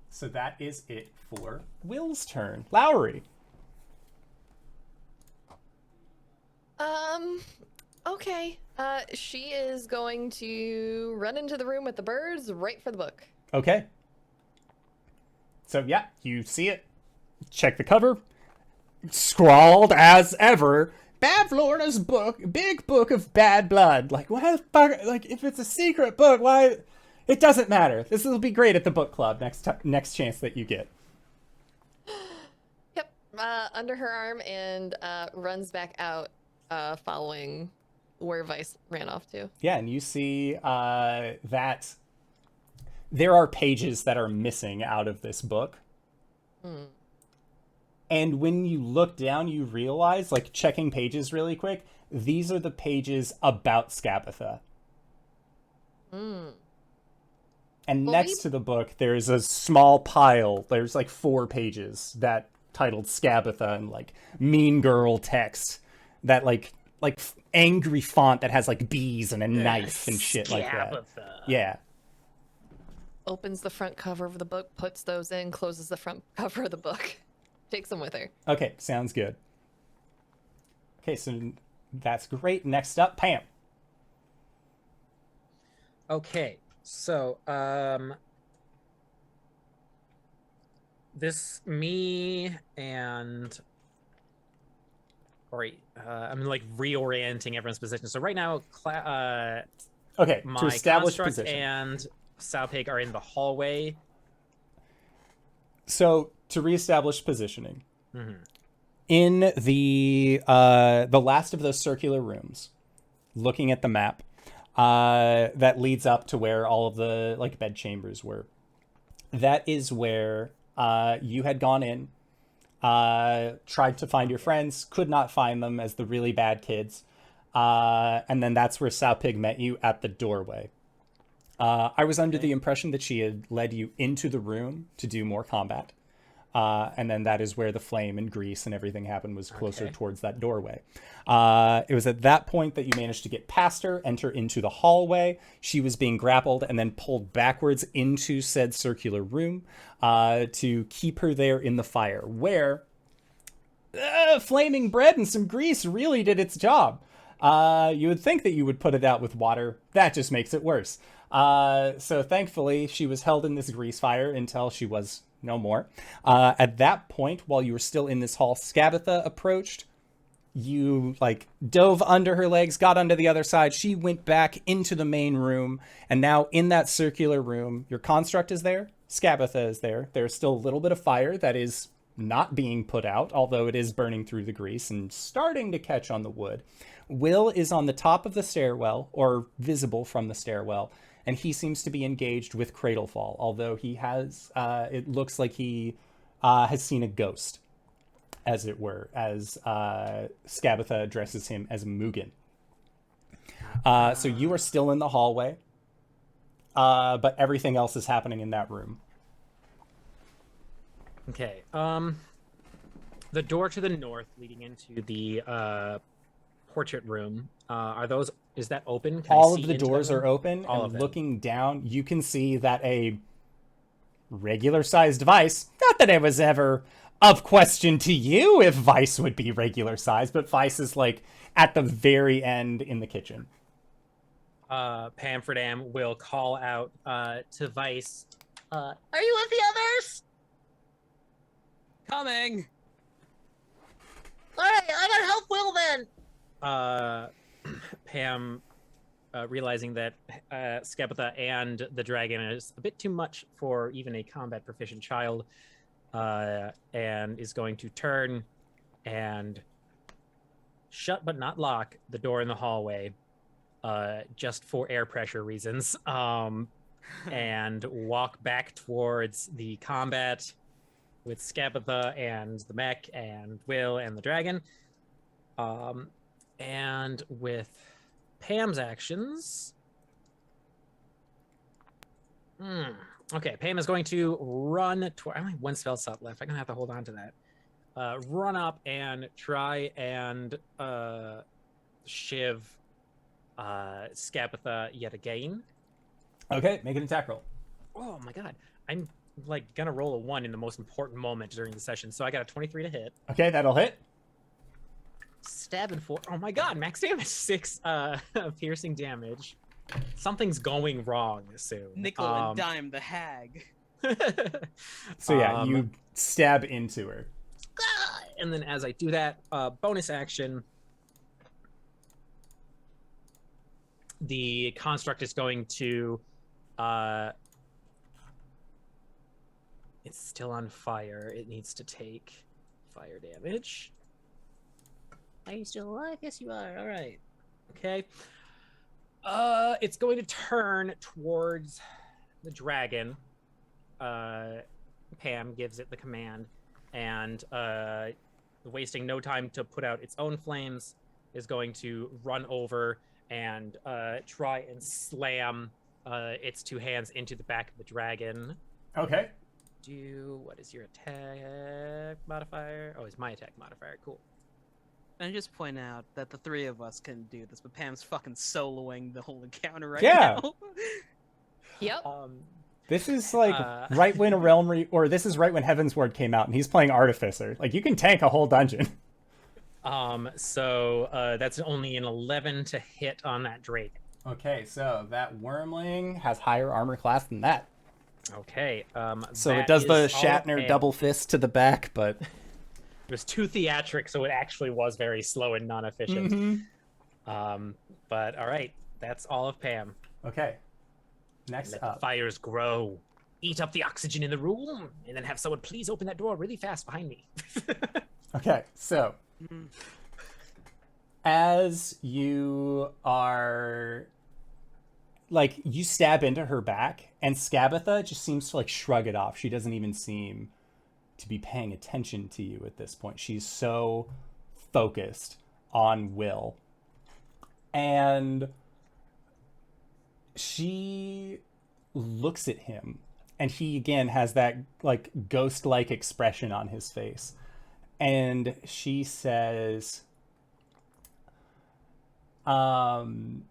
So that is it for Will's turn. Lowry. Okay. She is going to run into the room with the birds right for the book. Okay. So yeah, you see it. Check the cover. Scrawled as ever, Bavlorna's book, big book of bad blood. Why the fuck? If it's a secret book, why? It doesn't matter. This will be great at the book club next chance that you get. Yep. Under her arm and runs back out, following where Vice ran off to. Yeah, and you see that there are pages that are missing out of this book. And when you look down, you realize, checking pages really quick, these are the pages about Skabatha. And Well, next to the book, there's a small pile. There's 4 pages that titled Skabatha and mean girl text that like angry font that has like bees and a knife and shit like that. Skabatha. Yeah. Opens the front cover of the book, puts those in, closes the front cover of the book, takes them with her. Okay, sounds good. Okay, so that's great. Next up, Pam. Okay, so this me and I'm like reorienting everyone's position. So right now, Okay, my to establish construct position. and Sowpig are in the hallway. So to reestablish positioning, Mm-hmm. in the last of those circular rooms, looking at the map, that leads up to where all of the like bed chambers were. That is where you had gone in, tried to find your friends, could not find them as the really bad kids, and then that's where Sowpig met you at the doorway. I was under the impression that she had led you into the room to do more combat. And then that is where the flame and grease and everything happened, was closer towards that doorway. It was at that point that you managed to get past her, enter into the hallway. She was being grappled and then pulled backwards into said circular room to keep her there in the fire, where flaming bread and some grease really did its job. You would think that you would put it out with water. That just makes it worse. So thankfully, she was held in this grease fire until she was no more. At that point, while you were still in this hall, Skabatha approached. You like dove under her legs, got onto the other side. She went back into the main room, and now in that circular room, your construct is there. Skabatha is there. There's still a little bit of fire that is not being put out, although it is burning through the grease and starting to catch on the wood. Will is on the top of the stairwell, or visible from the stairwell, and he seems to be engaged with Cradlefall, although he has, it looks like he has seen a ghost, as it were, as Skabatha addresses him as Mugen. So you are still in the hallway, but everything else is happening in that room. Okay. The door to the north leading into the portrait room, is that open? Can I All see of the into that doors room? are open, All of and them. looking down, you can see that a regular-sized Vice, not that it was ever of question to you if Vice would be regular-sized, but Vice is like at the very end in the kitchen. Pamferdam will call out to Vice. Are you with the others? Coming. All right, I gotta help Will then. Pam, realizing that Skabatha and the dragon is a bit too much for even a combat proficient child, and is going to turn and shut but not lock the door in the hallway, just for air pressure reasons, and walk back towards the combat with Skabatha and the mech and Will and the dragon. And with Pam's actions... Okay, Pam is going to run toward... I only have one spell slot left. I'm going to have to hold on to that. Run up and try and shiv Skabatha yet again. Okay, make an attack roll. Oh my god. I'm like gonna roll a 1 in the most important moment during the session. So I got a 23 to hit. Okay, that'll hit. Stab and 4. Oh my god, max damage 6 piercing damage. Something's going wrong soon. Nickel and dime the hag. So yeah, you stab into her. And then as I do that, bonus action, the construct is going to it's still on fire. It needs to take fire damage. Are you still alive? Yes, you are. All right. Okay. It's going to turn towards the dragon. Pam gives it the command, and wasting no time to put out its own flames, is going to run over and try and slam its two hands into the back of the dragon. Okay. What is your attack modifier? Oh, it's my attack modifier. Cool. And just point out that the three of us can do this, but Pam's fucking soloing the whole encounter right Yeah. now. Yep. This is like right when this is right when Heavensward came out, and he's playing Artificer. Like, you can tank a whole dungeon. So that's only an 11 to hit on that Drake. Okay, so that Wormling has higher armor class than that. Okay. So that it does the is all of Shatner Pam. double fist to the back, but It was too theatric, so it actually was very slow and non-efficient. But all right, that's all of Pam. okay. Next Let the up. fires grow. Eat up the oxygen in the room, and then have someone please open that door really fast behind me. Okay, so as you are like, you stab into her back, and Skabatha just seems to like shrug it off. She doesn't even seem to be paying attention to you at this point. She's so focused on Will. And she looks at him, and he again has that like ghost-like expression on his face. And she says, it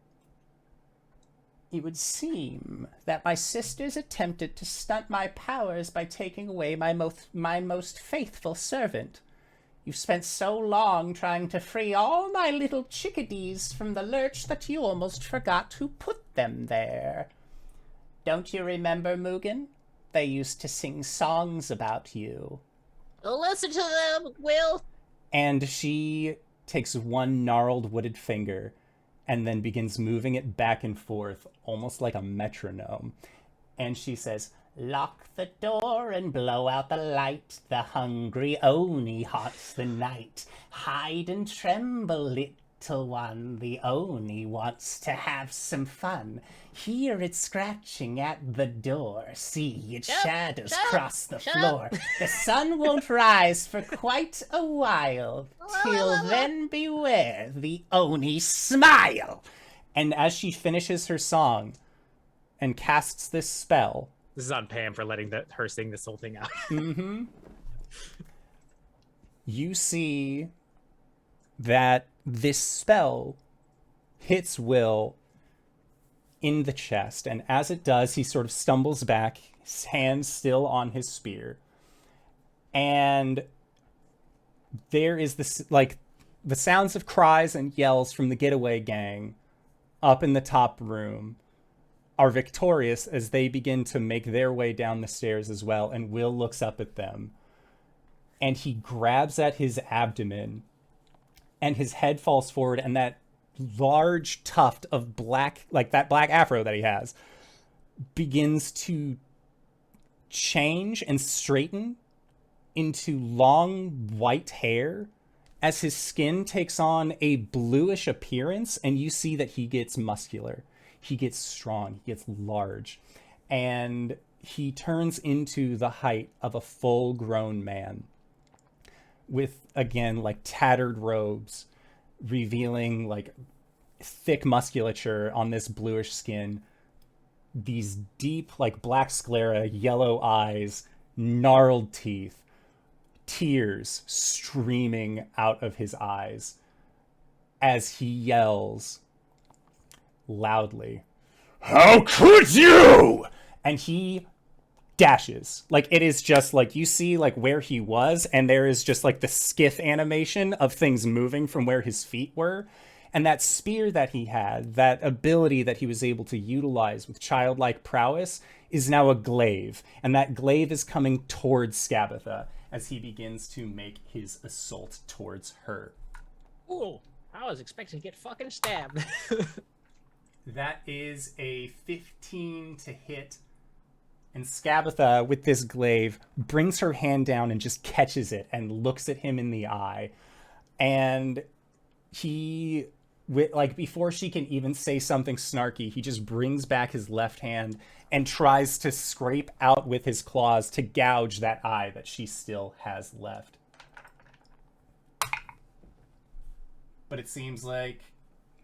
would seem that my sisters attempted to stunt my powers by taking away my most faithful servant. You spent so long trying to free all my little chickadees from the lurch that you almost forgot who put them there. Don't you remember, Mugen? They used to sing songs about you. Don't listen to them, Will. And she takes one gnarled wooded finger and then begins moving it back and forth, almost like a metronome. And she says, "Lock the door and blow out the light. The hungry Oni haunts the night. Hide and tremble, little one. The Oni wants to have some fun. Hear it scratching at the door. See its shadows cross the floor. The sun won't rise for quite a while. Till then beware the Oni smile." And as she finishes her song and casts this spell, This is on Pam for letting her sing this whole thing out. you see that this spell hits Will in the chest, and as it does, he sort of stumbles back, his hand still on his spear, and there is this like the sounds of cries and yells from the getaway gang up in the top room are victorious as they begin to make their way down the stairs as well, and Will looks up at them, and he grabs at his abdomen, and his head falls forward, and that large tuft of black, like that black afro that he has, begins to change and straighten into long white hair as his skin takes on a bluish appearance, and you see that he gets muscular. He gets strong, he gets large, and he turns into the height of a full-grown man with, again, like tattered robes, revealing like thick musculature on this bluish skin, these deep, like black sclera, yellow eyes, gnarled teeth, tears streaming out of his eyes as he yells loudly, "How could you?" And he dashes. Like, it is just like, you see like where he was, and there is just like the skiff animation of things moving from where his feet were. And that spear that he had, that ability that he was able to utilize with childlike prowess, is now a glaive. And that glaive is coming towards Skabatha as he begins to make his assault towards her. Ooh, I was expecting to get fucking stabbed. That is a 15 to hit. And Skabatha, with this glaive, brings her hand down and just catches it and looks at him in the eye. And he, like, before she can even say something snarky, he just brings back his left hand and tries to scrape out with his claws to gouge that eye that she still has left. But it seems like,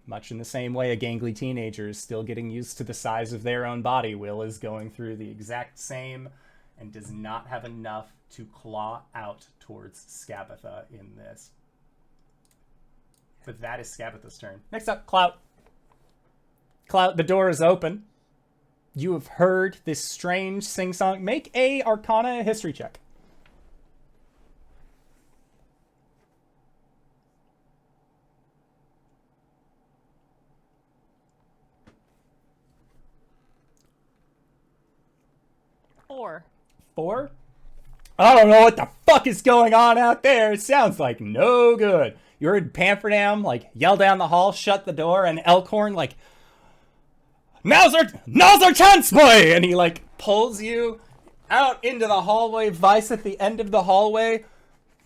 much in the same way a gangly teenager is still getting used to the size of their own body, Will is going through the exact same and does not have enough to claw out towards Skabatha in this. But that is Skabatha's turn. Next up, Clout. Clout, the door is open. You have heard this strange sing-song. Make a Arcana history check. Four? I don't know what the fuck is going on out there. It sounds like no good. You heard Pamferdam, like, yell down the hall, shut the door, and Elkhorn, like, Now's our chance, boy! And he, like, pulls you out into the hallway. Vice at the end of the hallway.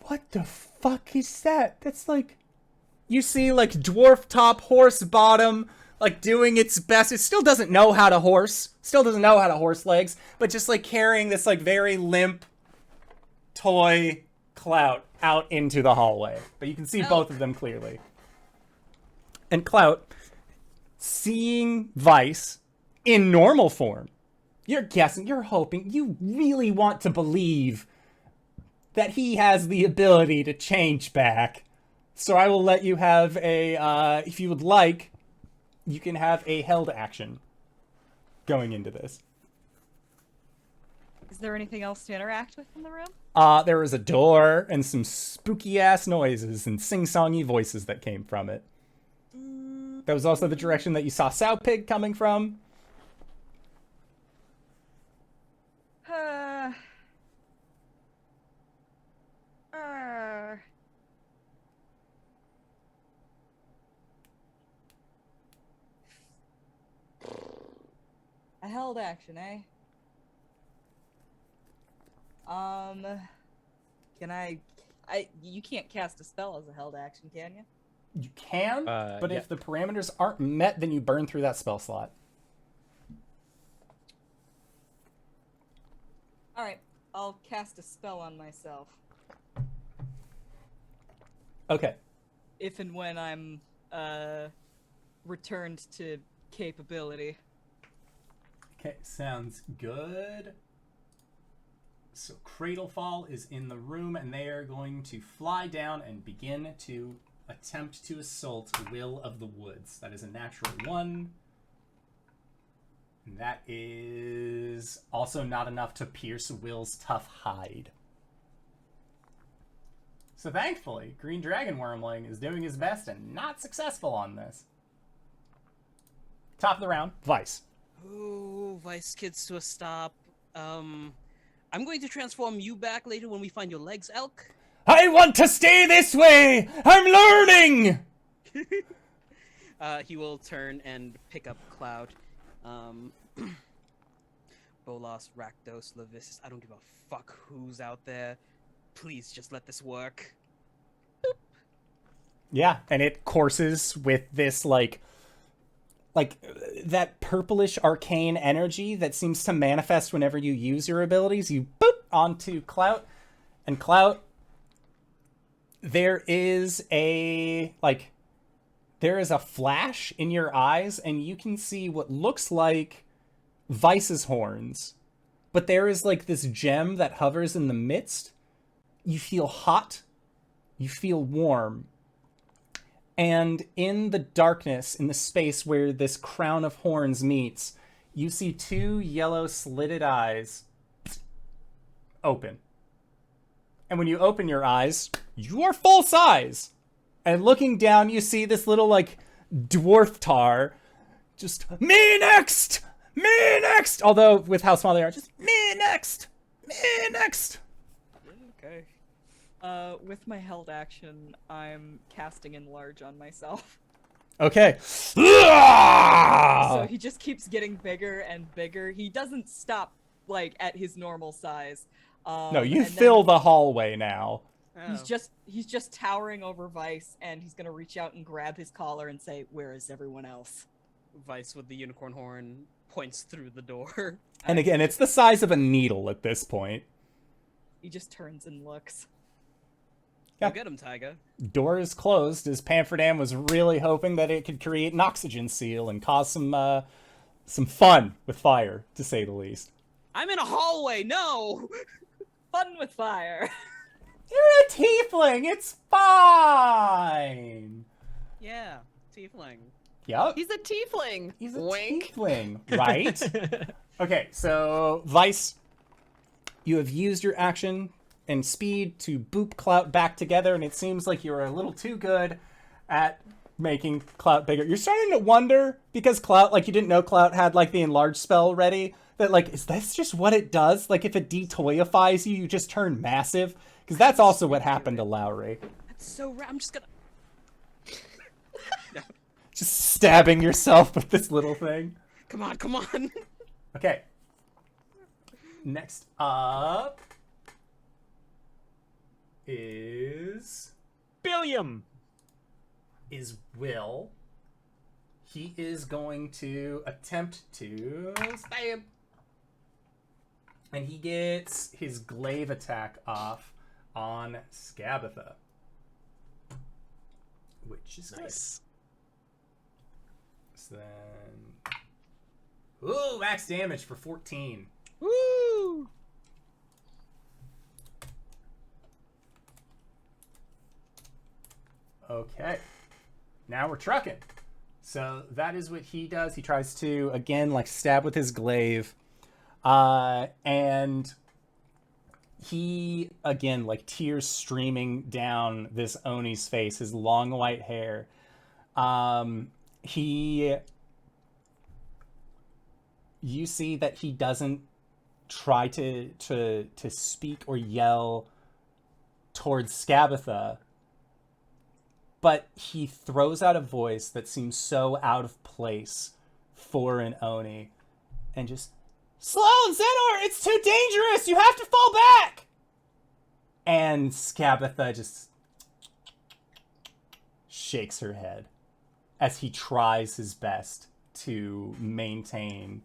What the fuck is that? That's like... You see, like, dwarf top, horse bottom, like, doing its best. It still doesn't know how to horse. Still doesn't know how to horse legs. But just, like, carrying this, like, very limp toy Clout out into the hallway. But you can see both of them clearly. And Clout, seeing Vice in normal form, you're guessing, you're hoping, you really want to believe that he has the ability to change back. So I will let you have a, if you would like, you can have a held action going into this. Is there anything else to interact with in the room? There was a door and some spooky-ass noises and sing-songy voices that came from it. That was also the direction that you saw Sowpig coming from. A held action, eh? Can I you can't cast a spell as a held action, can you? You can, but yeah. if the parameters aren't met, then you burn through that spell slot. Alright, I'll cast a spell on myself. Okay. If and when I'm, returned to capability. Okay, sounds good. So Cradlefall is in the room, and they are going to fly down and begin to attempt to assault Will of the Woods. That is a natural 1. And that is also not enough to pierce Will's tough hide. So thankfully, Green Dragon Wormling is doing his best and not successful on this. Top of the round, Vice. Ooh, Vice kids to a stop. I'm going to transform you back later when we find your legs, Elk. I want to stay this way! I'm learning! He will turn and pick up Cloud. Bolas, Rakdos, Levis. I don't give a fuck who's out there. Please just let this work. Yeah, and it courses with this, like that purplish arcane energy that seems to manifest whenever you use your abilities. You boop onto Clout, and Clout, there is a flash in your eyes, and you can see what looks like Vice's horns, but there is like this gem that hovers in the midst. You feel hot, you feel warm, and in the darkness, in the space where this crown of horns meets, you see 2 yellow slitted eyes open. And when you open your eyes, you are full size. And looking down, you see this little, like, dwarf tar. Just, me next! Me next! Although, with how small they are, just, me next! Me next! Okay. With my held action, I'm casting Enlarge on myself. Okay. So he just keeps getting bigger and bigger. He doesn't stop, like, at his normal size. No, you fill the hallway now. He's just towering over Vice, and he's gonna reach out and grab his collar and say, "Where is everyone else?" Vice with the unicorn horn points through the door. And again, it's the size of a needle at this point. He just turns and looks. Yeah. Go get him, Tyga. Door is closed, as Pamferdam was really hoping that it could create an oxygen seal and cause some fun with fire, to say the least. I'm in a hallway. No. Fun with fire. You're a tiefling. It's fine. Yeah, tiefling. Yep. He's a tiefling. He's a Wink. tiefling, right? Okay, so Vice, you have used your action and speed to boop Clout back together, and it seems like you're a little too good at making Clout bigger. You're starting to wonder, because Clout, like, you didn't know Clout had, like, the enlarge spell ready, that, like, is this just what it does? Like, if it detoyifies you, you just turn massive? Because that's also what happened to Lowry. That's so rad. I'm just gonna. Just stabbing yourself with this little thing. Come on, come on. Okay. Next up is Billiam. Will. He is going to attempt to stab. And he gets his glaive attack off on Skabatha. Which is nice. So then... Ooh, max damage for 14. Woo! Okay. Now we're trucking. So that is what he does. He tries to, again, like, stab with his glaive. And he, again, like, tears streaming down this Oni's face, his long white hair. You see that he doesn't try to speak or yell towards Skabatha, but he throws out a voice that seems so out of place for an Oni, and just, Sloan, Zenor, it's too dangerous! You have to fall back! And Skabatha just shakes her head as he tries his best to maintain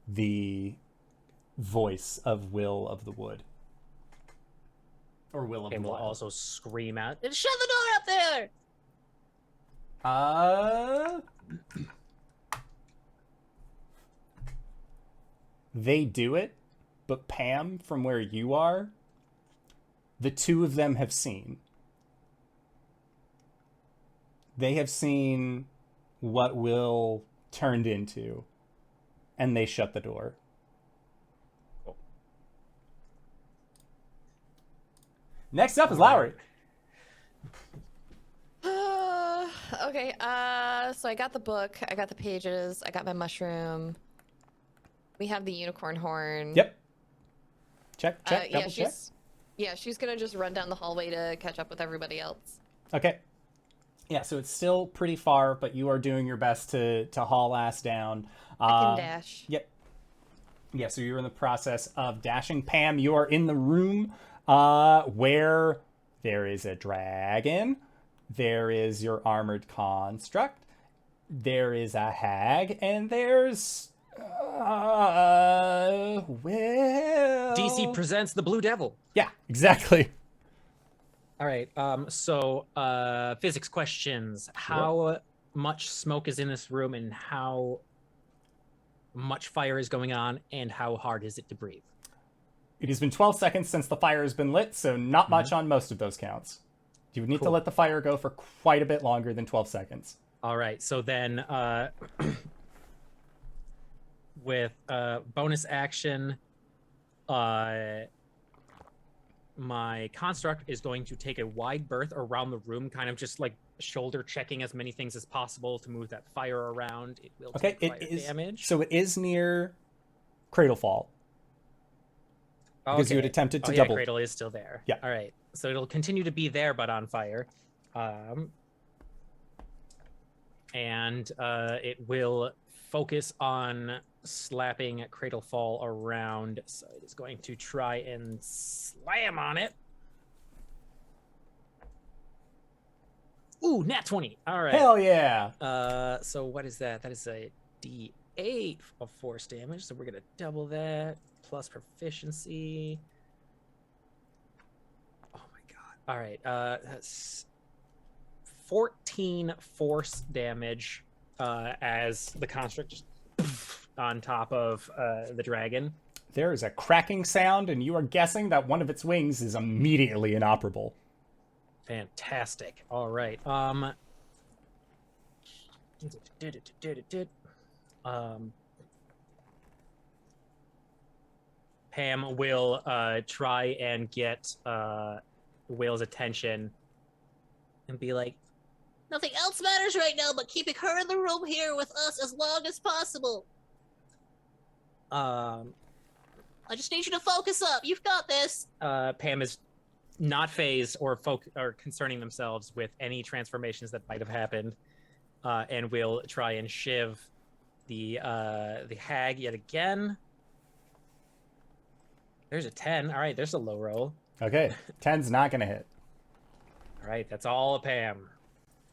the voice of Will of the Wood. Or Will of the And will Wild. also scream out, And shut the door up there! They do it, but Pam, from where you are, the two of them have seen. They have seen what Will turned into, and they shut the door. Cool. Next up is Lowry. Okay, so I got the book, I got the pages, I got my mushroom. We have the unicorn horn. Yep. Check, Yeah, double check. she's gonna just run down the hallway to catch up with everybody else. Okay. Yeah, so it's still pretty far, but you are doing your best to haul ass down. I can dash. Yep. Yeah, so you're in the process of dashing. Pam, you are in the room where there is a dragon. There is your armored construct. There is a hag, and there's Will. DC presents the Blue Devil. Yeah, exactly. All right. So physics questions. How much smoke is in this room, and how much fire is going on, and how hard is it to breathe? It has been 12 seconds since the fire has been lit, so not much on most of those counts. You would need to let the fire go for quite a bit longer than 12 seconds. All right. So then with bonus action, my construct is going to take a wide berth around the room, kind of just like shoulder checking as many things as possible to move that fire around. It will Okay, take it fire is damage. so it is near Cradlefall. Because you had attempted to double. Yeah, Cradle is still there. Yeah. All right. So it'll continue to be there, but on fire. And it will focus on slapping Cradlefall around. So it is going to try and slam on it. Ooh, nat 20. All right. Hell yeah. So what is that? That is a D8 of force damage. So we're going to double that. Plus proficiency. Oh my god. All right. That's 14 force damage as the construct just on top of the dragon. There is a cracking sound, and you are guessing that one of its wings is immediately inoperable. Fantastic. All right. Pam will try and get Will's attention and be like, Nothing else matters right now but keeping her in the room here with us as long as possible. I just need you to focus up. You've got this. Pam is not phased or concerning themselves with any transformations that might have happened, and will try and shiv the hag yet again. There's a 10. All right, there's a low roll. Okay, 10's not gonna hit. All right, that's all Pam.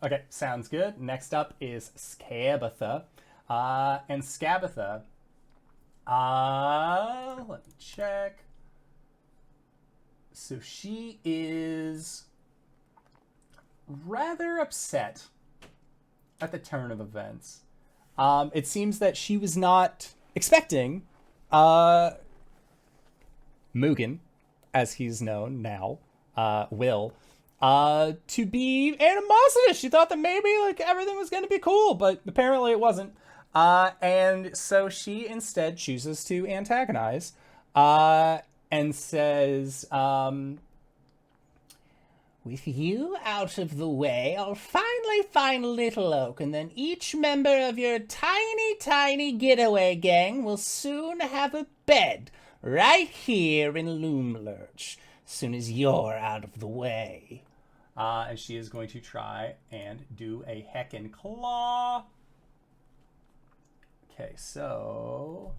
Okay, sounds good. Next up is Skabatha. And Skabatha, let me check. So she is rather upset at the turn of events. It seems that she was not expecting Mugen, as he's known now, Will, to be animositous. She thought that maybe like everything was going to be cool, but apparently it wasn't. And so she instead chooses to antagonize, and says, with you out of the way, I'll finally find Little Oak, and then each member of your tiny, tiny getaway gang will soon have a bed right here in Loomlurch, as soon as you're out of the way. And she is going to try and do a heckin' claw. Okay, so...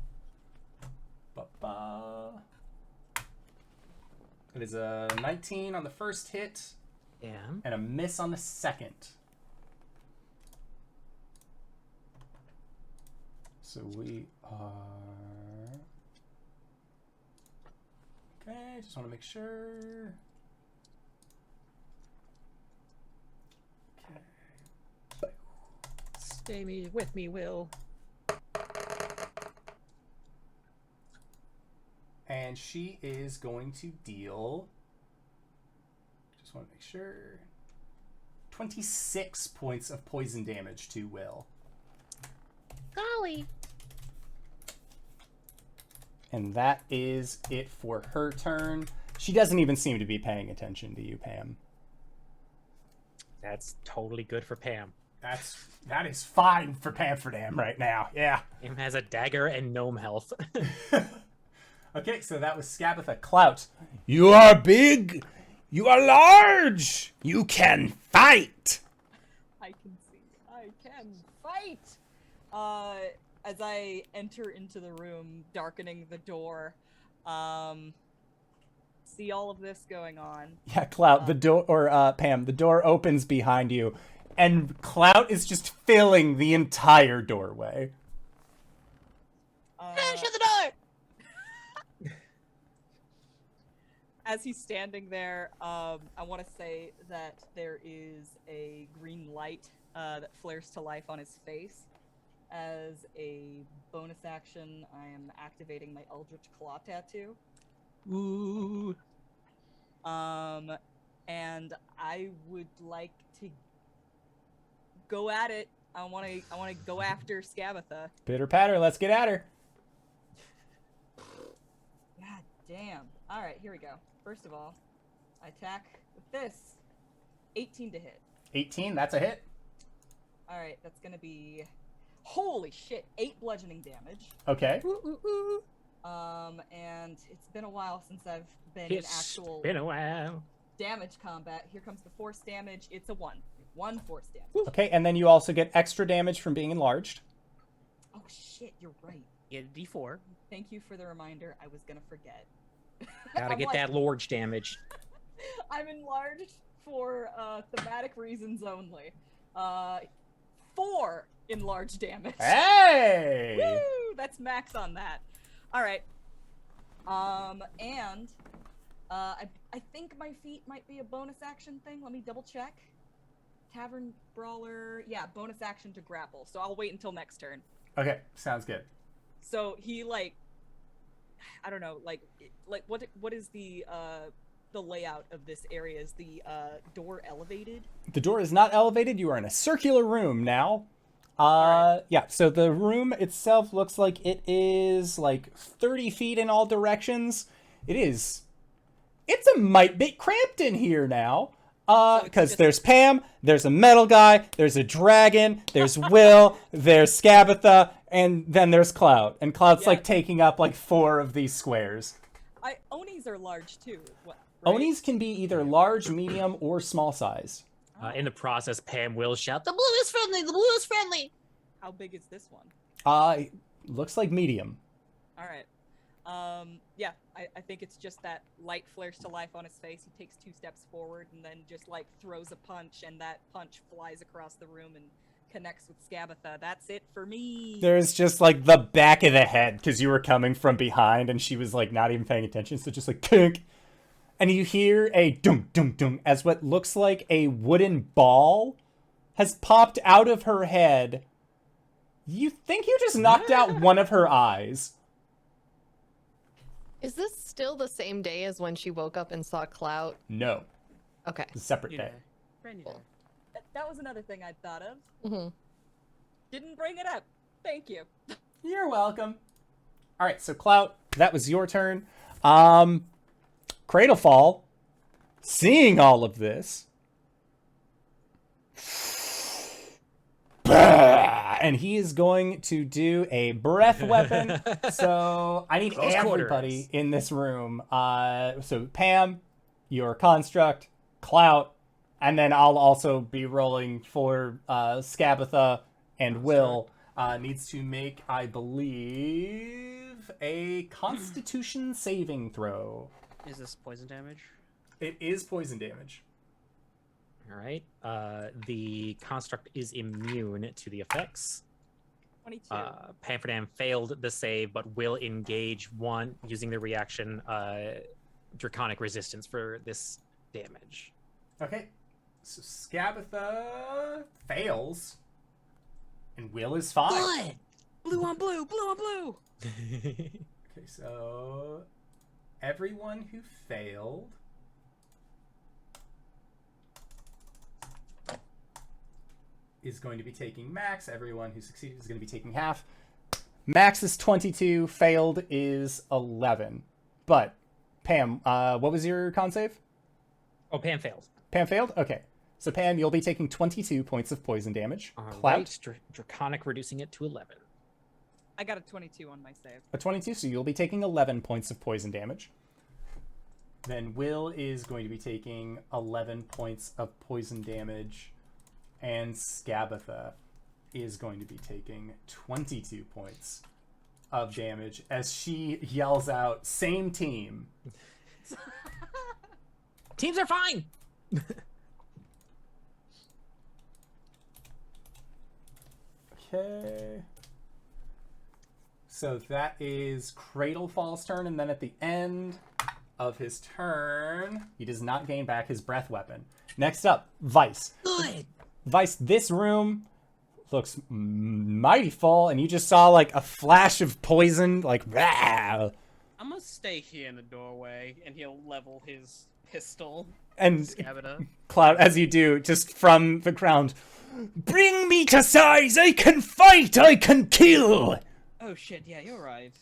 It is a 19 on the first hit. Yeah. And a miss on the second. So we are... Okay, just want to make sure. Okay. Stay with me, Will. And she is going to deal... Just want to make sure. 26 points of poison damage to Will. Golly. And that is it for her turn. She doesn't even seem to be paying attention to you, Pam. That's totally good for Pam. That is fine for Pamferdam right now. Yeah. Pam has a dagger and gnome health. Okay, so that was Skabatha. Clout. You are big. You are large. You can fight. I can see. I can fight. As I enter into the room, darkening the door, see all of this going on. Yeah, Clout, the door, or Pam, the door opens behind you, and Clout is just filling the entire doorway. Shut the door! As he's standing there, I want to say that there is a green light that flares to life on his face. As a bonus action, I am activating my Eldritch Claw tattoo. Ooh. And I would like to go at it. I want to go after Skabatha. Pitter patter, let's get at her. God damn. All right, here we go. First of all, I attack with this. 18 to hit. 18, that's a hit. All right, that's gonna be. Holy shit! 8 bludgeoning damage. Okay. And it's been a while since I've been in actual been a while. damage combat. Here comes the force damage. It's a 1. 1 force damage. Okay, and then you also get extra damage from being enlarged. Oh shit, you're right. Get a D4. Thank you for the reminder. I was gonna forget. Gotta get that large damage. I'm enlarged for thematic reasons only. 4 enlarged damage. Hey! Woo! That's max on that. All right. And I think my feat might be a bonus action thing. Let me double check. Tavern Brawler. Yeah, bonus action to grapple. So I'll wait until next turn. Okay, sounds good. So he I don't know, what is the layout of this area? Is the door elevated? The door is not elevated. You are in a circular room now. Yeah, so the room itself looks like it is like 30 feet in all directions. It's a mite bit cramped in here now. Because there's Pam, there's a metal guy, there's a dragon, there's Will, there's Skabatha, and then there's Clout. And Clout's like taking up like 4 of these squares. Onis are large too. Right? Onis can be either large, medium, or small size. In the process, Pam will shout, The blue is friendly. The blue is friendly. How big is this one? Looks like medium. All right. Yeah, I think it's just that light flares to life on his face. He takes 2 steps forward and then just like throws a punch, and that punch flies across the room and connects with Skabatha. That's it for me. There's just like the back of the head because you were coming from behind and she was like not even paying attention. So just like kink. And you hear a dunk dunk dunk as what looks like a wooden ball has popped out of her head. You think you just knocked out one of her eyes. Is this still the same day as when she woke up and saw Clout? No. Okay. It's a separate day. Brand new Cool. day. That was another thing I thought of. Mm-hmm. Didn't bring it up. Thank you. You're welcome. All right, so Clout, that was your turn. Cradlefall, seeing all of this, and he is going to do a breath weapon. So I need Close everybody quarters. in this room. So Pam, your construct, Clout, and then I'll also be rolling for Skabatha and Will. Needs to make, I believe, a Constitution saving throw. Is this poison damage? It is poison damage. All right. The construct is immune to the effects. 22. Pamferdam failed the save, but will engage one using the reaction draconic resistance for this damage. Okay. So Skabatha fails. And Will is fine. Good. Blue on blue, blue on blue. Okay, so everyone who failed is going to be taking max. Everyone who succeeded is going to be taking half. Max is 22. Failed is 11. But, Pam, what was your con save? Oh, Pam failed. Pam failed? Okay. So, Pam, you'll be taking 22 points of poison damage. All Clout, right, draconic reducing it to 11. I got a 22 on my save. a 22, so you'll be taking 11 points of poison damage. Then Will is going to be taking 11 points of poison damage. And Skabatha is going to be taking 22 points of damage as she yells out, "Same team." Teams are fine! Okay. So that is Cradlefall's turn, and then at the end of his turn, he does not gain back his breath weapon. Next up, Vice. Good. Vice, this room looks mighty full, and you just saw like a flash of poison, like rah! I'm gonna stay here in the doorway, and he'll level his pistol. And Skabatha. Cloud, as you do, just from the ground, "Bring me to size! I can fight! I can kill!" Oh shit, yeah, you're right.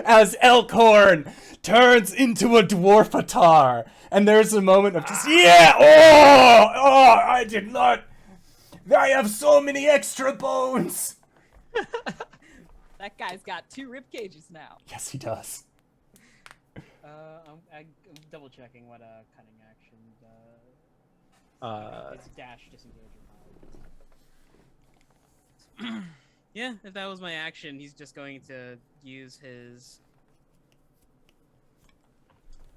As Elkhorn turns into a dwarfatar, and there's a moment of just, I did not. I have so many extra bones. That guy's got 2 rib cages now. Yes, he does. I'm double checking what cunning action does. It's dash, disengage, or hide. Yeah, if that was my action, he's just going to use his.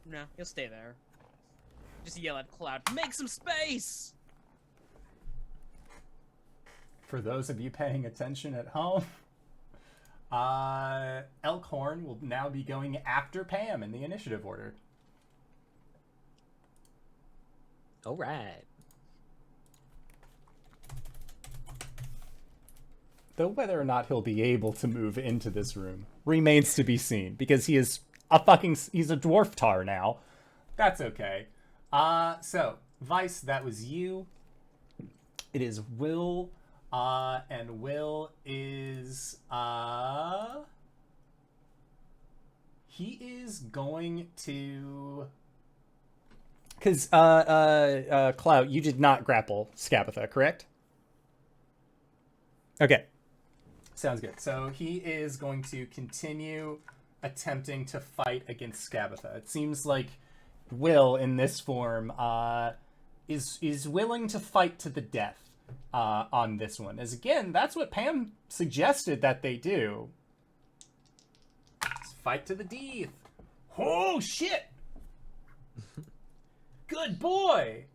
No, he'll stay there. Just yell at Cloud, "Make some space!" For those of you paying attention at home, Elkhorn will now be going after Pam in the initiative order. All right. Though whether or not he'll be able to move into this room remains to be seen, because he's a dwarf tar now. That's okay. So, Vice, that was you. It is Will, and Will is he is going to, because Clout, you did not grapple Skabatha, correct? Okay, sounds good. So he is going to continue attempting to fight against Skabatha. It seems like Will in this form is willing to fight to the death on this one, as again, that's what Pam suggested that they do. Let's fight to the death. Oh shit. Good boy.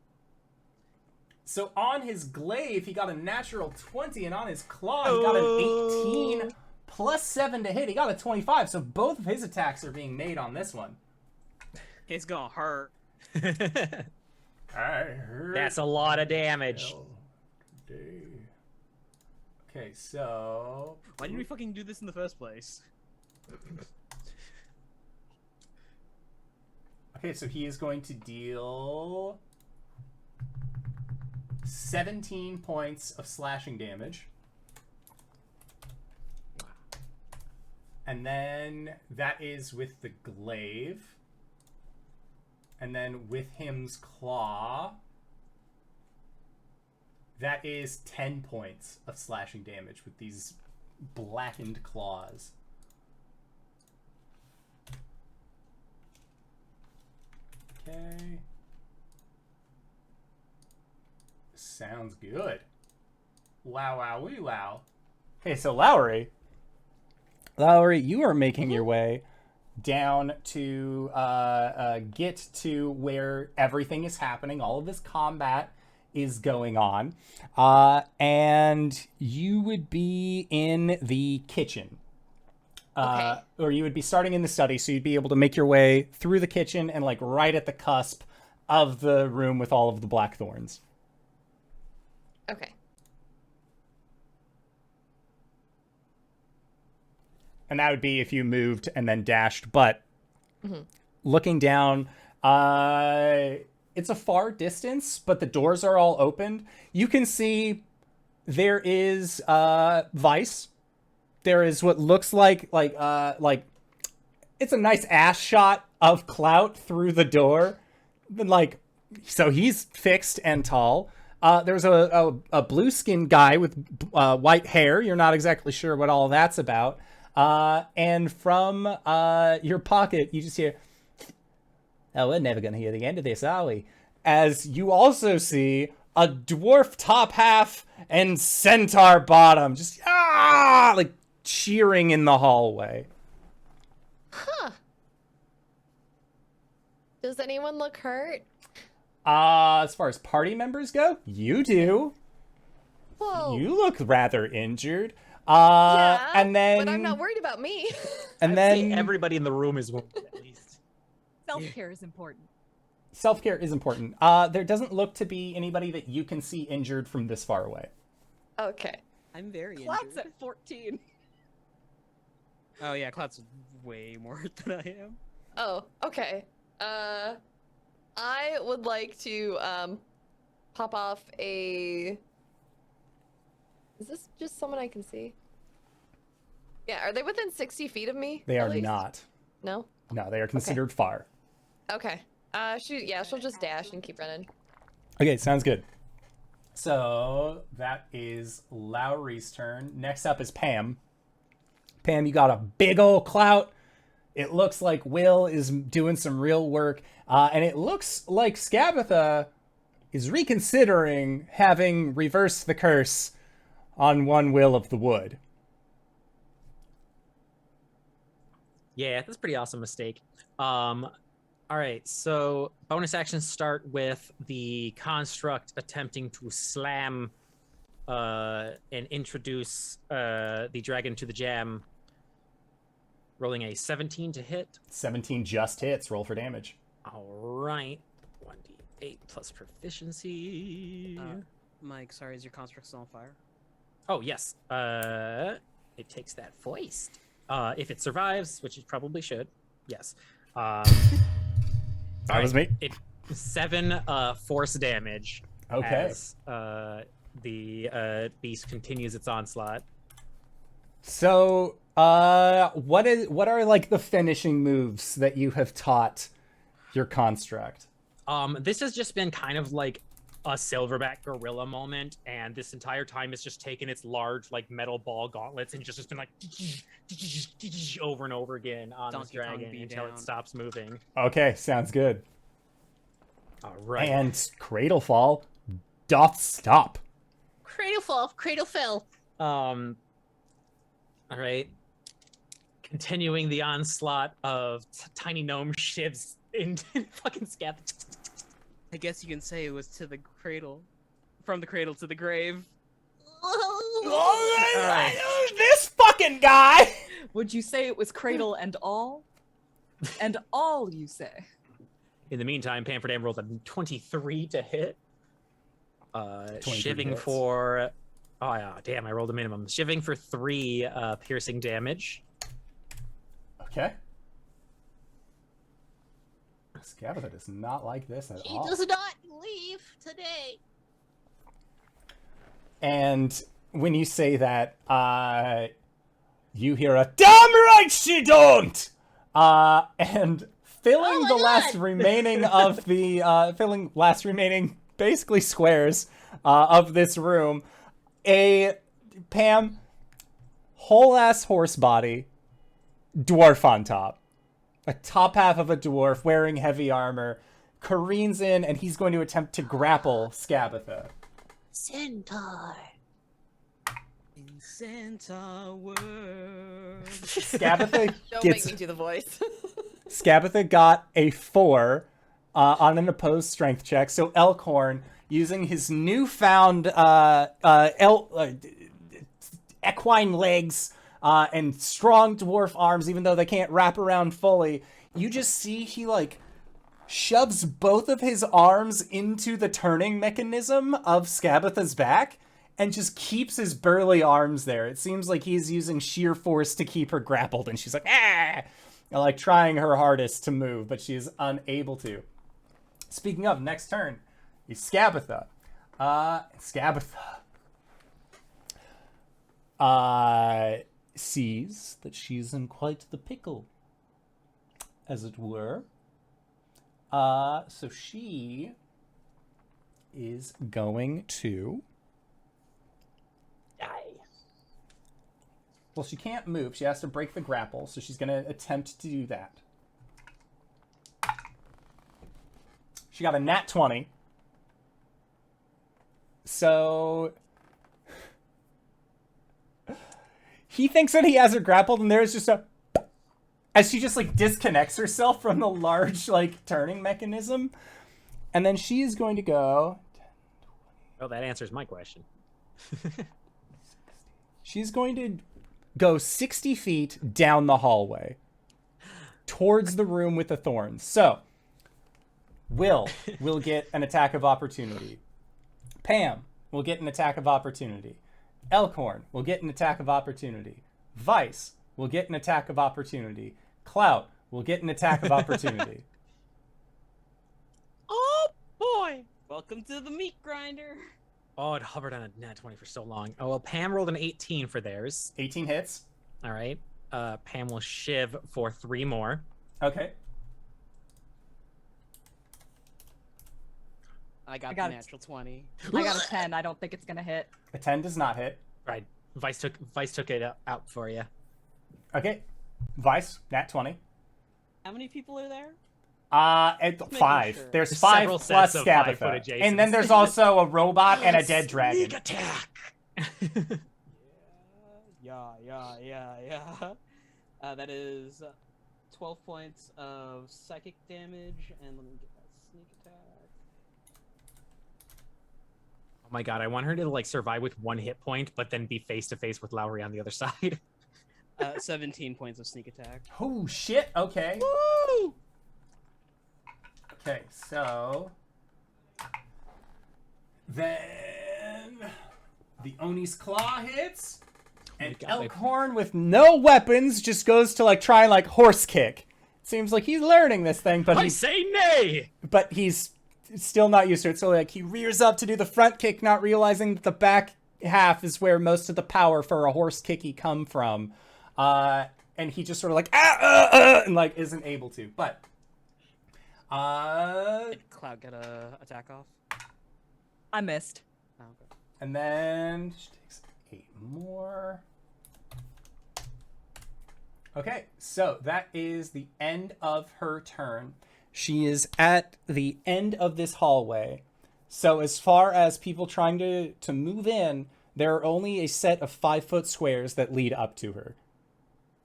So on his glaive he got a natural 20, and on his claw he got an 18 plus 7 to hit. He got a 25, so both of his attacks are being made on this one. It's gonna hurt. I heard. That's a lot of damage. Okay, so Why didn't we fucking do this in the first place? okay, so he is going to deal 17 points of slashing damage. And then that is with the glaive. And then with him's claw, that is 10 points of slashing damage with these blackened claws. Okay. Sounds good. Wow, wow, wee, wow. Okay, so Lowry, you are making your way down to get to where everything is happening. All of this combat is going on. And you would be in the kitchen. Okay. Or you would be starting in the study, so you'd be able to make your way through the kitchen and like right at the cusp of the room with all of the blackthorns. Okay. And that would be if you moved and then dashed. But looking down, it's a far distance, but the doors are all opened. You can see there is Vice. There is what looks like it's a nice ass shot of Clout through the door. Like, so he's fixed and tall. There's a blue-skinned guy with white hair. You're not exactly sure what all that's about. And from your pocket, you just hear, "Oh, we're never going to hear the end of this, are we?" As you also see a dwarf top half and centaur bottom just like cheering in the hallway. Huh. Does anyone look hurt? As far as party members go, you do. Whoa. You look rather injured. Yeah, and then, but I'm not worried about me. and I'd then say everybody in the room is wounded at least. Self-care is important. self-care is important. There doesn't look to be anybody that you can see injured from this far away. Okay. I'm very Clout's injured. at 14. Oh yeah, Clout's way more hurt than I am. Oh, okay. I would like to pop off a. Is this just someone I can see? Yeah, are they within 60 feet of me? They at are least? not. No? No, they are considered far. Okay. She'll just dash and keep running. Okay, sounds good. So that is Lowry's turn. Next up is Pam. Pam, you got a big old Clout. It looks like Will is doing some real work. And it looks like Skabatha is reconsidering having reversed the curse on one Will of the Wood. Yeah, that's a pretty awesome mistake. All right, so bonus actions start with the construct attempting to slam and introduce the dragon to the jam. Rolling a 17 to hit. 17 just hits. Roll for damage. All right. 1d8 plus proficiency. Mike, sorry, is your construct still on fire? Oh, yes. It takes that foist. If it survives, which it probably should. Yes. That was me. It 7 force damage. Okay. As, The beast continues its onslaught. So, what are like the finishing moves that you have taught your construct? This has just been kind of like a silverback gorilla moment, and this entire time it's just taken its large like metal ball gauntlets and just been like over and over again on this Donkey Kong dragon beat until down. it stops moving. Okay, sounds good. All right. And Cradlefall doth stop. Cradle fall, cradle fell. All right. Continuing the onslaught of tiny gnome shivs into fucking Skabatha. I guess you can say it was to the cradle, from the cradle to the grave. This fucking guy! Would you say it was cradle and all? And all, you say? In the meantime, Pamferdam rolled a 23 to hit. 23 Shiving hits. for... Oh, yeah, damn, I rolled a minimum. Shiving for 3 piercing damage. Okay. Skabatha does not like this at He all. does not leave today. And when you say that, you hear a "damn right she don't!" And filling Oh my the last God. remaining of the basically squares of this room, a Pam whole ass horse body, dwarf on top. A top half of a dwarf wearing heavy armor careens in, and he's going to attempt to grapple Skabatha. Centaur. In Santa world. Skabatha Don't gets make me do the voice. Skabatha got a 4 on an opposed strength check. So Elkhorn, using his newfound equine legs and strong dwarf arms, even though they can't wrap around fully, you just see he like shoves both of his arms into the turning mechanism of Skabatha's back and just keeps his burly arms there. It seems like he's using sheer force to keep her grappled, and she's like, ah! Like trying her hardest to move, but she is unable to. Speaking of, next turn is Skabatha. Skabatha sees that she's in quite the pickle, as it were. So she is going to... Well, she can't move. She has to break the grapple, so she's going to attempt to do that. She got a nat 20. So... he thinks that he has her grappled, and there's just a... as she just, like, disconnects herself from the large, like, turning mechanism. And then she is going to go... Oh, that answers my question. She's going to go 60 feet down the hallway towards the room with the thorns. So, Will get an attack of opportunity. Pam will get an attack of opportunity. Elkhorn will get an attack of opportunity. Vice will get an attack of opportunity. Clout will get an attack of opportunity. Oh boy! Welcome to the meat grinder. Oh, it hovered on a nat 20 for so long. Oh, well, Pam rolled an 18 for theirs. 18 hits. All right. Pam will shiv for 3 more. Okay. I got got the it. natural 20. I got a 10. I don't think it's gonna hit. A 10 does not hit. Right. Vice took it out for you. Okay. Vice, nat 20. How many people are there? At 5. sure. There's There's 5 several plus sets of 5-foot Skabatha. And then adjacents. there's also a robot and a dead dragon. Sneak attack! Yeah. That is 12 points of psychic damage, and let me get that sneak attack. Oh my god, I want her to like survive with 1 hit point, but then be face to face with Lowry on the other side. 17 points of sneak attack. Oh, shit. Okay. Woo! Okay, so... then... the Oni's Claw hits. And God, they- Elkhorn with no weapons just goes to like try and like horse kick. Seems like he's learning this thing, but I say nay! but he's still not used to it. So like he rears up to do the front kick, not realizing that the back half is where most of the power for a horse kicky come from. And he just sort of like and like isn't able to. But Did Clout get a attack off? I missed. Oh, okay. and then she takes 8 more. Okay, so that is the end of her turn. She is at the end of this hallway. So as far as people trying to move in, there are only a set of 5-foot squares that lead up to her.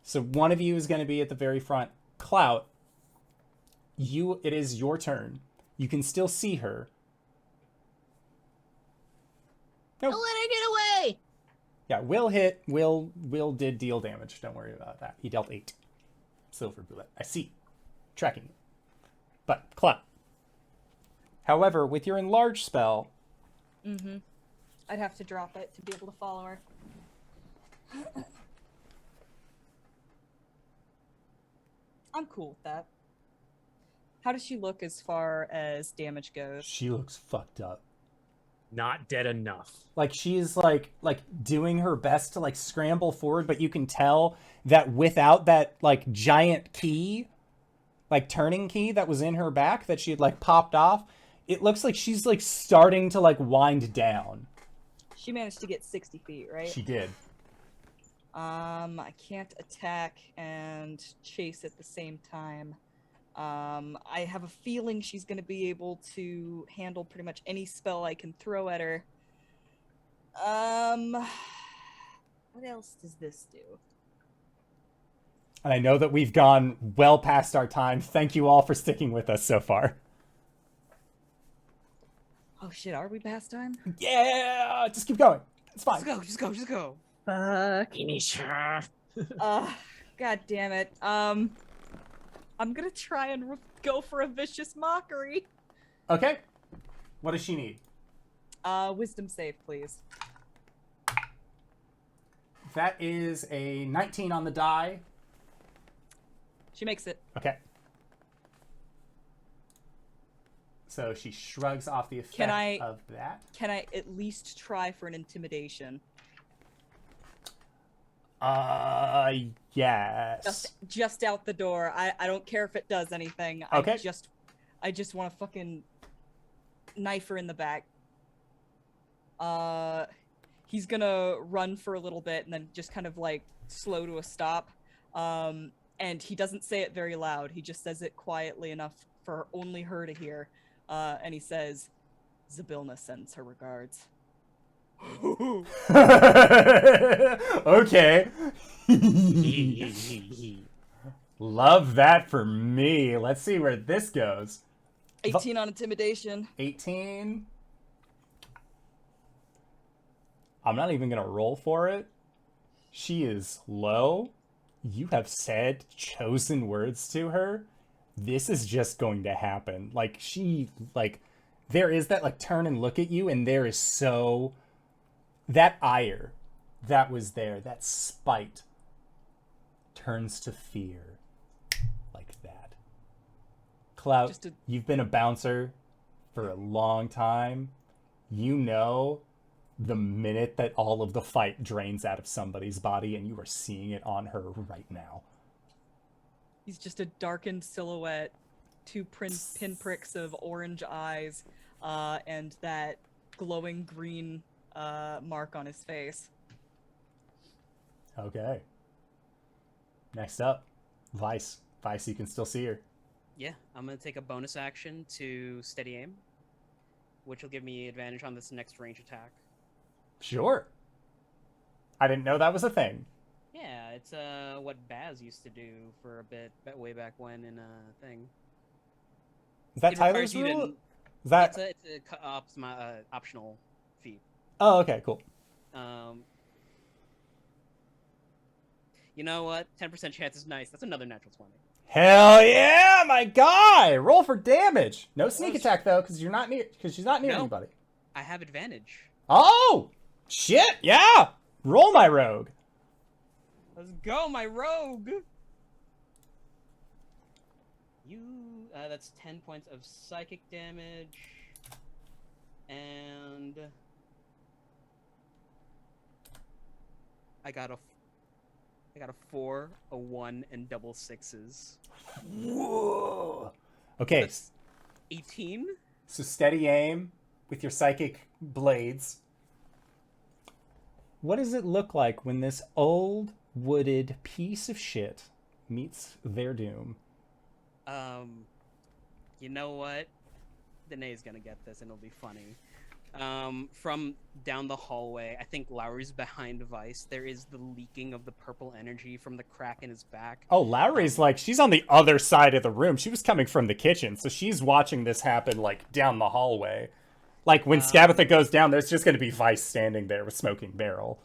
So one of you is going to be at the very front. Clout, it is your turn. You can still see her. Nope. Don't let her get away! Yeah, Will hit. Will did deal damage. Don't worry about that. He dealt 8. Silver bullet. I see. Tracking you. But, Clout. However, with your enlarge spell... Mm-hmm. I'd have to drop it to be able to follow her. I'm cool with that. How does she look as far as damage goes? She looks fucked up. Not dead enough. Like, she's, like doing her best to, like, scramble forward, but you can tell that without that, like, giant key, like, turning key that was in her back that she had, like, popped off, it looks like she's, like, starting to, like, wind down. She managed to get 60 feet, right? She did. I can't attack and chase at the same time. I have a feeling she's going to be able to handle pretty much any spell I can throw at her. What else does this do? And I know that we've gone well past our time. Thank you all for sticking with us so far. Oh shit, are we past time? Yeah! Just keep going. It's fine. Just go. Inisha. God damn it. I'm gonna try and go for a vicious mockery. Okay. What does she need? Wisdom save, please. That is a 19 on the die. She makes it. Okay. So she shrugs off the effect of that. Can I at least try for an intimidation? Yes. Just out the door. I don't care if it does anything. Okay. I just want to fucking knife her in the back. He's gonna run for a little bit and then just kind of like slow to a stop. And he doesn't say it very loud. He just says it quietly enough for only her to hear. And he says, Zabilna sends her regards. Okay. Love that for me. Let's see where this goes. 18 on intimidation. 18. I'm not even going to roll for it. She is low. You have said chosen words to her. This is just going to happen. Like, there is that, like, turn and look at you, and there is so... That ire that was there, that spite, turns to fear. Like that. Clout, you've been a bouncer for a long time. You know the minute that all of the fight drains out of somebody's body, and you are seeing it on her right now. He's just a darkened silhouette, 2 pinpricks of orange eyes, and that glowing green mark on his face. Okay. Next up, Vice. Vice, you can still see her. Yeah, I'm gonna take a bonus action to steady aim, which will give me advantage on this next range attack. Sure. I didn't know that was a thing. Yeah, it's what Baz used to do for a bit, way back when in a thing. Is that It Tyler's requires you to- rule? Is that... It's a optional feat. Oh, okay, cool. You know what? 10% chance is nice. That's another natural 20. Hell yeah, my guy! Roll for damage. No sneak attack though, because she's not near anybody. I have advantage. Oh shit! Yeah, roll my rogue. Let's go, my rogue. That's 10 points of psychic damage. I got a 4, a 1, and double 6s. Whoa. Okay. That's 18. So steady aim with your psychic blades. What does it look like when this old wooded piece of shit meets their doom? You know what? Danae's gonna get this and it'll be funny. From down the hallway, I think Lowry's behind Vice. There is the leaking of the purple energy from the crack in his back. Oh, Lowry's like, she's on the other side of the room. She was coming from the kitchen, so she's watching this happen, like, down the hallway. Like, when Skabatha goes down, there's just gonna be Vice standing there with Smoking Barrel.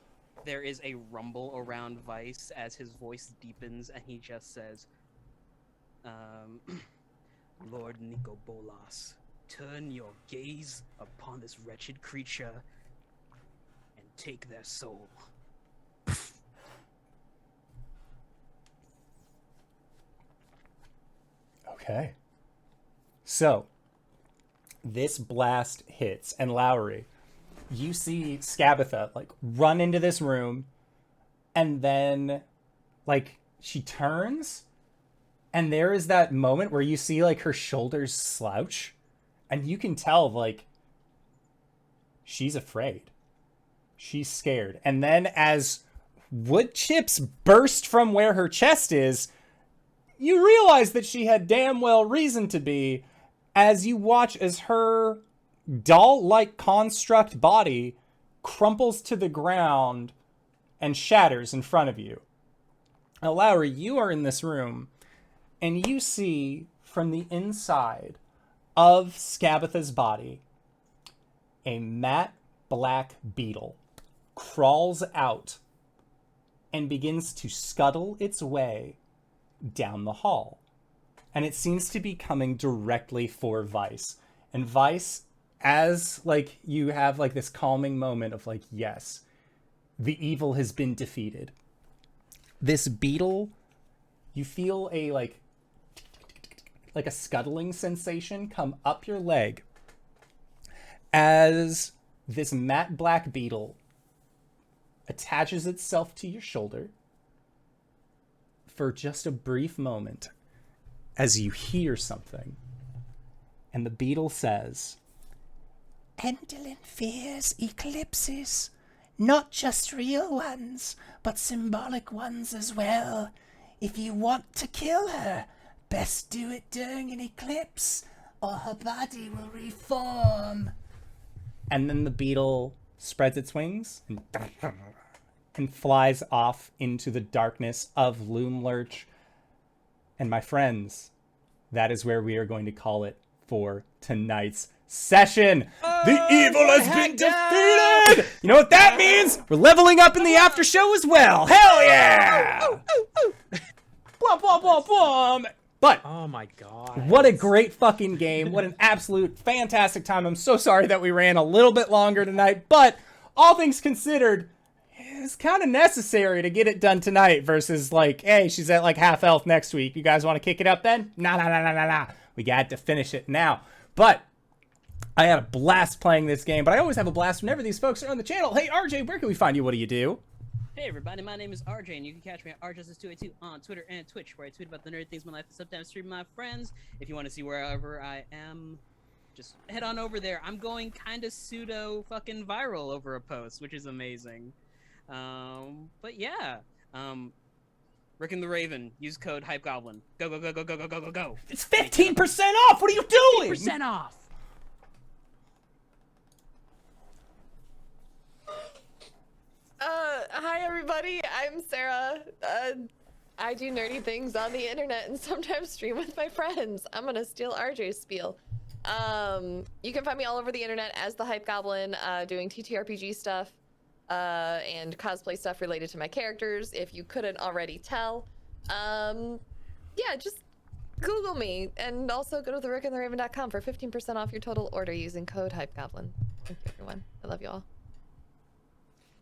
There is a rumble around Vice as his voice deepens, and he just says, Lord Nico Bolas, turn your gaze upon this wretched creature and take their soul. Okay. So, this blast hits, and Lowry, you see Skabatha, like, run into this room, and then, like, she turns, and there is that moment where you see, like, her shoulders slouch, and you can tell, like, she's afraid. She's scared. And then as wood chips burst from where her chest is, you realize that she had damn well reason to be, as you watch as her doll-like construct body crumples to the ground and shatters in front of you. Now, Lowry, you are in this room, and you see from the inside of Skabatha's body a matte black beetle crawls out and begins to scuttle its way down the hall. And it seems to be coming directly for Vice. And Vice, as, like, you have, like, this calming moment of, like, yes, the evil has been defeated. This beetle, you feel a, like a scuttling sensation come up your leg as this matte black beetle attaches itself to your shoulder for just a brief moment as you hear something. And the beetle says, Endlin fears eclipses, not just real ones, but symbolic ones as well. If you want to kill her, best do it during an eclipse, or her body will reform. and then the beetle spreads its wings and flies off into the darkness of Loomlurch. And my friends, that is where we are going to call it for tonight's session. The evil has been defeated! You know what that means? We're leveling up in the after show as well. Hell yeah! Blum, blum, blum, blum. But Oh my god. what a great fucking game. What an absolute fantastic time. I'm so sorry that we ran a little bit longer tonight, but all things considered, it's kind of necessary to get it done tonight versus like, hey, she's at like half health next week. You guys want to kick it up then? Nah. We got to finish it now. But I had a blast playing this game, but I always have a blast whenever these folks are on the channel. Hey, RJ, where can we find you? What do you do? Hey everybody, my name is RJ, and you can catch me at rjustice282 on Twitter and Twitch, where I tweet about the nerdy things in my life and sometimes stream my friends. If you want to see wherever I am, just head on over there. I'm going kind of pseudo fucking viral over a post, which is amazing. But yeah, Rick and the Raven, use code HypeGoblin. Go, go, go, go, go, go, go, go, go. It's 15% off. What are you doing? 10% off. Hi everybody, I'm Sarah. I do nerdy things on the internet and sometimes stream with my friends. I'm gonna steal RJ's spiel. You can find me all over the internet as the HypeGoblin, doing TTRPG stuff, and cosplay stuff related to my characters, if you couldn't already tell. Yeah, just Google me, and also go to therickandtheraven.com for 15% off your total order using code HypeGoblin. Thank you, everyone. I love you all.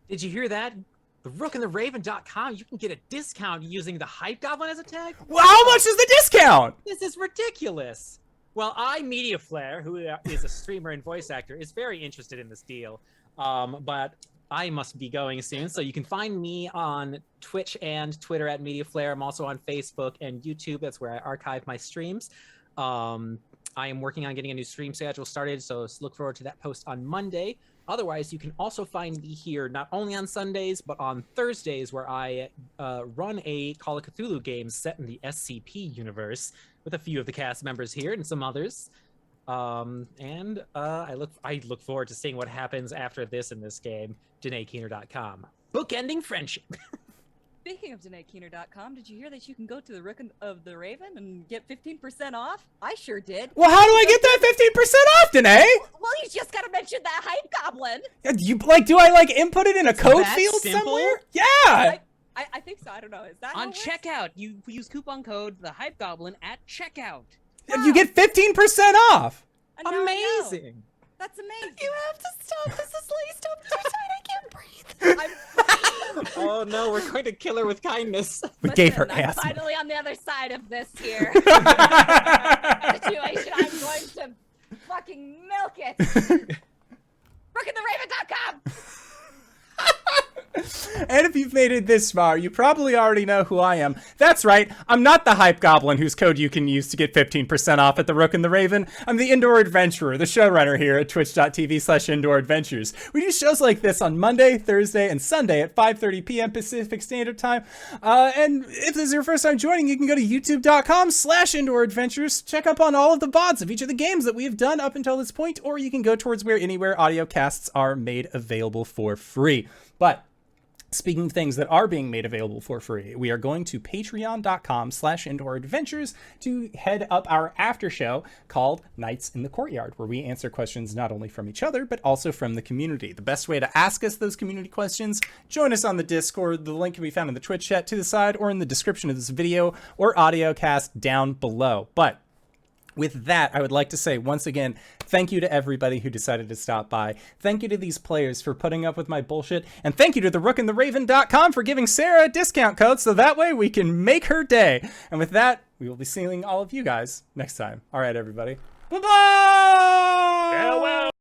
Did you hear that? TheRookandTheRaven.com, you can get a discount using the HypeGoblin as a tag? Well, how much is the discount? This is ridiculous. Well, Mediaflare, who is a streamer and voice actor, is very interested in this deal. But I must be going soon. So you can find me on Twitch and Twitter at Mediaflare. I'm also on Facebook and YouTube. That's where I archive my streams. I am working on getting a new stream schedule started, so look forward to that post on Monday. Otherwise, you can also find me here not only on Sundays, but on Thursdays, where I run a Call of Cthulhu game set in the SCP universe with a few of the cast members here and some others. I look forward to seeing what happens after this in this game. DanaeKeener.com. Bookending friendship. Speaking of DanaeKeener.com, did you hear that you can go to the Rook of the Raven and get 15% off? I sure did. Well, how do I get that 15% off, Danae? Well, you just gotta mention that HypeGoblin. Do I input it in a code that field simple? somewhere? Yeah. I think so. I don't know. Is that how On it works? checkout, you use coupon code TheHypeGoblin at checkout. You get 15% off. And now I know. Amazing. That's amazing. You have to stop. This is laced up too tight. I can't breathe. Oh no, we're going to kill her with kindness. We gave her I'm asthma. finally on the other side of this here situation. I'm going to fucking milk it. RookandTheRaven.com. And if you've made it this far, you probably already know who I am. That's right, I'm not the Hype Goblin whose code you can use to get 15% off at the Rook and the Raven. I'm the Indoor Adventurer, the showrunner here at twitch.tv/Indoor Adventures. We do shows like this on Monday, Thursday, and Sunday at 5:30 p.m. Pacific Standard Time. And if this is your first time joining, you can go to youtube.com/Indoor Adventures, check up on all of the VODs of each of the games that we have done up until this point, or you can go towards anywhere audio casts are made available for free. But speaking of things that are being made available for free, we are going to patreon.com/Indoor Adventures to head up our after show called Nights in the Courtyard, where we answer questions not only from each other, but also from the community. The best way to ask us those community questions, join us on the Discord. The link can be found in the Twitch chat to the side or in the description of this video or audio cast down below. But with that, I would like to say once again, thank you to everybody who decided to stop by. Thank you to these players for putting up with my bullshit. And thank you to the RookandTheRaven.com for giving Sarah a discount code so that way we can make her day. And with that, we will be seeing all of you guys next time. All right, everybody. Bye-bye! Farewell!